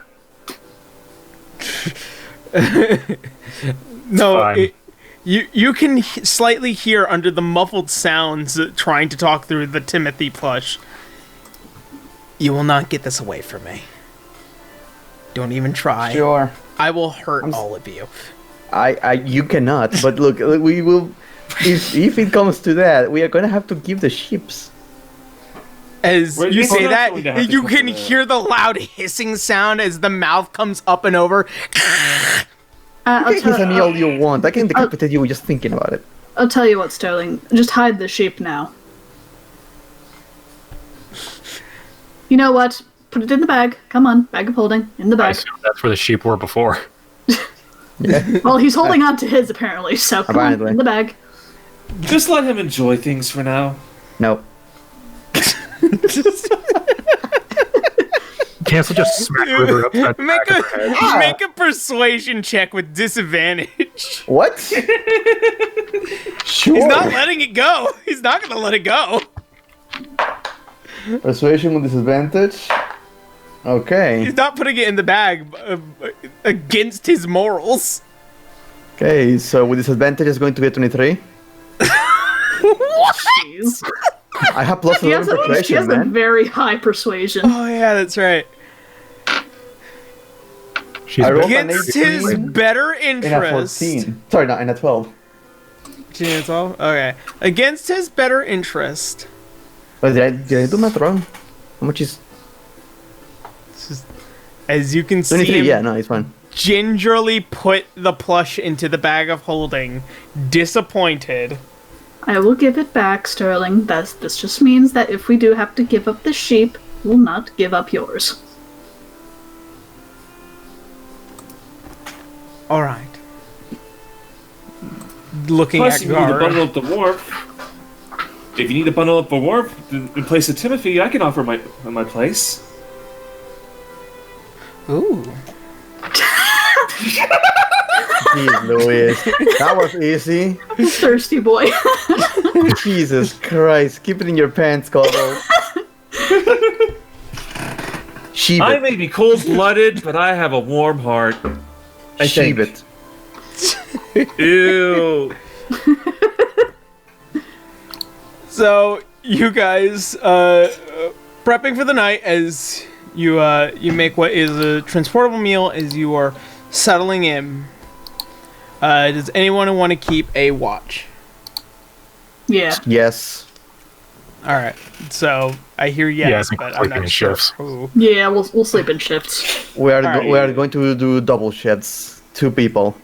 No, Fine. you can slightly hear under the muffled sounds trying to talk through the Timothy plush. You will not get this away from me. Don't even try. Sure. I will hurt all of you. You cannot, but look, we will, if it comes to that, we are going to have to give the ships. As We're you not say going that, to have to you come can to that. hear the loud hissing sound as the mouth comes up and over. I'll, You can hiss at me all tell, you want. I can decapitate you just thinking about it. I'll tell you what, Sterling. Just hide the sheep now. You know what? Put it in the bag. Come on, bag of holding. In the I bag. assume that's where the sheep were before. Well, he's holding on to his, apparently, so come on, Apparently. in the bag. Just let him enjoy things for now. No. Cancel just smack River upside the Make back of her head. make a persuasion check with disadvantage. What? Sure. He's not letting it go. He's not gonna let it go. Persuasion with disadvantage. Okay. He's not putting it in the bag against his morals. Okay, so with disadvantage it's going to be 23. Jeez. I have plus He 11 has, he persuasion, has a man. very high persuasion. Oh yeah, that's right. She's I rolled an Against 18 his better and a interest. 14. Sorry, no, and a 12. 12? Okay. Against his better interest. But did I do math wrong? How much is... As you can see 23? him Yeah, no, it's fine. gingerly put the plush into the bag of holding, disappointed. I will give it back, Sterling. This just means that if we do have to give up the sheep, we'll not give up yours. All right. Looking Plus, at if you need to bundle Gar. up the wharf. If you need to bundle up the wharf in place of Timothy, I can offer my place. Ooh. Jeez Louise. That was easy. Thirsty boy. Jesus Christ. Keep it in your pants, Cobalt. Sheep I it. may be cold-blooded, but I have a warm heart. I Sheep think. it. Ew. So you guys prepping for the night as you make what is a transportable meal as you are settling in. Does anyone want to keep a watch? Yeah. Yes. All right. So I hear Yeah, I yes, think but we're I'm sleeping not in sure shifts. who. Yeah, we'll sleep in shifts. We are Alright. we are going to do double shifts. 2 people.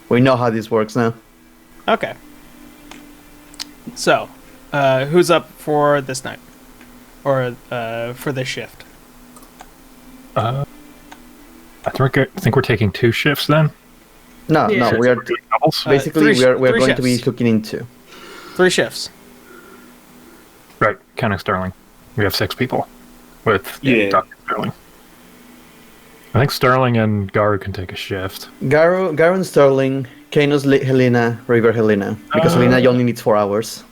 We know how this works now. Okay. So, who's up for this night, or for this shift? I think we're taking 2 shifts then. No, Yeah. no, we are Doubles? basically three we are three going to be shifts. looking into. 3 shifts. Right, counting Sterling. We have 6 people with Yeah. Dr. Sterling. I think Sterling and Garu can take a shift. Garo and Sterling, Kanos, Helena, River Helena. Because Helena only needs 4 hours.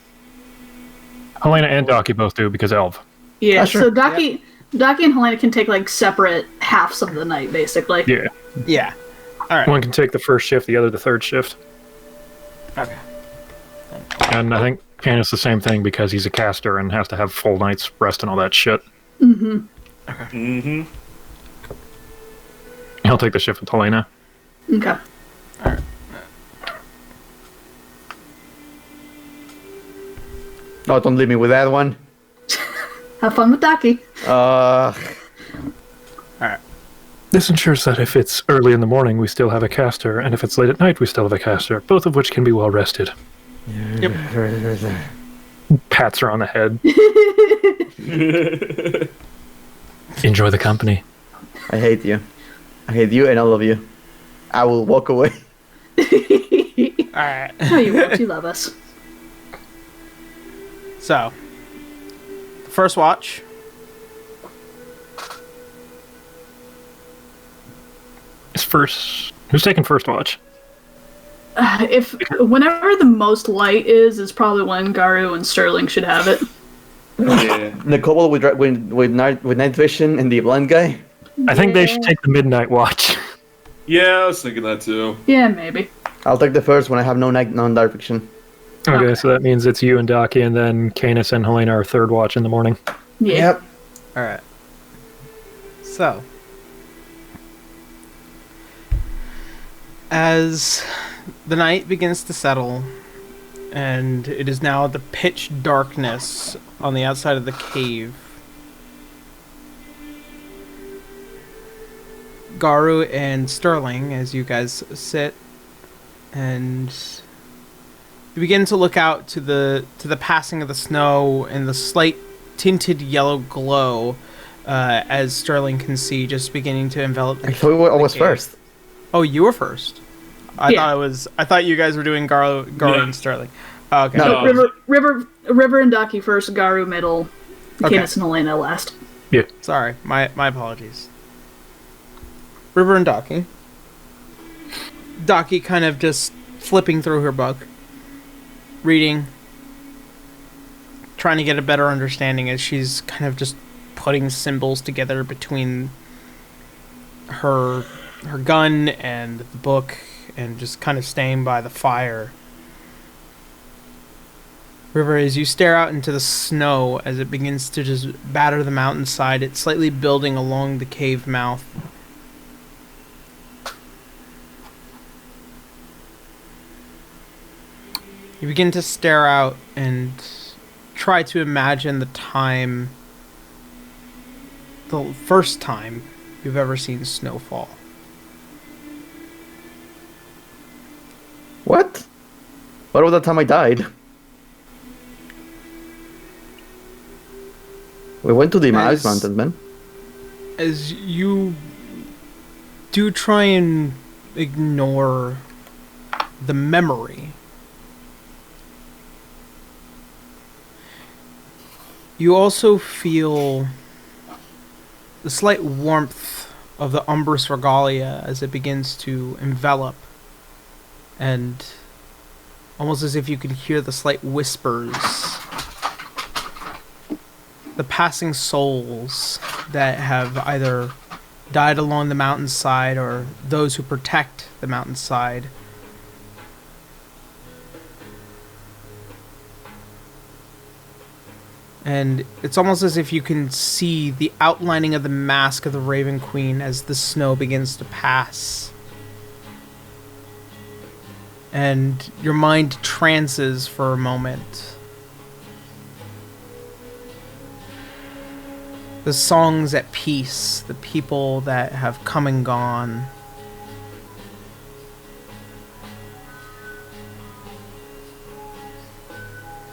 Helena and Docky both do because Elv. Yeah, Ah, sure. so Daki and Helena can take like separate halves of the night, basically. Yeah. Yeah. All right. One can take the first shift, the other the third shift. Okay. And I think Canis the same thing because he's a caster and has to have full night's rest and all that shit. Mm-hmm. He'll take the shift with Helena. Okay. Oh, don't leave me with that one. Have fun with Daki. This ensures that if it's early in the morning, we still have a caster, and if it's late at night, we still have a caster, both of which can be well rested. Pats her on the head. Enjoy the company. I hate you. I hate you and all of you. I will walk away. All right. No, you won't. You love us. So, first watch. Who's taking first watch? Whenever the most light is probably when Garu and Sterling should have it. Yeah. The couple with night vision and the blind guy. I think they should take the midnight watch. Yeah, I was thinking that too. Yeah, maybe. I'll take the first when I have no dark vision. Okay, so that means it's you and Docky, and then Canis and Helena are third watch in the morning. Yeah. Yep. All right. So, as the night begins to settle, and it is now the pitch darkness on the outside of the cave, Garu and Sterling, as you guys sit, and you begin to look out to the passing of the snow and the slight tinted yellow glow, as Sterling can see just beginning to envelop the I thought I was cave. first. Oh, you were first. Yeah. I thought you guys were doing Garu Yeah. and Sterling. Oh, okay. No. River and Daki first, Garu middle, Okay. Canis and Helena last. Sorry, my apologies. River and Daki. Daki kind of just flipping through her book, reading, trying to get a better understanding as she's kind of just putting symbols together between her gun and the book, and just kind of staying by the fire. River, as you stare out into the snow as it begins to just batter the mountainside, it's slightly building along the cave mouth. You begin to stare out and try to imagine the first time you've ever seen snowfall. What? What about the time I died? We went to the Ice Mountain, man. As you do try and ignore the memory, you also feel the slight warmth of the Umbris Regalia as it begins to envelop, and almost as if you can hear the slight whispers, the passing souls that have either died along the mountainside or those who protect the mountainside. And it's almost as if you can see the outlining of the mask of the Raven Queen as the snow begins to pass. And your mind trances for a moment. the songs at peace, the people that have come and gone.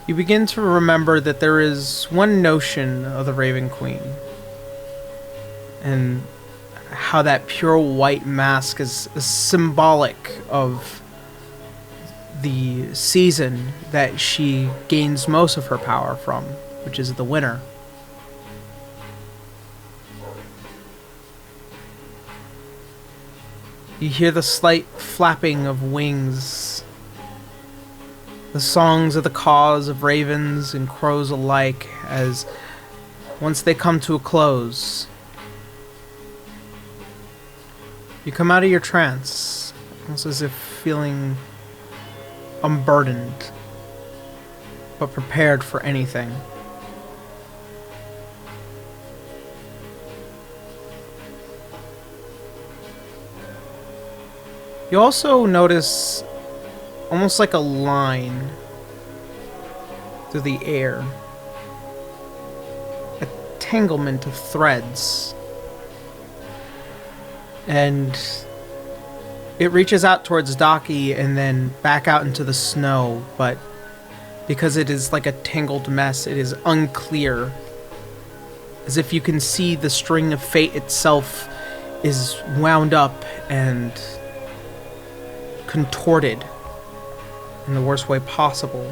You begin to remember that there is one notion of the Raven Queen, and how that pure white mask is symbolic of the season that she gains most of her power from, which is the winter. You hear the slight flapping of wings, the songs of the caws of ravens and crows alike, as once they come to a close, you come out of your trance, almost as if feeling unburdened, but prepared for anything. You also notice almost like a line through the air, a tanglement of threads, and it reaches out towards Daki and then back out into the snow, but because it is like a tangled mess, it is unclear, as if you can see the string of fate itself is wound up and contorted in the worst way possible.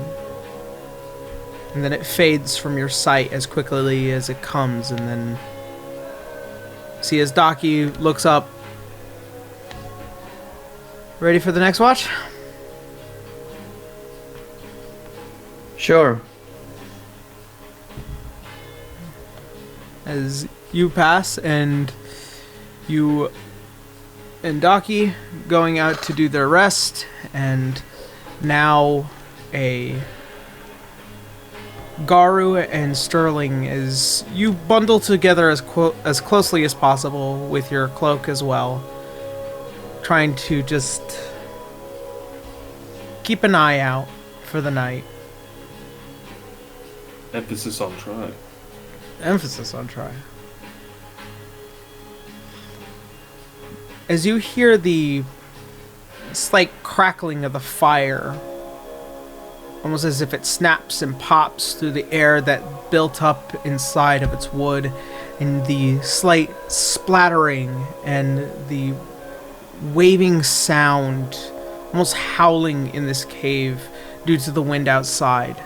And then it fades from your sight as quickly as it comes, and then see as Daki looks up. Ready for the next watch? Sure. As you pass and you and Daki going out to do their rest, and now a Garu and Sterling, as you bundle together as closely as possible with your cloak as well, trying to just keep an eye out for the night. Emphasis on try. Emphasis on try. As you hear the slight crackling of the fire, almost as if it snaps and pops through the air that built up inside of its wood, and the slight splattering and the waving sound, almost howling in this cave due to the wind outside.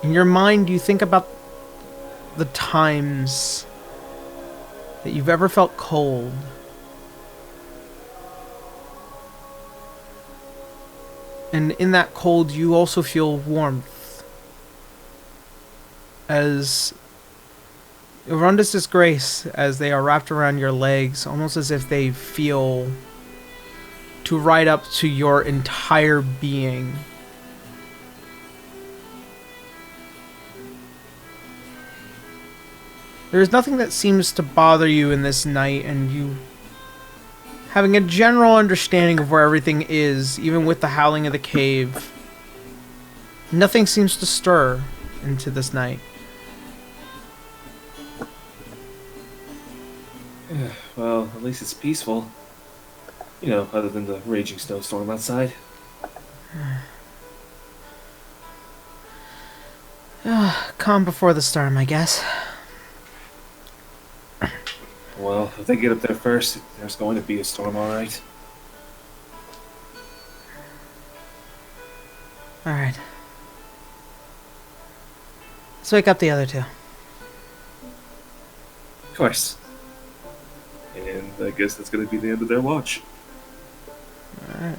In your mind, you think about the times that you've ever felt cold, and in that cold you also feel warmth, as Arunda's disgrace, as they are wrapped around your legs, almost as if they feel to ride up to your entire being. There is nothing that seems to bother you in this night, and you having a general understanding of where everything is, even with the howling of the cave. Nothing seems to stir into this night. Well, at least it's peaceful. You know, other than the raging snowstorm outside. Calm before the storm, I guess. Well, if they get up there first, there's going to be a storm, alright. Alright. Let's wake up the other two. Of course. And I guess that's going to be the end of their watch. Alright.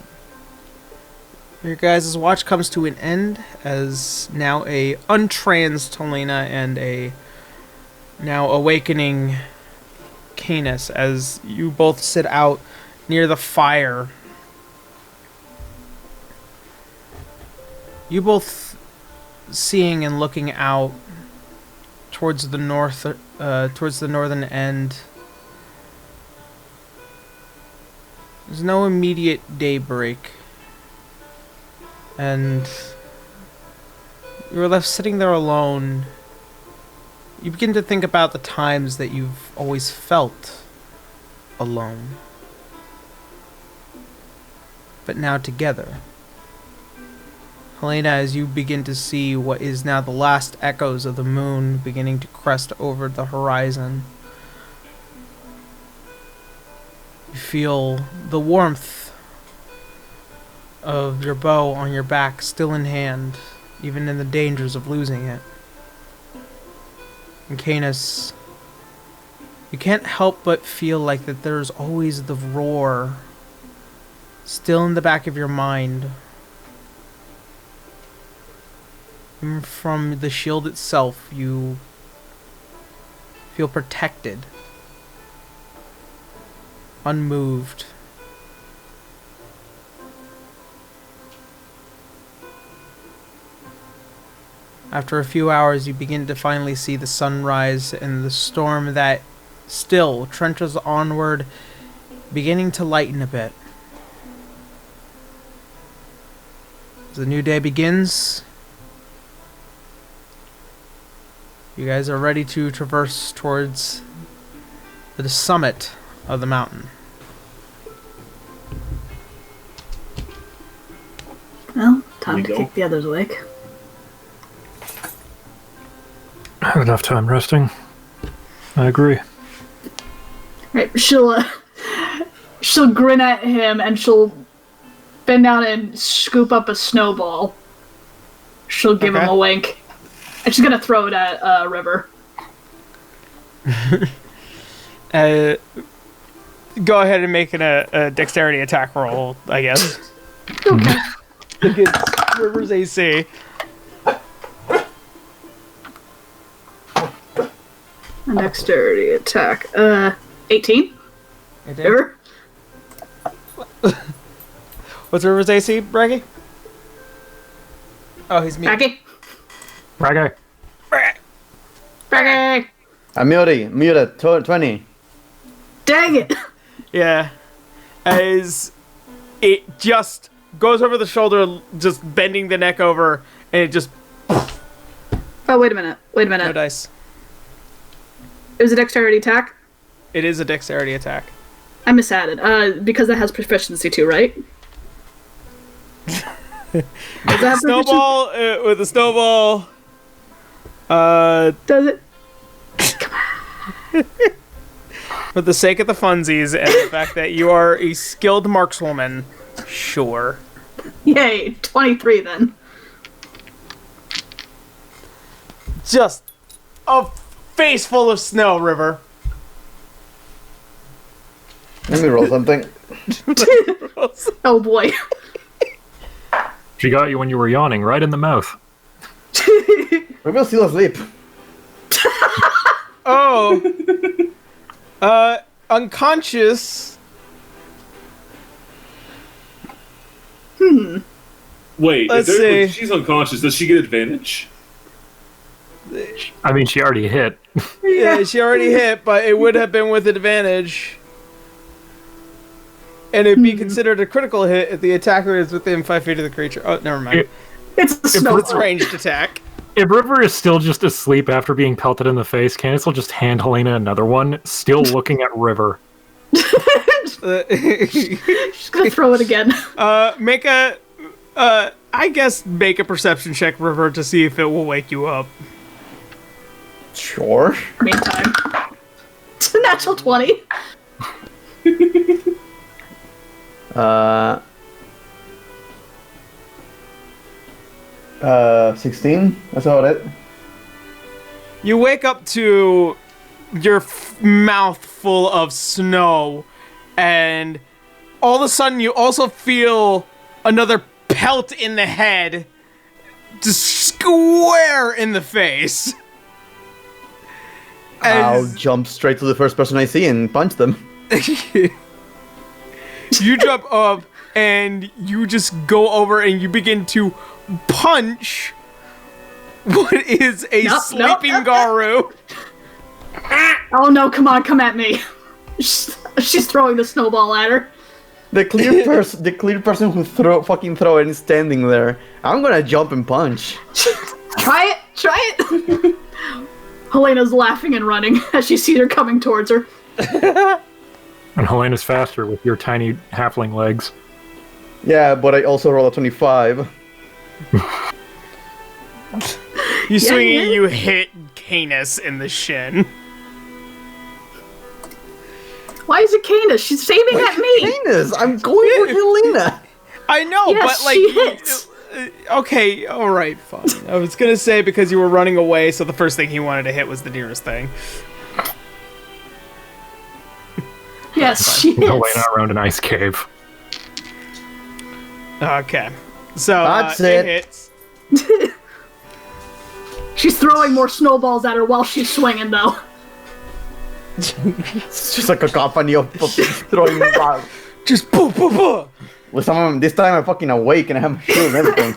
Your guys' watch comes to an end, as now a untransed Tolina and a now awakening Canis, as you both sit out near the fire. You both seeing and looking out towards the north, towards the northern end. There's no immediate daybreak, and You're left sitting there alone. You begin to think about the times that you've always felt alone. But now together. Helena, as you begin to see what is now the last echoes of the moon beginning to crest over the horizon, you feel the warmth of your bow on your back still in hand, even in the dangers of losing it. And Canis, you can't help but feel like that there's always the roar still in the back of your mind. Even from the shield itself, you feel protected, unmoved. After a few hours, you begin to finally see the sunrise and the storm that still trenches onward, beginning to lighten a bit. As the new day begins, you guys are ready to traverse towards the summit of the mountain. Well, time to go. keep the others awake. I have enough time resting. I agree. Right, she'll grin at him and she'll bend down and scoop up a snowball. She'll give him a wink. And she's gonna throw it at River. Go ahead and make a dexterity attack roll, I guess. Okay. Against River's AC. A dexterity attack. 18? River? What's River's AC, Braggy? Oh, he's mute. Becky? Raggy. Becky! I'm muted, 20. Dang it! Yeah. As it just goes over the shoulder, just bending the neck over, and it just... Oh, wait a minute. No dice. It was a dexterity attack? It is a dexterity attack. I misadded. Because that has proficiency too, right? Does that have Snowball, with a snowball... Does it? For the sake of the funsies and the fact that you are a skilled markswoman, sure. Yay, 23 then. Just a face full of snow, River. Let me roll something. Oh boy. She got you when you were yawning, right in the mouth. We're still asleep. Oh. Unconscious. Wait, Let's if see. she's unconscious, does she get advantage? I mean, she already hit. Yeah, she already hit, but it would have been with advantage. And it'd be considered a critical hit if the attacker is within 5 feet of the creature. Oh, never mind. It's a It's snowball. ranged attack. If River is still just asleep after being pelted in the face, Candace will just hand Helena another one, still looking at River. She's gonna throw it again. Make a, I guess make a perception check, River, to see if it will wake you up. Sure. Meantime. It's a natural 20. 16. That's about it. You wake up to your mouth full of snow, and all of a sudden you also feel another pelt in the head, just square in the face. I'll As jump straight to the first person I see and punch them. you jump up and you just go over and you begin to punch what is a Nope, sleeping nope. Garu. Oh no, come on, come at me. She's throwing the snowball at her. The clear person who fucking throw it is standing there. I'm gonna jump and punch. Try it! Helena's laughing and running as she sees her coming towards her. And Helena's faster with your tiny halfling legs. Yeah, but I also roll a 25. You swing it, you hit Canis in the shin. Why is it Canis? She's aiming at me! Canis, I'm going for Helena. I know, Yes, but like, she hits. Okay, all right, fine. I was gonna say because you were running away, so the first thing he wanted to hit was the nearest thing. Yes, she Helena hits. around an ice cave. Okay, so That's it it. hits. She's throwing more snowballs at her while she's swinging, though. It's just a cacophony of throwing balls. Just boo boo boo. With some of them, this time I'm fucking awake and I have my shield and everything.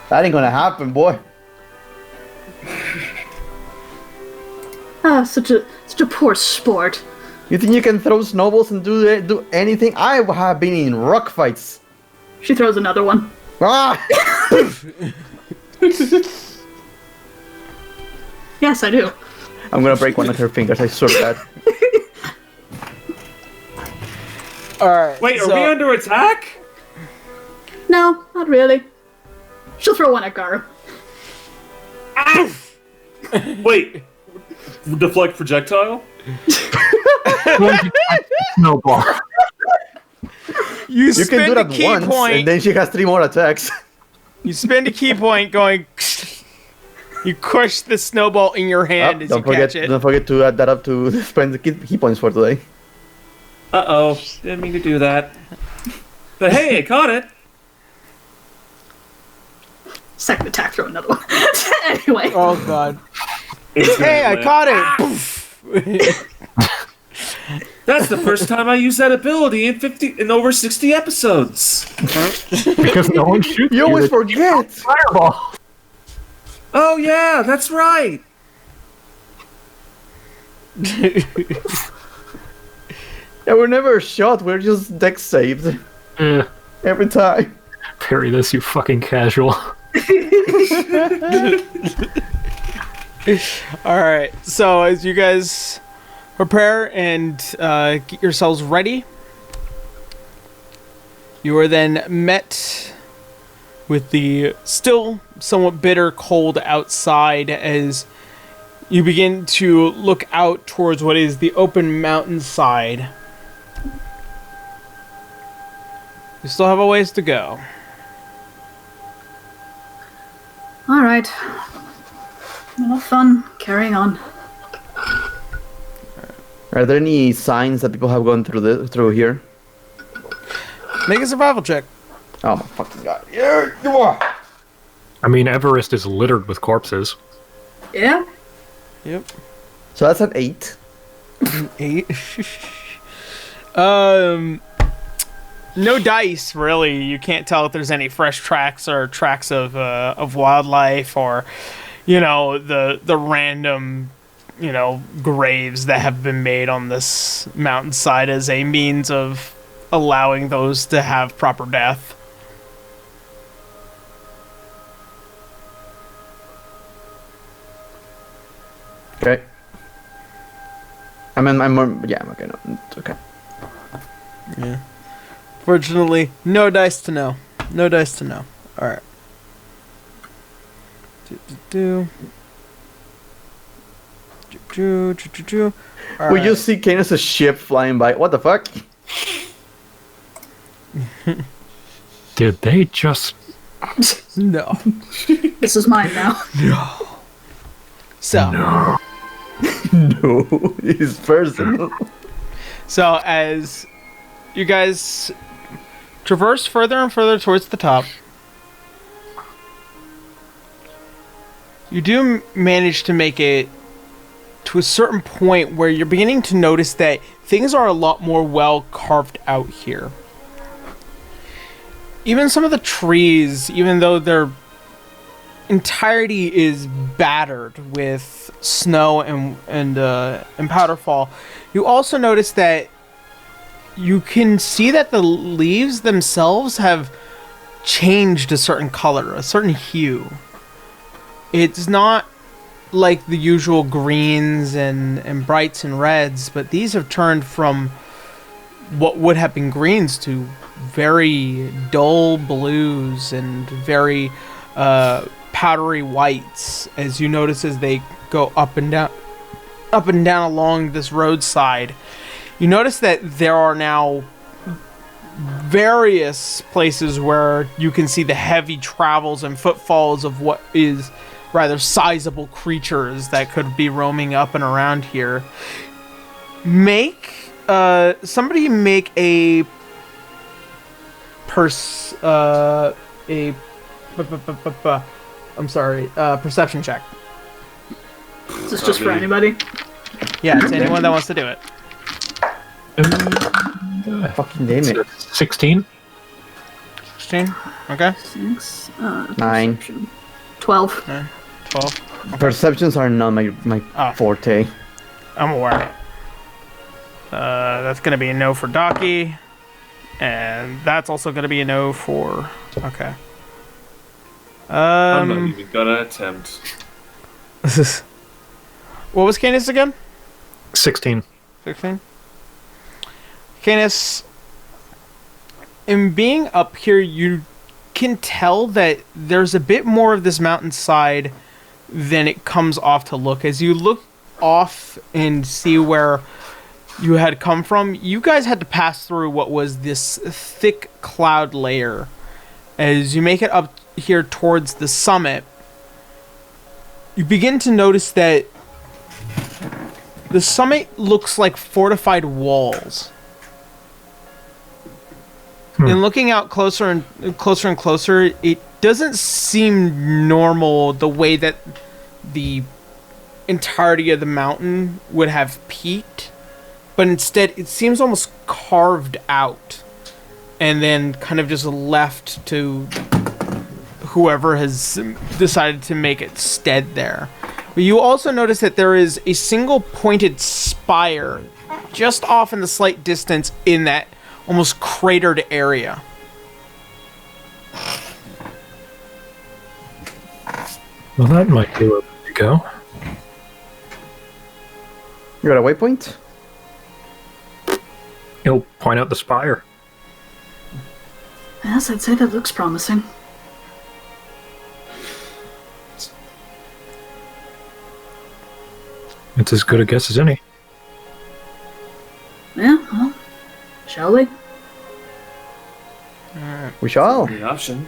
That ain't gonna happen, boy. Ah, such a poor sport. You think you can throw snowballs and do anything? I have been in rock fights. She throws another one. Ah! Yes, I do. I'm gonna break one of her fingers, I swear to God. Alright. Wait, are we under attack? No, not really. She'll throw one at Garu. Wait, deflect projectile? Snowball. You You can spend do a that key once, point. and then she has 3 more attacks. You spend a key point going. You crush the snowball in your hand as you catch it. Don't forget to add that up to spend the key points for today. Uh-oh, didn't mean to do that. But hey, I caught it! Second attack, throw another one. Anyway. Oh god. Hey, I caught it! That's the first time I used that ability in over 60 episodes. Because no one shoots You always They forget! fireball. Oh yeah, that's right. Yeah, we're never shot, we're just deck saved. Every time. Parry this, you fucking casual. Alright, so as you guys prepare and get yourselves ready, you are then met with the still somewhat bitter cold outside as you begin to look out towards what is the open mountainside. You still have a ways to go. Alright. Enough fun. Carrying on. Are there any signs that people have gone through here? Make a survival check. Oh my fucking god. Yeah, you are! I mean, Everest is littered with corpses. Yeah? Yep. So that's an 8. 8. No dice, really. You can't tell if there's any fresh tracks or tracks of wildlife or, the random, graves that have been made on this mountainside as a means of allowing those to have proper death. Okay. I'm okay, no, it's okay. Yeah. Fortunately, no dice to know. No dice to know. Alright. We just see Canis' ship flying by. What the fuck? Did they just... No. This is mine now. So. No. No, it's personal. So as you guys traverse further and further towards the top, you do manage to make it to a certain point where you're beginning to notice that things are a lot more well carved out here. Even some of the trees, even though their entirety is battered with snow and powderfall, you also notice that you can see that the leaves themselves have changed a certain color, a certain hue. It's not like the usual greens and brights and reds, but these have turned from what would have been greens to very dull blues and very powdery whites, as you notice as they go up and down along this roadside. You notice that there are now various places where you can see the heavy travels and footfalls of what is rather sizable creatures that could be roaming up and around here. Somebody make a perception check. Is this just for anybody? Yeah, it's anyone that wants to do it. Fucking damn it. 16? 16? Okay. 6. 9. Perception. 12. 12. Perceptions are not my forte. I'm aware. That's going to be a no for Docky. And that's also going to be a no for... Okay. I'm not even gonna attempt. What was Canis again? 16. 16? Canis, in being up here, you can tell that there's a bit more of this mountainside than it comes off to look. As you look off and see where you had come from, you guys had to pass through what was this thick cloud layer. As you make it up here towards the summit, you begin to notice that the summit looks like fortified walls. And looking out closer and closer, it doesn't seem normal the way that the entirety of the mountain would have peaked, but instead it seems almost carved out and then kind of just left to whoever has decided to make it stead there. But you also notice that there is a single pointed spire just off in the slight distance in that almost cratered area. Well, that might be where we go. You got a waypoint? He'll point out the spire. Yes, I'd say that looks promising. It's as good a guess as any. Yeah, well, shall we? We shall. The option.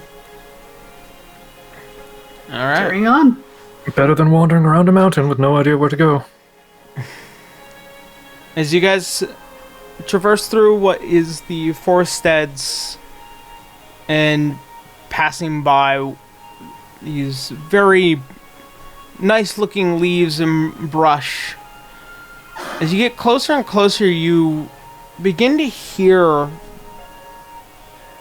All right. Carrying on. Better than wandering around a mountain with no idea where to go. As you guys traverse through what is the forest steads and passing by these very nice looking leaves and brush, as you get closer and closer, you begin to hear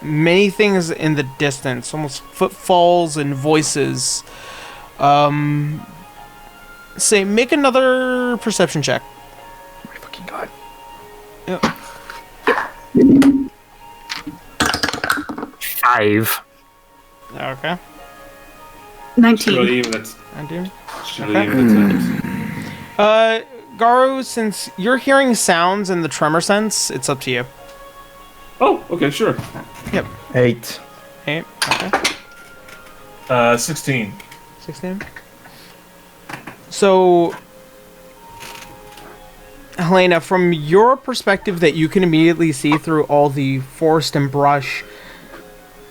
many things in the distance, almost footfalls and voices. Say, make another perception check. Oh my fucking god. Yep. 5. Okay. 19. Should I even I do. attempt? Garu, since you're hearing sounds in the tremor sense, it's up to you. Oh, okay, sure. Yep. 8. 8. Okay. 16. 16. So, Helena, from your perspective that you can immediately see through all the forest and brush,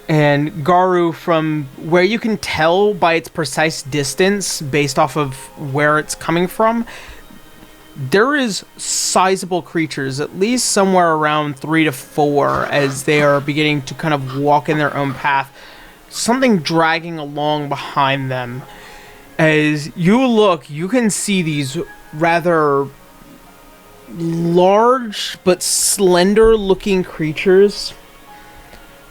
and Garu, from where you can tell by its precise distance based off of where it's coming from, there is sizable creatures, at least somewhere around 3 to 4, as they are beginning to kind of walk in their own path. Something dragging along behind them. As you look, you can see these rather large but slender looking creatures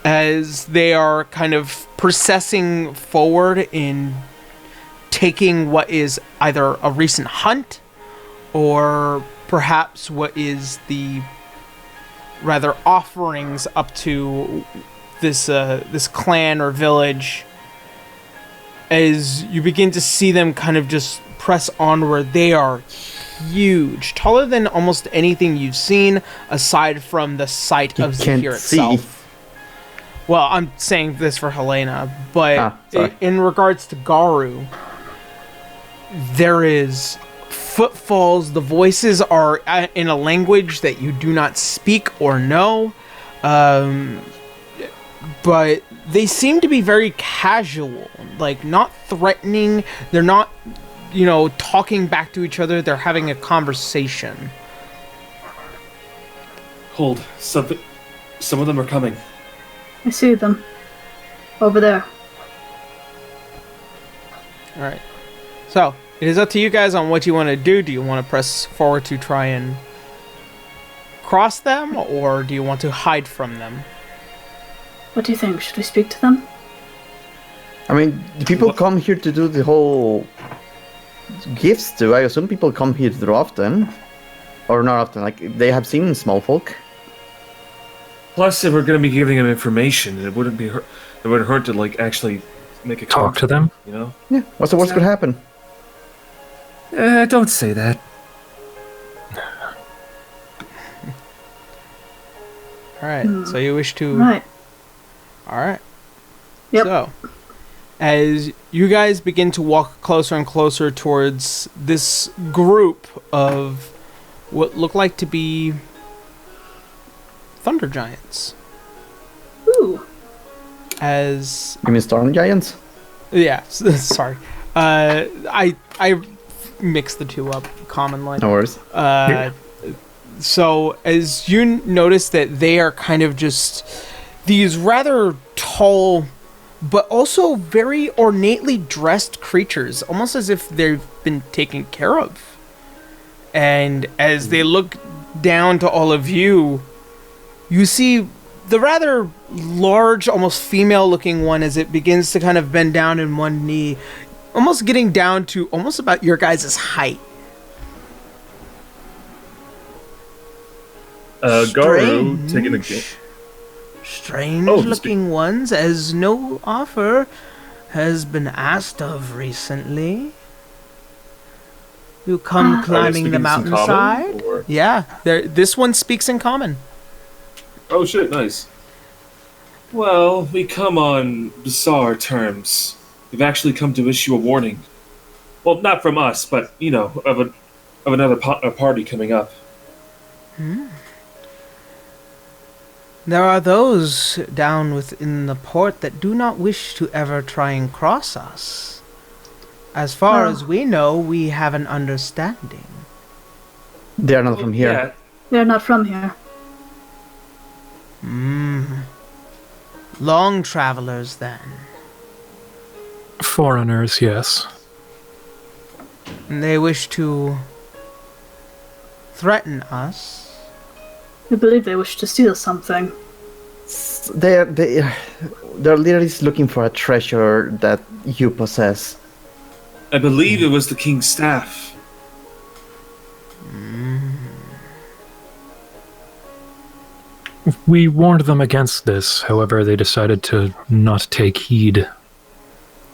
as they are kind of processing forward in taking what is either a recent hunt or perhaps what is the rather offerings up to this clan or village, as you begin to see them kind of just press onward. They are huge, taller than almost anything you've seen aside from the site of Zahir itself. Well, I'm saying this for Helena, but in regards to Garu, there is footfalls. The voices are in a language that you do not speak or know, but they seem to be very casual, like not threatening. They're not, talking back to each other. They're having a conversation. Hold. Some of them are coming. I see them. Over there. Alright. So, it is up to you guys on what you want to do. Do you want to press forward to try and cross them, or do you want to hide from them? What do you think? Should we speak to them? I mean, do people come here to do the whole gifts too? I assume people come here often. Or not often, like, they have seen small folk. Plus, if we're going to be giving them information, it wouldn't hurt to, like, actually make a Talk to them? Yeah. What's the worst could happen? Don't say that. Alright, so you wish to... Right. Alright. Yep. So, as you guys begin to walk closer and closer towards this group of what look like to be thunder giants. Ooh. As... You mean storm giants? Yeah, sorry. I mixed the two up commonly. No worries. So, as you notice that they are kind of just these rather tall, but also very ornately dressed creatures, almost as if they've been taken care of. And as they look down to all of you, you see the rather large, almost female-looking one as it begins to kind of bend down in one knee, almost getting down to almost about your guys' height. Garu taking a game. Strange-looking ones, as no offer has been asked of recently. You come climbing the mountainside? Yeah, this one speaks in common. Oh shit, nice. Well, we come on bizarre terms. We've actually come to issue a warning. Well, not from us, but, of another party coming up. There are those down within the port that do not wish to ever try and cross us. As far as we know, we have an understanding. They are not from here. Yeah. They're not from here. Long travelers, then. Foreigners, yes. And they wish to threaten us. We believe they wish to steal something. They're literally looking for a treasure that you possess. I believe it was the king's staff. We warned them against this, however, they decided to not take heed.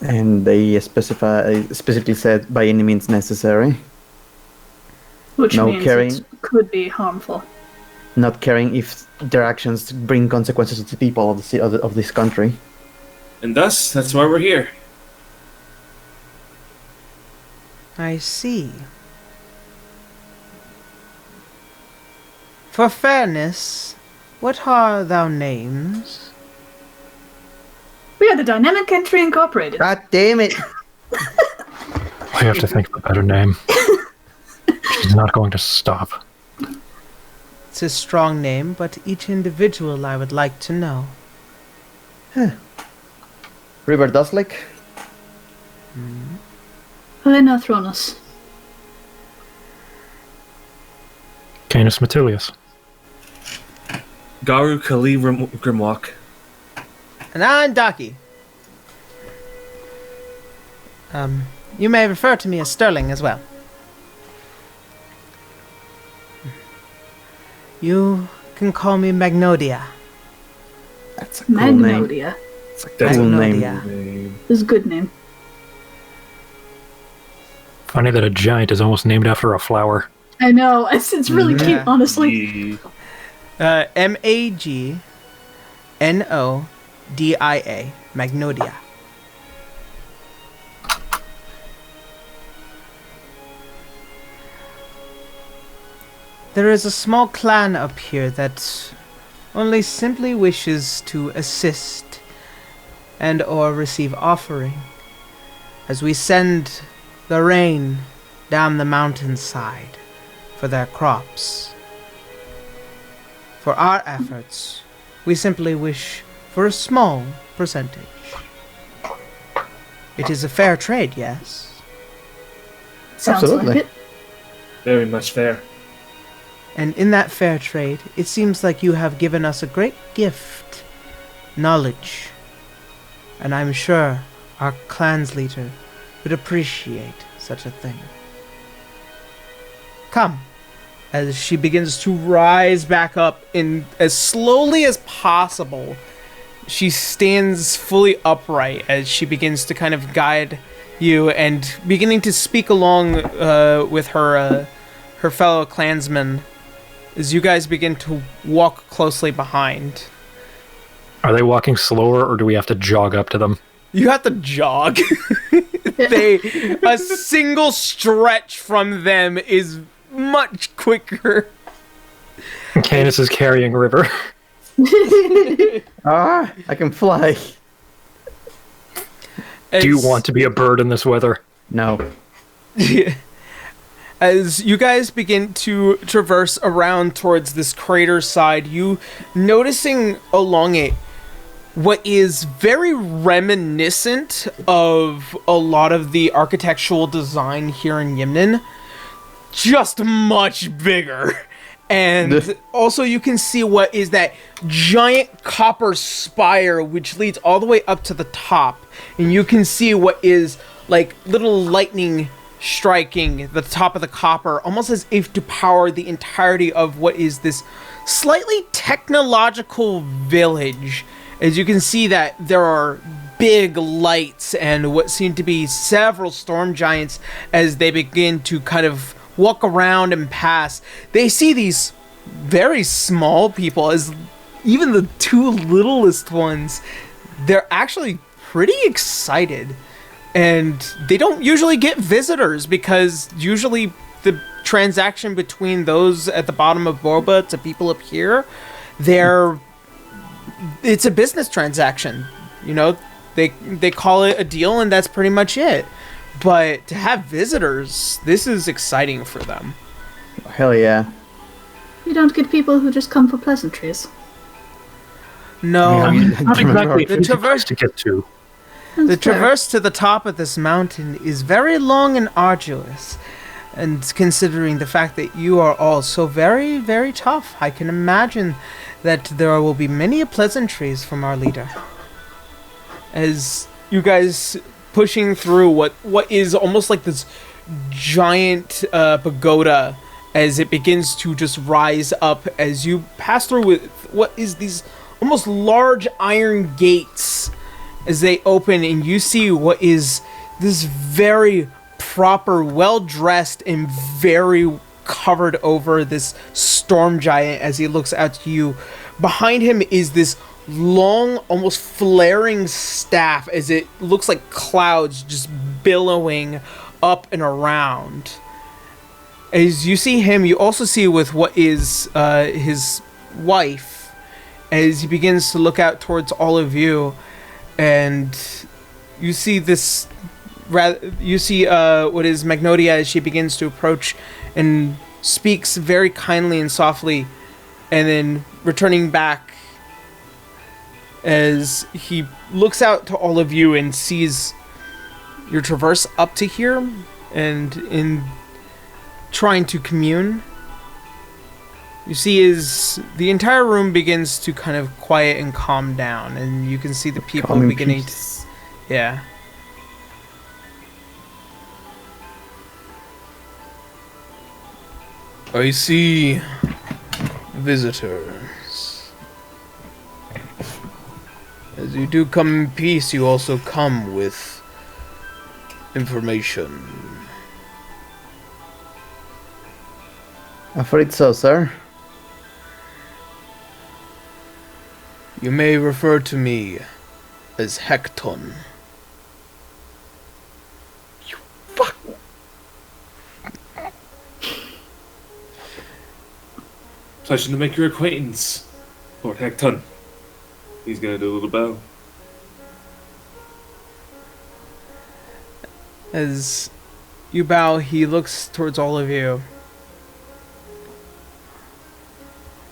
And they specifically said, by any means necessary. Which No means caring. it could be harmful. Not caring if their actions bring consequences to the people of this country. And thus, that's why we're here. I see. For fairness, what are thou names? We are the Dynamic Entry Incorporated. God damn it! I have to think of a better name. She's not going to stop. It's a strong name, but each individual I would like to know. River Dustlick? Helena Thronus. Canis Matilius. Garu Kali Grimlock. And I'm Daki. You may refer to me as Sterling as well. You can call me Magnolia. That's a cool name. Magnolia It's a That's cool Magnolia. name. is a good name. Funny that a giant is almost named after a flower. I know. It's really Yeah. cute, honestly. Magnodia. Magnolia. There is a small clan up here that only simply wishes to assist and or receive offering as we send the rain down the mountainside for their crops. For our efforts, we simply wish for a small percentage. It is a fair trade, yes? Sounds Absolutely. like it. Very much fair. And in that fair trade, it seems like you have given us a great gift, knowledge. And I'm sure our clan's leader would appreciate such a thing. Come. As she begins to rise back up in as slowly as possible, she stands fully upright as she begins to kind of guide you and beginning to speak along with her fellow clansmen as you guys begin to walk closely behind. Are they walking slower, or do we have to jog up to them? You have to jog. A single stretch from them is much quicker. Candace is carrying River. Ah, I can fly. Do you want to be a bird in this weather? No. As you guys begin to traverse around towards this crater side, you noticing along it what is very reminiscent of a lot of the architectural design here in Yimnan, just much bigger. And also you can see what is that giant copper spire which leads all the way up to the top. And you can see what is like little lightning striking the top of the copper, almost as if to power the entirety of what is this slightly technological village. As you can see that there are big lights and what seem to be several storm giants as they begin to kind of walk around and pass. They see these very small people, as even the two littlest ones, they're actually pretty excited. And they don't usually get visitors because usually the transaction between those at the bottom of Boba to people up here, it's a business transaction. You know, they call it a deal and that's pretty much it. But to have visitors, this is exciting for them. Hell yeah. You don't get people who just come for pleasantries. No, Not exactly The easy traverse- to get to. the That's fair. traverse to the top of this mountain is very long and arduous. And considering the fact that you are all so very, very tough, I can imagine that there will be many pleasantries from our leader. As you guys pushing through what is almost like this giant pagoda, as it begins to just rise up as you pass through with what is these almost large iron gates as they open, and you see what is this very proper, well-dressed and very covered over this storm giant as he looks out to you. Behind him is this long, almost flaring staff as it looks like clouds just billowing up and around. As you see him, you also see with what is his wife as he begins to look out towards all of you, and you see this. You see what is Magnolia as she begins to approach and speaks very kindly and softly, and then returning back as he looks out to all of you and sees your traverse up to here, and in trying to commune, you see is the entire room begins to kind of quiet and calm down, and you can see the people Calm in beginning peace. to... Yeah. I see visitors. As you do come in peace, you also come with information. Afraid so, sir. You may refer to me as Hecton. Pleasure to make your acquaintance, Lord Hecton. He's gonna do a little bow. As you bow, he looks towards all of you.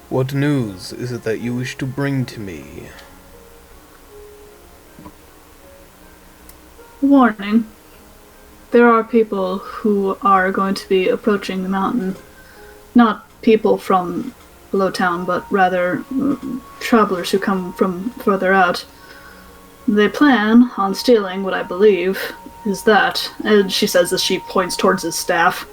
What news is it that you wish to bring to me? Warning. There are people who are going to be approaching the mountain. Not people from below town, but rather travelers who come from further out. They plan on stealing what I believe is that, and she says as she points towards his staff.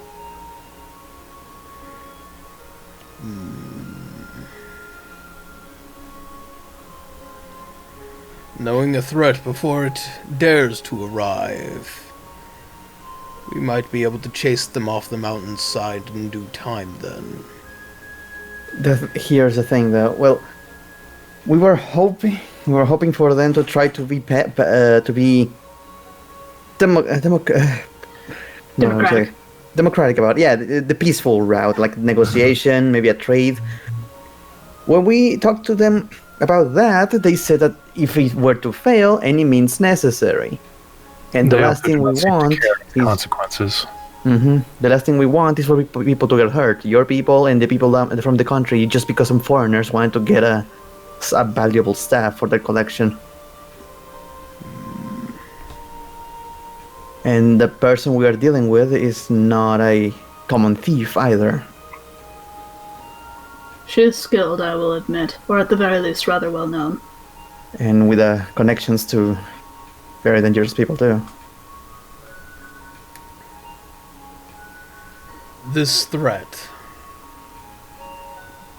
Knowing a threat before it dares to arrive, we might be able to chase them off the mountainside in due time then. Here's the thing, though. Well, we were hoping for them to try to be democratic about the peaceful route, like negotiation, maybe a trade. When we talked to them about that, they said that if it were to fail, any means necessary. And the last thing we want is consequences. The last thing we want is for people to get hurt. Your people and the people from the country, just because some foreigners wanted to get a valuable staff for their collection. And the person we are dealing with is not a common thief either. She is skilled, I will admit, or at the very least rather well known. And with connections to very dangerous people too. This threat,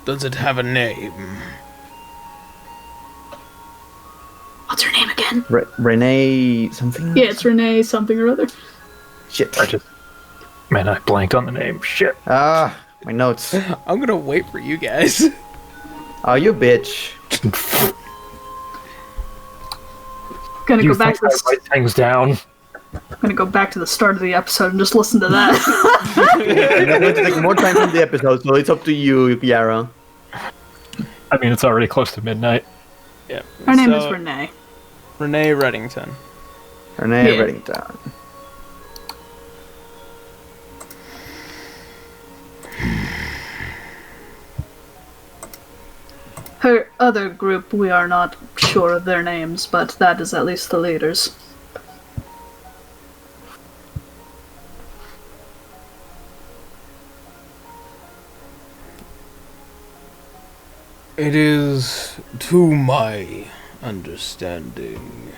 does it have a name? What's her name again? Renee something? Yeah, it's Renee something or other. Shit. Man, I blanked on the name. Shit. Ah, my notes. I'm gonna wait for you guys. Oh, you bitch. Gonna go back to write things down. gonna go back to the start of the episode and just listen to that. I'm going to take more time from the episode, so it's up to you, Yara. I mean, it's already close to midnight. Yeah. Her name is Renee. Renee Reddington. Renee Yeah. Reddington. Her other group, we are not sure of their names, but that is at least the leaders. It is to my understanding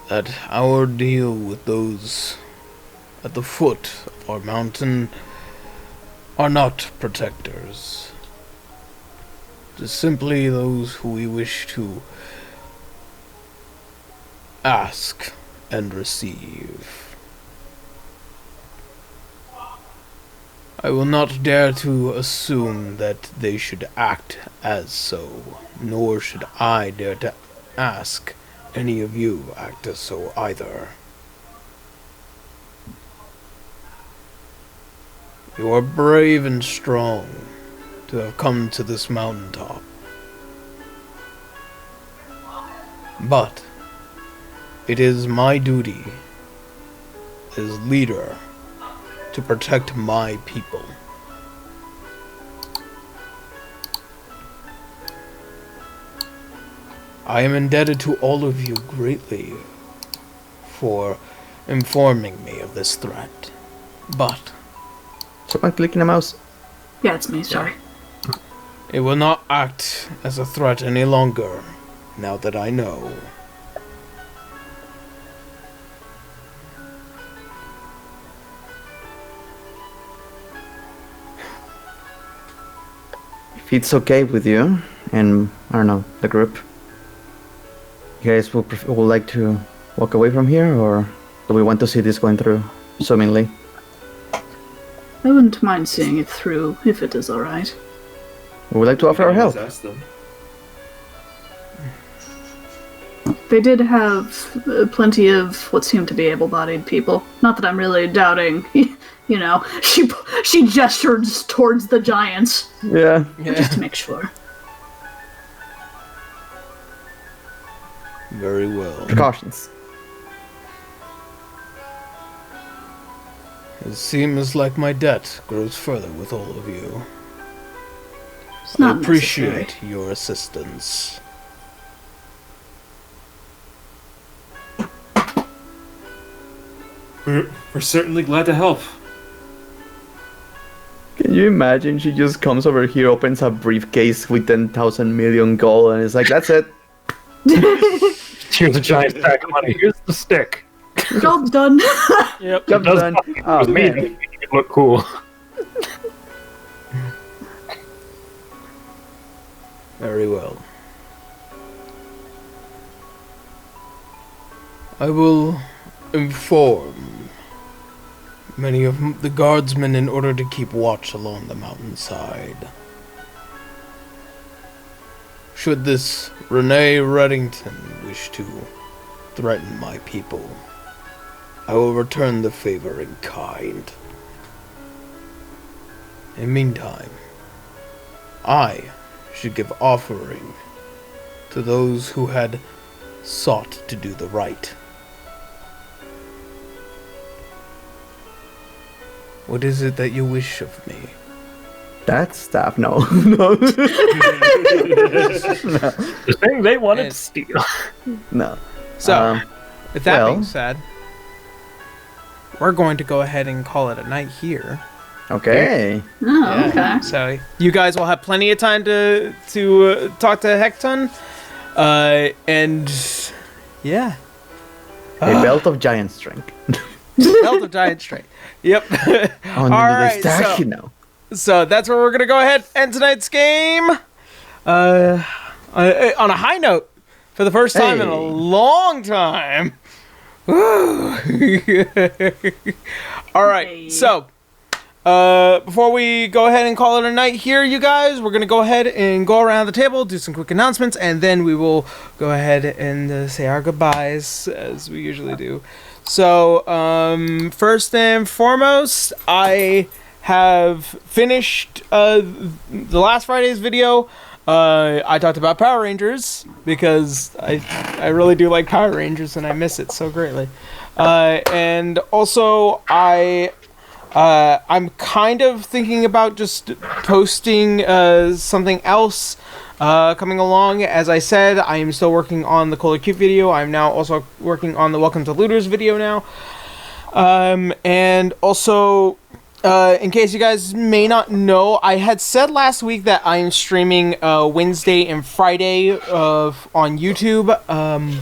that our deal with those at the foot of our mountain are not protectors. It is simply those who we wish to ask and receive. I will not dare to assume that they should act as so, nor should I dare to ask any of you act as so either. You are brave and strong to have come to this mountaintop. But it is my duty as leader to protect my people. I am indebted to all of you greatly for informing me of this threat, but Someone clicking a mouse. Yeah, it's me, sorry. it will not act as a threat any longer, now that I know. If it's okay with you, and I don't know, the group. You guys would like to walk away from here, or do we want to see this going through swimmingly? I wouldn't mind seeing it through if it is alright. We would like to offer our help. Ask them. They did have plenty of what seemed to be able-bodied people. Not that I'm really doubting, you know. She gestures towards the giants, Yeah. just to make sure. Very well. Precautions. It seems like my debt grows further with all of you. It's I not appreciate necessary. your assistance. We're certainly glad to help. Can you imagine? She just comes over here, opens a briefcase with 10,000 million gold, and is like, "That's it." Here's a giant stack of money. Here's the stick. Job's done. Yep. Job Does done. fucking Oh was me. man. It look cool. Very well. I will inform many of the guardsmen in order to keep watch along the mountainside. Should this Renee Reddington wish to threaten my people, I will return the favor in kind. In the meantime, I should give offering to those who had sought to do the right. What is it that you wish of me? That stuff, no. No. The thing they wanted And- to steal. No. So, with that well- being said, we're going to go ahead and call it a night here. Okay. Oh, okay. So you guys will have plenty of time to talk to Hecton, and yeah, A belt of giant strength. belt of giant strength. Yep. Oh, no, All they right, stack so- you now. So that's where we're gonna go ahead and tonight's game. On a high note, for the first time in a Hey. long time. Woo. All right, Hey. so before we go ahead and call it a night here, you guys, we're gonna go ahead and go around the table, do some quick announcements, and then we will go ahead and say our goodbyes as we usually do. So first and foremost, I have finished the last Friday's video. I talked about Power Rangers because I really do like Power Rangers and I miss it so greatly. And also I'm kind of thinking about just posting something else coming along. As I said, I am still working on the Cola Cute video. I'm now also working on the Welcome to Looters video now. And also, in case you guys may not know, I had said last week that I am streaming Wednesday and Friday on YouTube.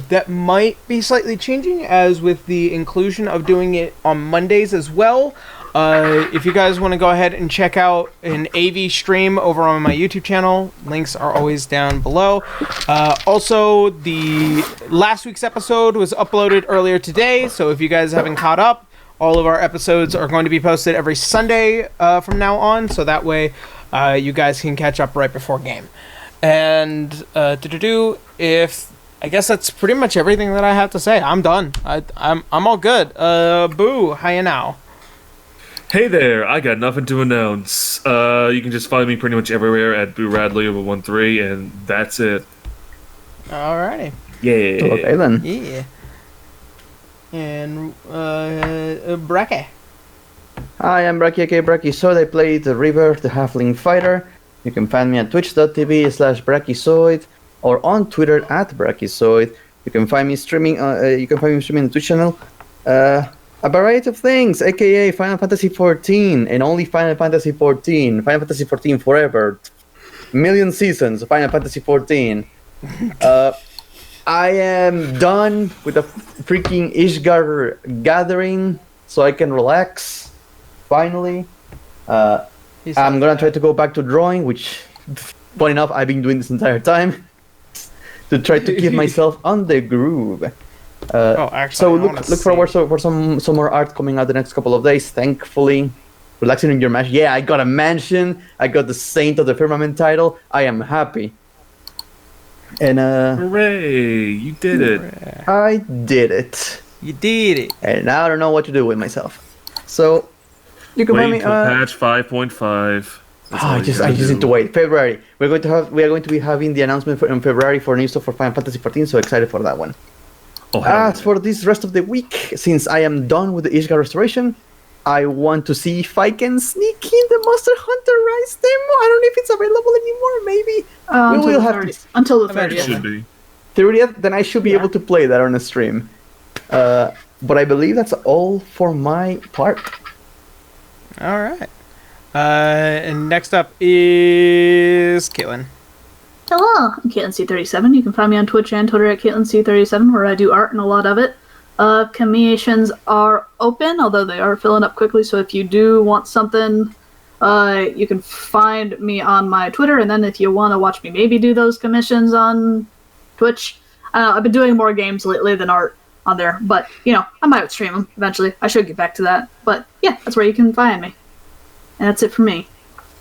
That might be slightly changing, as with the inclusion of doing it on Mondays as well. If you guys want to go ahead and check out an AV stream over on my YouTube channel, links are always down below. Also, the last week's episode was uploaded earlier today, so if you guys haven't caught up, all of our episodes are going to be posted every Sunday from now on, so that way you guys can catch up right before game. And if I guess that's pretty much everything that I have to say. I'm done. I'm all good. Boo, how you now? Hey there, I got nothing to announce. You can just follow me pretty much everywhere at BooRadley13, and that's it. Alrighty. Yeah. Okay then. Yeah. And Bracky. Hi, I'm Braki, aka Brachyzoid. I play the River, the Halfling Fighter. You can find me at twitch.tv/Brachyzoid or on Twitter at Brachyzoid. You can find me streaming. You can find me streaming on the Twitch channel. A variety of things, aka Final Fantasy XIV and only Final Fantasy XIV. Final Fantasy XIV forever. Million seasons of Final Fantasy XIV. I am done with the freaking Ishgar gathering, so I can relax. Finally. I'm gonna try to go back to drawing, which Funny enough, I've been doing this entire time to try to keep myself on the groove. Actually, So I wanna look forward for some more art coming out the next couple of days. Thankfully, relaxing in your mansion. Yeah, I got a mansion. I got the Saint of the Firmament title. I am happy. And Hooray! You did it. I did it. You did it. And now I don't know what to do with myself. So you can find Wait me. till patch 5.5. I just need to wait. February. We are going to be having the announcement in February for new stuff for Final Fantasy 14. So excited for that one. Oh, hell As for this rest of the week, since I am done with the Ishgard restoration, I want to see if I can sneak in the Monster Hunter Rise demo. I don't know if it's available anymore. Maybe we will have until the it 30th. should be. 30th. Then I should be able to play that on a stream. But I believe that's all for my part. All right. And next up is Caitlin. Hello, I'm CaitlinC37. You can find me on Twitch and Twitter at CaitlinC37, where I do art and a lot of it. Commissions are open, although they are filling up quickly, so if you do want something, you can find me on my Twitter, and then if you want to watch me maybe do those commissions on Twitch, I've been doing more games lately than art on there, but, I might stream them eventually. I should get back to that, but yeah, that's where you can find me. And that's it for me.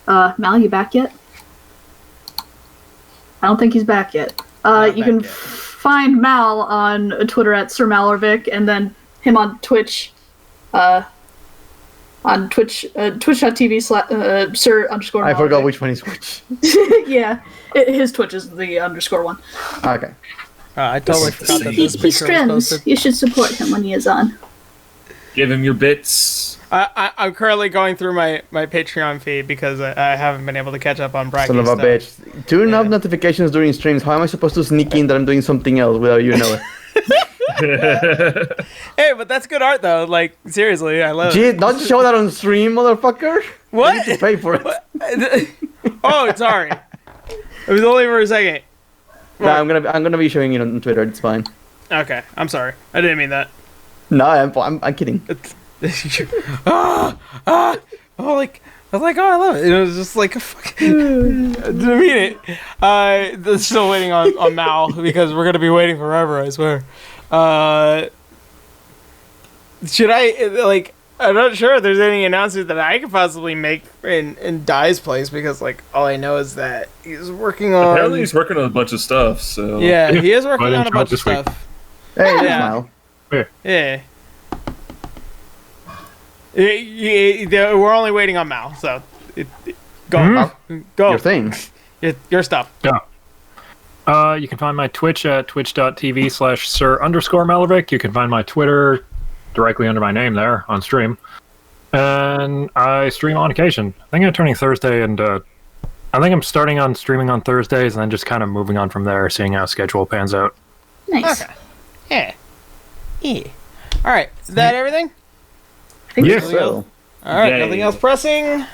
Mal, you back yet? I don't think he's back yet. You can find Mal on Twitter at Sir Malervic, and then him on Twitch, on Twitch, twitch.tv Sir _. I forgot which one is which. Yeah, his Twitch is the _1. Okay. I totally forgot that He this picture was streams. posted. You should support him when he is on. Give him your bits. I'm currently going through my Patreon feed because I haven't been able to catch up on bracket Son of a stuff. bitch. Turn off notifications during streams. How am I supposed to sneak in that I'm doing something else without you knowing? Hey, but that's good art though. Like, seriously, I love Gee, it. don't show that on stream, motherfucker. What? You need to pay for it. Oh, sorry. It was only for a second. Nah, I'm gonna be showing it on Twitter. It's fine. Okay, I'm sorry. I didn't mean that. No, I'm kidding. I was like, oh, I love it. It was just like a fucking. I didn't mean it. I'm still waiting on Mal because we're gonna be waiting forever. I swear. Should I I'm not sure if there's any announcement that I could possibly make in Dai's place because all I know is that he's working on. Apparently, he's working on a bunch of stuff. So Yeah, he is working on a bunch of this week. stuff. Hey, Yeah. Smile. Yeah. We're only waiting on Mal, so go. Go. Your thing. Your stuff. Yeah. You can find my Twitch at twitch.tv/Sir_Malervic. You can find my Twitter directly under my name there on stream. And I stream on occasion. I think I'm turning Thursday, and I think I'm starting on streaming on Thursdays and then just kind of moving on from there, seeing how schedule pans out. Nice. Okay. Yeah. All right. Is that everything? Yes. So, All right. Yay. Nothing else pressing.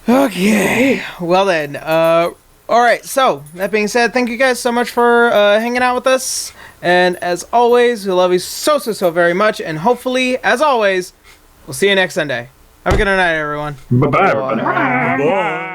Okay. Well then. All right. So that being said, thank you guys so much for hanging out with us. And as always, we love you so very much. And hopefully, as always, we'll see you next Sunday. Have a good night, everyone. Bye-bye, everybody. Bye.